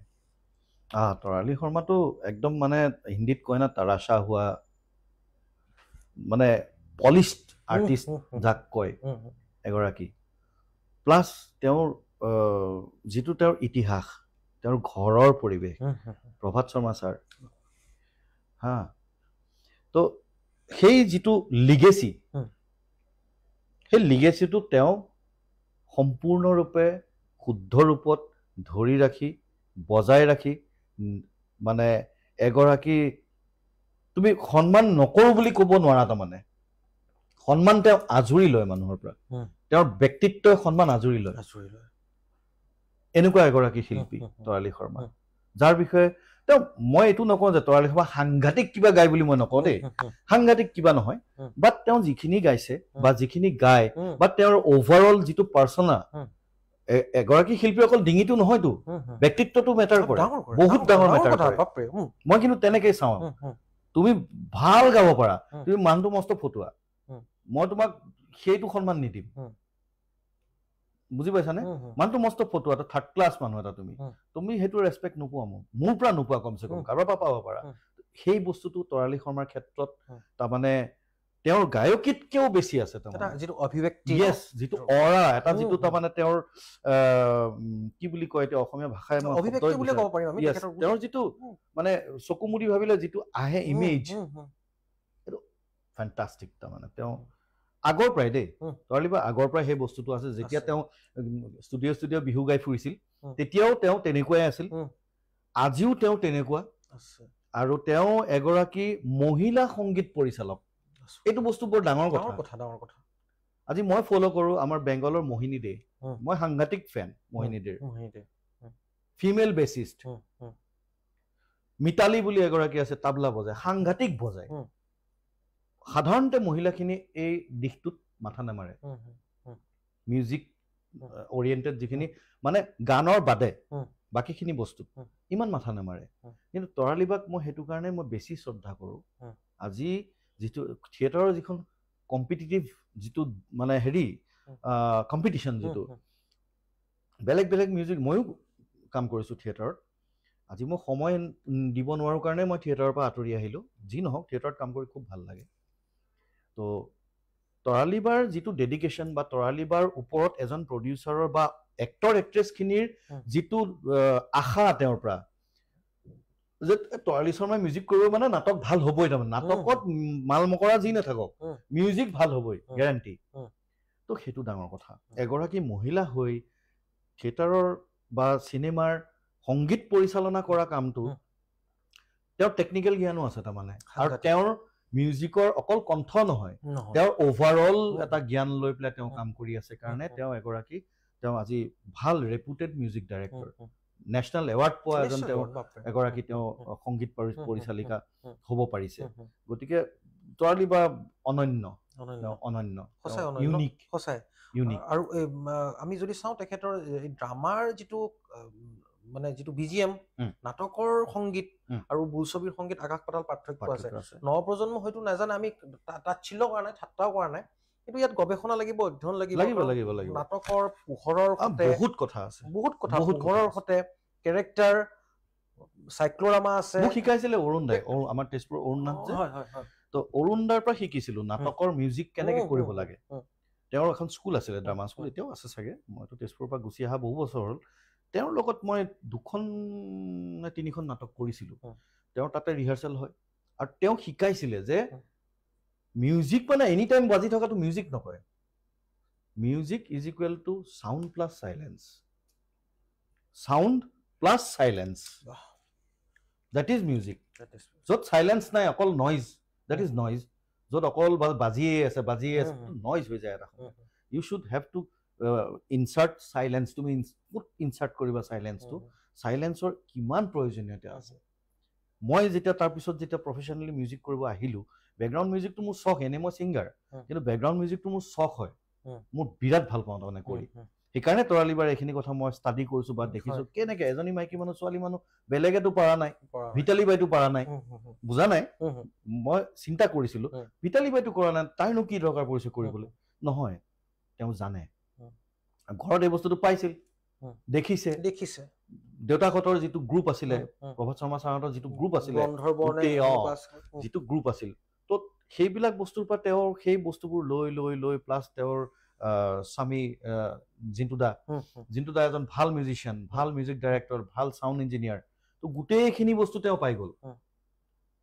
তৰালি শৰ্মাটো একদম মানে হিন্দীত কয় না তাৰাশা হোৱা মানে পলিশ্ড আৰ্টিষ্ট যাক কয় এগৰাকী প্লাছ তেওঁৰ যিটো তেওঁৰ ইতিহাস তেওঁৰ ঘৰৰ পৰিৱেশ প্ৰভাত শৰ্মা ছাৰ হা তো সেই যিটো লিগেচি সেই লিগেচিটো তেওঁ সম্পূৰ্ণৰূপে শুদ্ধ ৰূপত ধৰি ৰাখি বজাই ৰাখি মানে এগৰাকী তুমি সন্মান নকৰো বুলি ক'ব নোৱাৰা তাৰমানে সন্মান তেওঁ আজৰি লয় মানুহৰ পৰা তেওঁৰ ব্যক্তিত্বই সন্মান আজৰি লয় এনেকুৱা এগৰাকী শিল্পী তৰালি শৰ্মা যাৰ বিষয়ে তেওঁ মই এইটো নকওঁ যে তৰালি শৰ্মা সাংঘাতিক কিবা গায় বুলি মই নকওঁ দেই সাংঘাতিক কিবা নহয় বাট তেওঁ যিখিনি গাইছে বা যিখিনি গায় বা তেওঁৰ অভাৰঅল যিটো পাৰ্চনা এগৰাকী শিল্পী অকল ডিঙিটো নহয়তো ব্যক্তিত্বটো মেটাৰ কৰে বহুত ডাঙৰ মেটাৰ কৰে মই কিন্তু তেনেকেই চাওঁ তুমি ভাল গাব পাৰা তুমি মানুহটো মস্ত ফটুৱা মই তোমাক সেইটো সন্মান নিদিম বুজি পাইছানে মানুহটো মস্ত ফটুৱা থাৰ্ড ক্লাছ মানুহ এটা তুমি সেইটো ৰেচপেক্ট নোপোৱা মোৰ পৰা নোপোৱা কমচে কম কাৰোবাৰ পৰা পাব পাৰা সেই বস্তুটো তৰালি শৰ্মাৰ ক্ষেত্ৰত তাৰমানে তেওঁৰ গায়কীতকেও বেছি আছে যিটো অভিব্যক্তি যিটো অৰা এটা যিটো তাৰমানে তেওঁৰ কি বুলি কয় এতিয়া অসমীয়া ভাষাই তেওঁৰ যিটো মানে চকু মুদি ভাবিলে যিটো আহে ইমেজ এইটো ফেণ্টাষ্টিক তাৰমানে তেওঁ আগৰ পৰাই দেই তৰালি বা আগৰ পৰাই সেই বস্তুটো আছে যেতিয়া তেওঁ ষ্টুডিঅ' বিহু গাই ফুৰিছিল তেতিয়াও তেওঁ তেনেকুৱাই আছিল আজিও তেওঁ তেনেকুৱা আৰু তেওঁ এগৰাকী মহিলা সংগীত পৰিচালক এইটো বস্তু বৰ ডাঙৰ কথা আজি মই ফ'ল' কৰোঁ আমাৰ বেংগলৰ মোহিনী দে মই সাংঘাতিক ফেন মোহিনী দেৰ ফিমেল বেচিষ্ট মিতালী বুলি এগৰাকী আছে তাবলা বজায় সাংঘাতিক বজায় সাধাৰণতে মহিলাখিনি এই দিশটোত মাথা নামাৰে মিউজিক অৰিয়েণ্টেড যিখিনি মানে গানৰ বাদে বাকীখিনি বস্তুত ইমান মাথা নামাৰে কিন্তু তৰালি বাক মই সেইটো কাৰণে মই বেছি শ্ৰদ্ধা কৰোঁ আজি যিটো থিয়েটাৰৰ যিখন কম্পিটিটিভ যিটো মানে হেৰি কম্পিটিশ্যন যিটো বেলেগ বেলেগ মিউজিক ময়ো কাম কৰিছোঁ থিয়েটাৰত আজি মই সময় দিব নোৱাৰোঁ কাৰণে মই থিয়েটাৰৰ পৰা আঁতৰি আহিলোঁ যি নহওক থিয়েটাৰত কাম কৰি খুব ভাল লাগে তো তৰালি বাৰ যিটো ডেডিকেশ্যন বা তৰালি বাৰ ওপৰত এজন প্ৰডিউচাৰৰ বা এক্টৰ এক্ট্ৰেছখিনিৰ যিটো আশা তেওঁৰ পৰা যে তৰালি শৰ্মাই মিউজিক কৰিব মানে নাটক ভাল হ'বই তাৰমানে নাটকত মাল মকৰা যি নাথাকক মিউজিক ভাল হ'বই গেৰাণ্টি তো সেইটো ডাঙৰ কথা এগৰাকী মহিলা হৈ থিয়েটাৰৰ বা চিনেমাৰ সংগীত পৰিচালনা কৰা কামটো তেওঁৰ টেকনিকেল জ্ঞানো আছে তাৰমানে আৰু তেওঁৰ মিউজিকৰ অকল কণ্ঠ নহয় তেওঁৰ অভাৰঅল এটা জ্ঞান লৈ পেলাই তেওঁ কাম কৰি আছে কাৰণে তেওঁ আজি ভাল reputed music director national award পোৱা এজন তেওঁ এগৰাকী তেওঁ সংগীত পৰিচালিকা হ'ব পাৰিছে গতিকে তৰালি বা অনন্য ইউনিক আৰু আমি যদি চাওঁ তেখেতৰ ড্ৰামাৰ যিটো মানে যিটো BGM নাটকৰ সংগীত আৰু বোলছবিৰ সংগীত আকাশ পাতাল পাৰ্থক্য আছে নৱপ্ৰজন্ম হয়তো নাজানে আমি তাচ্ছিল্য কৰা নাই ঠাট্টাও কৰা নাই কিন্তু ইয়াত গৱেষণা লাগিব অধ্যয়ন লাগিব নাটকৰ পোহৰৰ বহুত কথা আছে পোহৰৰ সতে কেৰেক্টাৰ সাইক্লোৰামা আছে মোক শিকাইছিলে অৰুণ দাই আমাৰ তেজপুৰ অৰুণ নাথ যে তো অৰুণ দাৰ পৰা শিকিছিলোঁ নাটকৰ মিউজিক কেনেকৈ কৰিব লাগে তেওঁৰ এখন স্কুল আছিলে ড্ৰামা স্কুল এতিয়াও আছে চাগে মইতো তেজপুৰৰ পৰা গুচি অহা বহু বছৰ হ'ল তেওঁৰ লগত মই 2খন নে 3খন নাটক কৰিছিলোঁ তেওঁৰ তাতে ৰিহাৰ্চেল হয় আৰু তেওঁ শিকাইছিলে যে মিউজিক মানে এনি টাইম বাজি থকাটো মিউজিক নকয় music is equal to sound plus silence that is music য'ত সাইলেন্স নাই অকল নইজ that is noise য'ত অকল বাজিয়ে আছে নইজ হৈ যায় এটা you should have to insert silence তুমি ইনচাৰ্ট কৰিবা সাইলেন্সৰ কিমান প্ৰয়োজনীয়তা আছে মই যেতিয়া তাৰপিছত যেতিয়া প্ৰফেশ্যনেলি মিউজিক কৰিব আহিলোঁ বেকগ্ৰাউণ্ড মিউজিকটো মোৰ চখ এনে মই ছিংগাৰ কিন্তু বেকগ্ৰাউণ্ড মিউজিকটো মোৰ চখ হয় মোৰ বিৰাট ভাল পাওঁ তাৰমানে কৰি সেইকাৰণে তৰালি বাৰ এইখিনি কথা মই ষ্টাডি কৰিছোঁ বা দেখিছোঁ কেনেকৈ এজনী মাইকী মানুহ ছোৱালী মানুহ বেলেগেতো পৰা নাই ভিতালী বাইতো পৰা নাই বুজা নাই হুম, হুম, মই চিন্তা কৰিছিলো হুম। ভিতালী বাইতো কৰা নাই তাইনো কি দৰকাৰ পৰিছে কৰিবলৈ নহয় তেওঁ জানে হুম। ঘৰত এই বস্তুটো পাইছিল হুম। দেখিছে দেখিছে দেউতাকহঁতৰ যিটো গ্ৰুপ আছিলে হুম, হুম। প্ৰভাত শৰ্মা ছাৰহঁতৰ যিটো গ্ৰুপ আছিলে গ্ৰন্থৰ বৰ্ণে গোটেই এনেকুৱা আছে। হুম, যিটো গ্ৰুপ আছিল তো সেইবিলাক বস্তুৰ পৰা তেওঁৰ সেই বস্তুবোৰ লৈ লৈ লৈ প্লাছ তেওঁৰ স্বামী জিন্তু দা হুম, হুম, জিন্তু দা এজন ভাল মিউজিচিয়ান ভাল মিউজিক ডাইৰেক্টৰ ভাল চাউণ্ড ইঞ্জিনিয়াৰ তো গোটেইখিনি বস্তু তেওঁ পাই গ'ল হুম।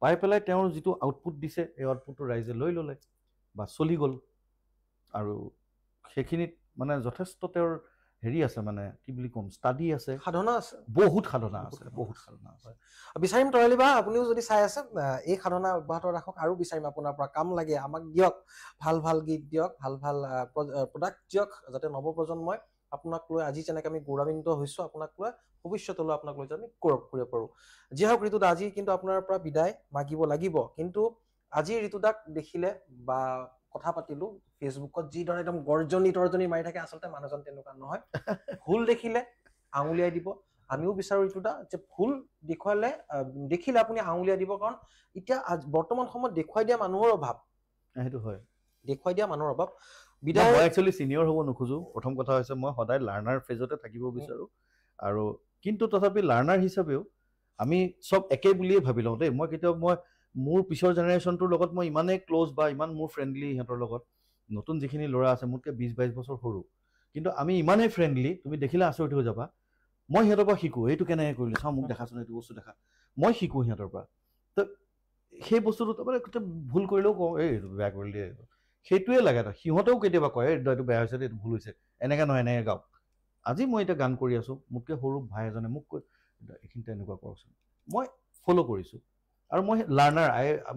পাই পেলাই তেওঁৰ যিটো আউটপুট দিছে এই আউটপুটটো ৰাইজে লৈ ল'লে বা চলি গ'ল আৰু সেইখিনিত মানে যথেষ্ট তেওঁৰ হেৰি আছে মানে কি বুলি ক'ম ষ্টাডি আছে সাধনা আছে বহুত সাধনা আছে বহুত সাধনা আছে বিচাৰিম তৰালী বা আপুনিও যদি চাই আছে এই সাধনা অব্যাহত ৰাখক আৰু বিচাৰিম আপোনাৰ পৰা কাম লাগে আমাক দিয়ক ভাল ভাল গীত দিয়ক ভাল ভাল প্ৰডাক্ট দিয়ক যাতে নৱপ্ৰজন্মই আপোনাক লৈ আজি যেনেকৈ আমি গৌৰৱান্বিত হৈছোঁ আপোনাক লৈ ভৱিষ্যতলৈ আপোনাক লৈ আমি গৌৰৱ কৰিব পাৰোঁ যি হওক ঋতুদা আজি কিন্তু আপোনাৰ পৰা বিদায় মাগিব লাগিব কিন্তু আজি ঋতুদাক দেখিলে বা কথা পাতিলো ফেচবুকত যিদৰে একদম তৰ্জনী মাৰি থাকে আচলতে মানুহজন তেনেকুৱা নহয় ভুল দেখিলে আঙুলিয়াই দিব আমিও বিচাৰো ঋতুদা যে ভুল দেখুৱালে দেখিলে আপুনি আঙুলিয়াই দিব কাৰণ এতিয়া বৰ্তমান সময়ত দেখুৱাই দিয়া মানুহৰ অভাৱ সেইটো হয় দেখুৱাই দিয়া মানুহৰ অভাৱ মই একচুৱেলি চিনিয়ৰ হ'ব নোখোজো প্ৰথম কথা হৈছে মই সদায় লাৰ্ণাৰ ফেজতে থাকিব বিচাৰোঁ আৰু কিন্তু তথাপি লাৰ্ণাৰ হিচাপেও আমি চব একে বুলিয়ে ভাবি লওঁ দেই মই কেতিয়াও মই মোৰ পিছৰ জেনেৰেশ্যনটোৰ লগত মই ইমানেই ক্ল'জ বা ইমান মোৰ ফ্ৰেণ্ডলি সিহঁতৰ লগত নতুন যিখিনি ল'ৰা আছে মোতকৈ 20-22 বছৰ সৰু কিন্তু আমি ইমানেই ফ্ৰেণ্ডলি তুমি দেখিলে আচৰিত হৈ যাবা মই সিহঁতৰ পৰা শিকোঁ এইটো কেনেকৈ কৰিলে চাওঁ মোক দেখাচোন এইটো বস্তু দেখা মই শিকোঁ সিহঁতৰ পৰা তো সেই বস্তুটো মানে ভুল কৰিলেও কওঁ এই বেয়া কৰিলে দিয়ে সেইটোৱে লাগে সিহঁতেও কেতিয়াবা কয় এইটো বেয়া হৈছে এইটো ভুল হৈছে এনেকৈ নহয় এনেকৈ গাওক আজি মই এতিয়া গান কৰি আছোঁ মোতকৈ সৰু ভাই এজনে মোক কৈ এইখিনিতে এনেকুৱা কৰকচোন মই ফ'ল' কৰিছোঁ আৰু মই লাৰ্ণাৰ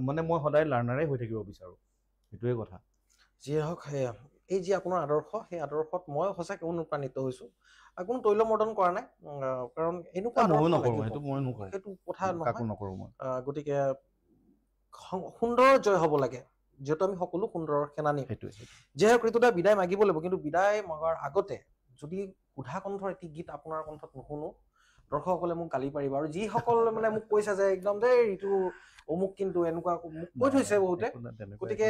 মানে মই সদায় লাৰ্ণাৰে হৈ থাকিব বিচাৰোঁ সেইটোৱে কথা যিয়ে হওক সেয়া এই যি আপোনাৰ আদৰ্শ সেই আদৰ্শত মই সঁচাকৈ অনুপ্ৰাণিত হৈছোঁ কোনো তৈলমৰ্দন কৰা নাই কাৰণ এনেকুৱা ময়ো আদৰ্শ নকৰোঁ লাগিব সেইটো মই নকৰোঁ সেইটো কথা কাকো নহয় নকৰোঁ মই গতিকে সুন্দৰ জয় হ'ব লাগে যিহেতু আমি সকলো সুন্দৰৰ সেনানী সেইটোৱে যিয়ে হওক ঋতুদা বিদায় মাগিব লাগিব কিন্তু বিদায় মগাৰ আগতে যদি সুধা কণ্ঠৰ এটি গীত আপোনাৰ কণ্ঠত নুশুনো দৰ্শকসকলে মোক গালি পাৰিব আৰু যিসকল মানে মোক কৈছে যে একদম দেই ঋতু অমুক কিন্তু এনেকুৱা মোক কৈ থৈছে বহুতে গতিকে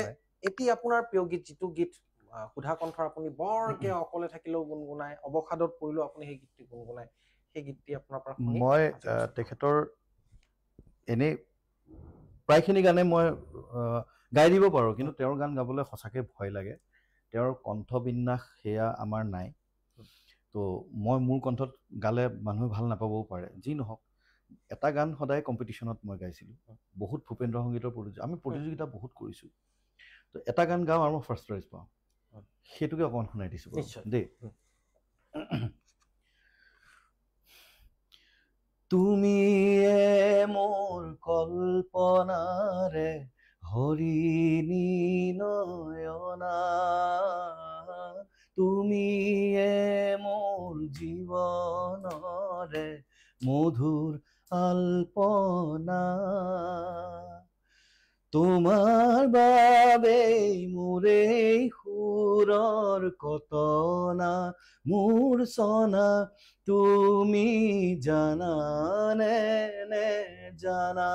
এটি আপোনাৰ প্ৰিয় গীত যিটো গীত সুধা কণ্ঠৰ আপুনি বৰকে অকলে থাকিলেও গুণগুণাই অৱসাদত পৰিলেও আপুনি সেই গীতটি গুণগুণাই সেই গীতটি আপোনাৰ পৰা মই তেখেতৰ এনেই প্ৰায়খিনি গানে মই গাই দিব পাৰোঁ কিন্তু তেওঁৰ গান গাবলৈ সঁচাকৈ ভয় লাগে তেওঁৰ কণ্ঠবিন্যাস সেয়া আমাৰ নাই তো মই মোৰ কণ্ঠত গালে মানুহে ভাল নাপাবও পাৰে যি নহওক এটা গান সদায় কম্পিটিশ্যনত মই গাইছিলোঁ বহুত ভূপেন্দ্ৰ সংগীতৰ আমি প্ৰতিযোগিতা বহুত কৰিছোঁ তো এটা গান গাওঁ আৰু মই ফাৰ্ষ্ট প্ৰাইজ পাওঁ সেইটোকে অকণমান শুনাই দিছোঁ দেই তুমিয়ে মোৰ কল্পনাৰে হৰিণী নয়না তুমিয়ে মোৰ জীৱনৰে মধুৰ আলপনা তোমাৰ বাবেই মোৰ এই সুৰৰ কটনা মোৰ চনা তুমি জানানে নে জানা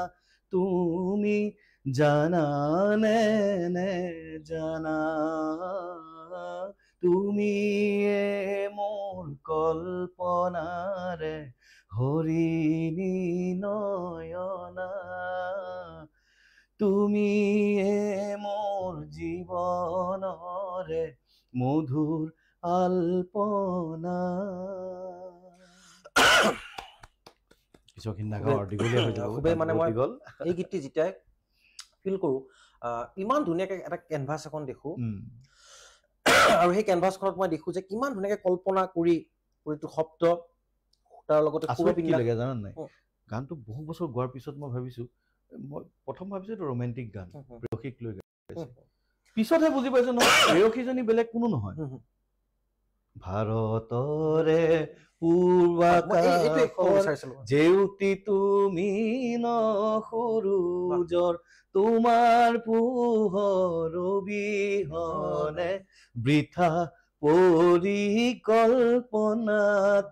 তুমি জানানে নে জানা তুমিয়ে মোৰ কল্পনাৰে হৰিণী নয়না তুমিয়ে মোৰ জীৱনৰে মধুৰ আলপনা কিছুখিনি নাগাওঁ দীঘলীয়া হৈ যাব খুবেই মানে মই এই গীতটি যেতিয়াই ফিল কৰোঁ ইমান ধুনীয়াকৈ এটা কেনভাছ এখন দেখোঁ আৰু সেই কেনভাছখনত মই দেখোঁ যে কিমান ধুনীয়াকৈ কল্পনা কৰি প্ৰতিটো শব্দ তাৰ লগতে কি লাগে জানা নাই গানটো বহু বছৰ গোৱাৰ পিছত মই ভাবিছোঁ মই প্ৰথম ভাবিছোঁ এইটো ৰোমেণ্টিক গান প্ৰেয়সীক লৈ গাইছে পিছতহে বুজি পাইছোঁ নহয় প্ৰেয়সীজনী বেলেগ কোনো নহয় ভাৰতৰে পূৰ্বাকাশৰ জেউতি তুমি ন সূৰুজৰ তোমাৰ পোহৰ অবিহনে বৃথা পৰিকল্পনা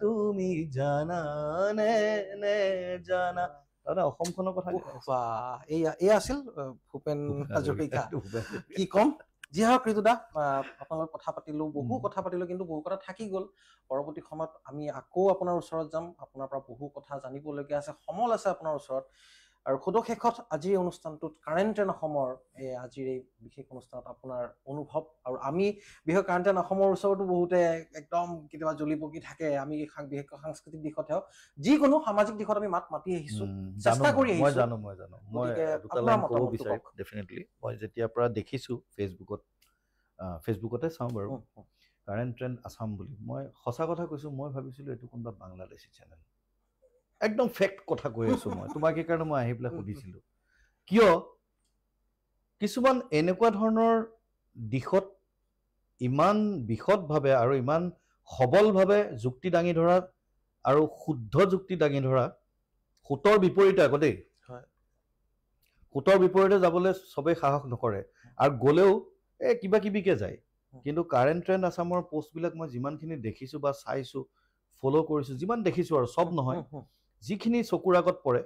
তুমি জানানে নে জানা তাৰমানে অসমখনৰ কথা এয়া আছিল ভূপেন হাজৰিকা কি ক'ম যি হওক ঋতুদা আপোনালোক কথা পাতিলো বহু কথা পাতিলো কিন্তু বহু কথা থাকি গ'ল পৰৱৰ্তী সময়ত আমি আকৌ আপোনাৰ ওচৰত যাম আপোনাৰ পৰা বহু কথা জানিবলগীয়া আছে সমল আছে আপোনাৰ ওচৰত আৰু খুদক শেষত আজিৰ এই অনুষ্ঠানটোত কাৰেণ্ট এণ্ড অসমৰ আজিৰ এই বিশেষ অনুষ্ঠানত আপোনাৰ অনুভৱ আৰু আমি বিশেষ কাৰেণ্ট এণ্ড অসমৰ ওচৰতো বহুতে একদম কেতিয়াবা জ্বলি পকি থাকে আমি বিশেষকৈ সাংস্কৃতিক দিশতে হওক যিকোনো সামাজিক দিশত আমি মাতি আহিছো চেষ্টা কৰি আহিছো মই জানো মই দুটা লাইন ক'ব বিচাৰিম ডেফিনেটলি মই যেতিয়াৰ পৰা দেখিছো ফেচবুকতে চাওঁ বাৰু কাৰেণ্ট ট্ৰেণ্ড আছাম বুলি মই সঁচা কথা কৈছো মই ভাবিছিলো এইটো কোনোবা বাংলাদেশী চেনেল একদম ফেক্ট কথা কৈ আছো মই তোমাক সেইকাৰণে মই আহি পেলাই সুধিছিলো কিয় কিছুমান এনেকুৱা ধৰণৰ দিশত ইমান বিশদভাৱে আৰু ইমান সবলভাৱে যুক্তি দাঙি ধৰা আৰু শুদ্ধ যুক্তি দাঙি ধৰা সোঁতৰ বিপৰীতে আকৌ দেই সোঁতৰ বিপৰীতে যাবলৈ চবেই সাহস নকৰে আৰু গ'লেও কিবা কিবিকে যায় কিন্তু কাৰেণ্ট ট্ৰেণ্ড আছামৰ পোষ্টবিলাক মই যিমানখিনি দেখিছো বা চাইছো ফ'ল' কৰিছো যিমান দেখিছো আৰু চব নহয় যিখিনি চকুৰ আগত পৰে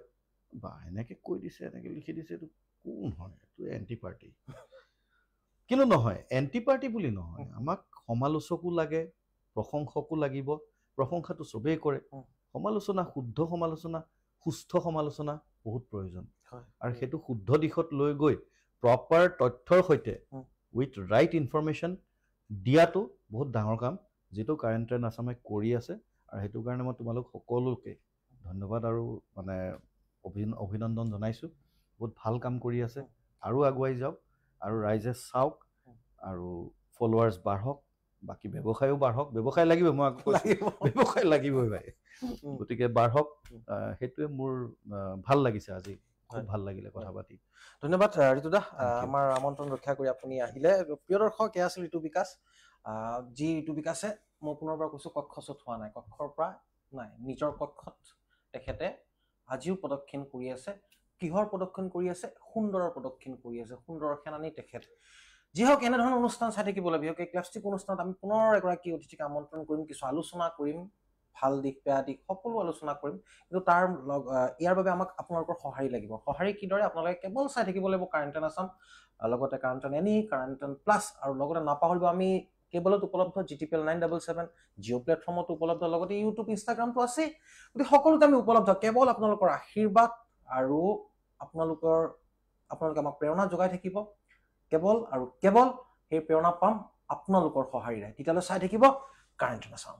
বা এনেকে কৈ দিছে এনেকে লিখি দিছে এইটো কোন হয় এইটো এণ্টি পাৰ্টি কিন্তু নহয় এণ্টি পাৰ্টি বুলি নহয় আমাক সমালোচকো লাগে প্ৰশংসকো লাগিব প্ৰশংসাটো চবেই কৰে সমালোচনা শুদ্ধ সমালোচনা সুস্থ সমালোচনা বহুত প্ৰয়োজন আৰু সেইটো শুদ্ধ দিশত লৈ গৈ প্ৰপাৰ তথ্যৰ সৈতে উইথ ৰাইট ইনফৰমেশ্যন দিয়াটো বহুত ডাঙৰ কাম যিটো কাৰেণ্ট ট্ৰেণ্ড আছামে কৰি আছে আৰু সেইটো কাৰণে মই তোমালোক সকলোকে ধন্যবাদ আৰু মানে অভিনন্দন জনাইছোঁ বহুত ভাল কাম কৰি আছে আৰু আগুৱাই যাওক আৰু ৰাইজে চাওক আৰু ফলোৱাৰ্ছ বাঢ়ক বাকী ব্যৱসায়ো বাঢ়ক ব্যৱসায় লাগিবই মই ব্যৱসায় লাগিবই ভাই গতিকে বাঢ়ক সেইটোৱে মোৰ ভাল লাগিছে আজি খুব ভাল লাগিলে কথা পাতি ধন্যবাদ ঋতুদা আমাৰ আমন্ত্ৰণ ৰক্ষা কৰি আপুনি আহিলে প্ৰিয় দৰ্শক এয়া আছিল ঋতু বিকাশ যি ঋতু বিকাশে মই পুনৰবাৰ কৈছোঁ কক্ষচুত হোৱা নাই কক্ষৰ পৰা নাই নিজৰ কক্ষত তেখেতে আজিও প্ৰদক্ষিণ কৰি আছে কিহৰ প্ৰদক্ষিণ কৰি আছে সুন্দৰৰ প্ৰদক্ষিণ কৰি আছে সুন্দৰৰ সেনানী তেখেত যি হওক এনেধৰণৰ অনুষ্ঠান চাই থাকিবলৈ বিশেষকৈ এই ক্লাষ্টিক অনুষ্ঠানত আমি পুনৰ এগৰাকী অতিথিক আমন্ত্ৰণ কৰিম কিছু আলোচনা কৰিম ভাল দিশ বেয়া দিশ সকলো আলোচনা কৰিম কিন্তু তাৰ ইয়াৰ বাবে আমাক আপোনালোকৰ সঁহাৰি লাগিব সঁহাৰি কিদৰে আপোনালোকে কেৱল চাই থাকিব লাগিব কাৰেণ্ট এণ্ড আছাম লগতে current and any current and plus আৰু লগতে নাপাহৰিব আমি কেবলত উপলব্ধ GTPL 977 জিঅ' প্লেটফৰ্মত উপলব্ধ লগতে ইউটিউব ইনষ্টাগ্ৰামটো আছে গতিকে সকলোতে আমি উপলব্ধ কেৱল আপোনালোকৰ আশীৰ্বাদ আৰু আপোনালোকে আমাক প্ৰেৰণা যোগাই থাকিব কেৱল আৰু কেৱল সেই প্ৰেৰণা পাম আপোনালোকৰ সঁহাৰিৰে তেতিয়ালৈ চাই থাকিব কাৰেণ্ট এণ্ড আছাম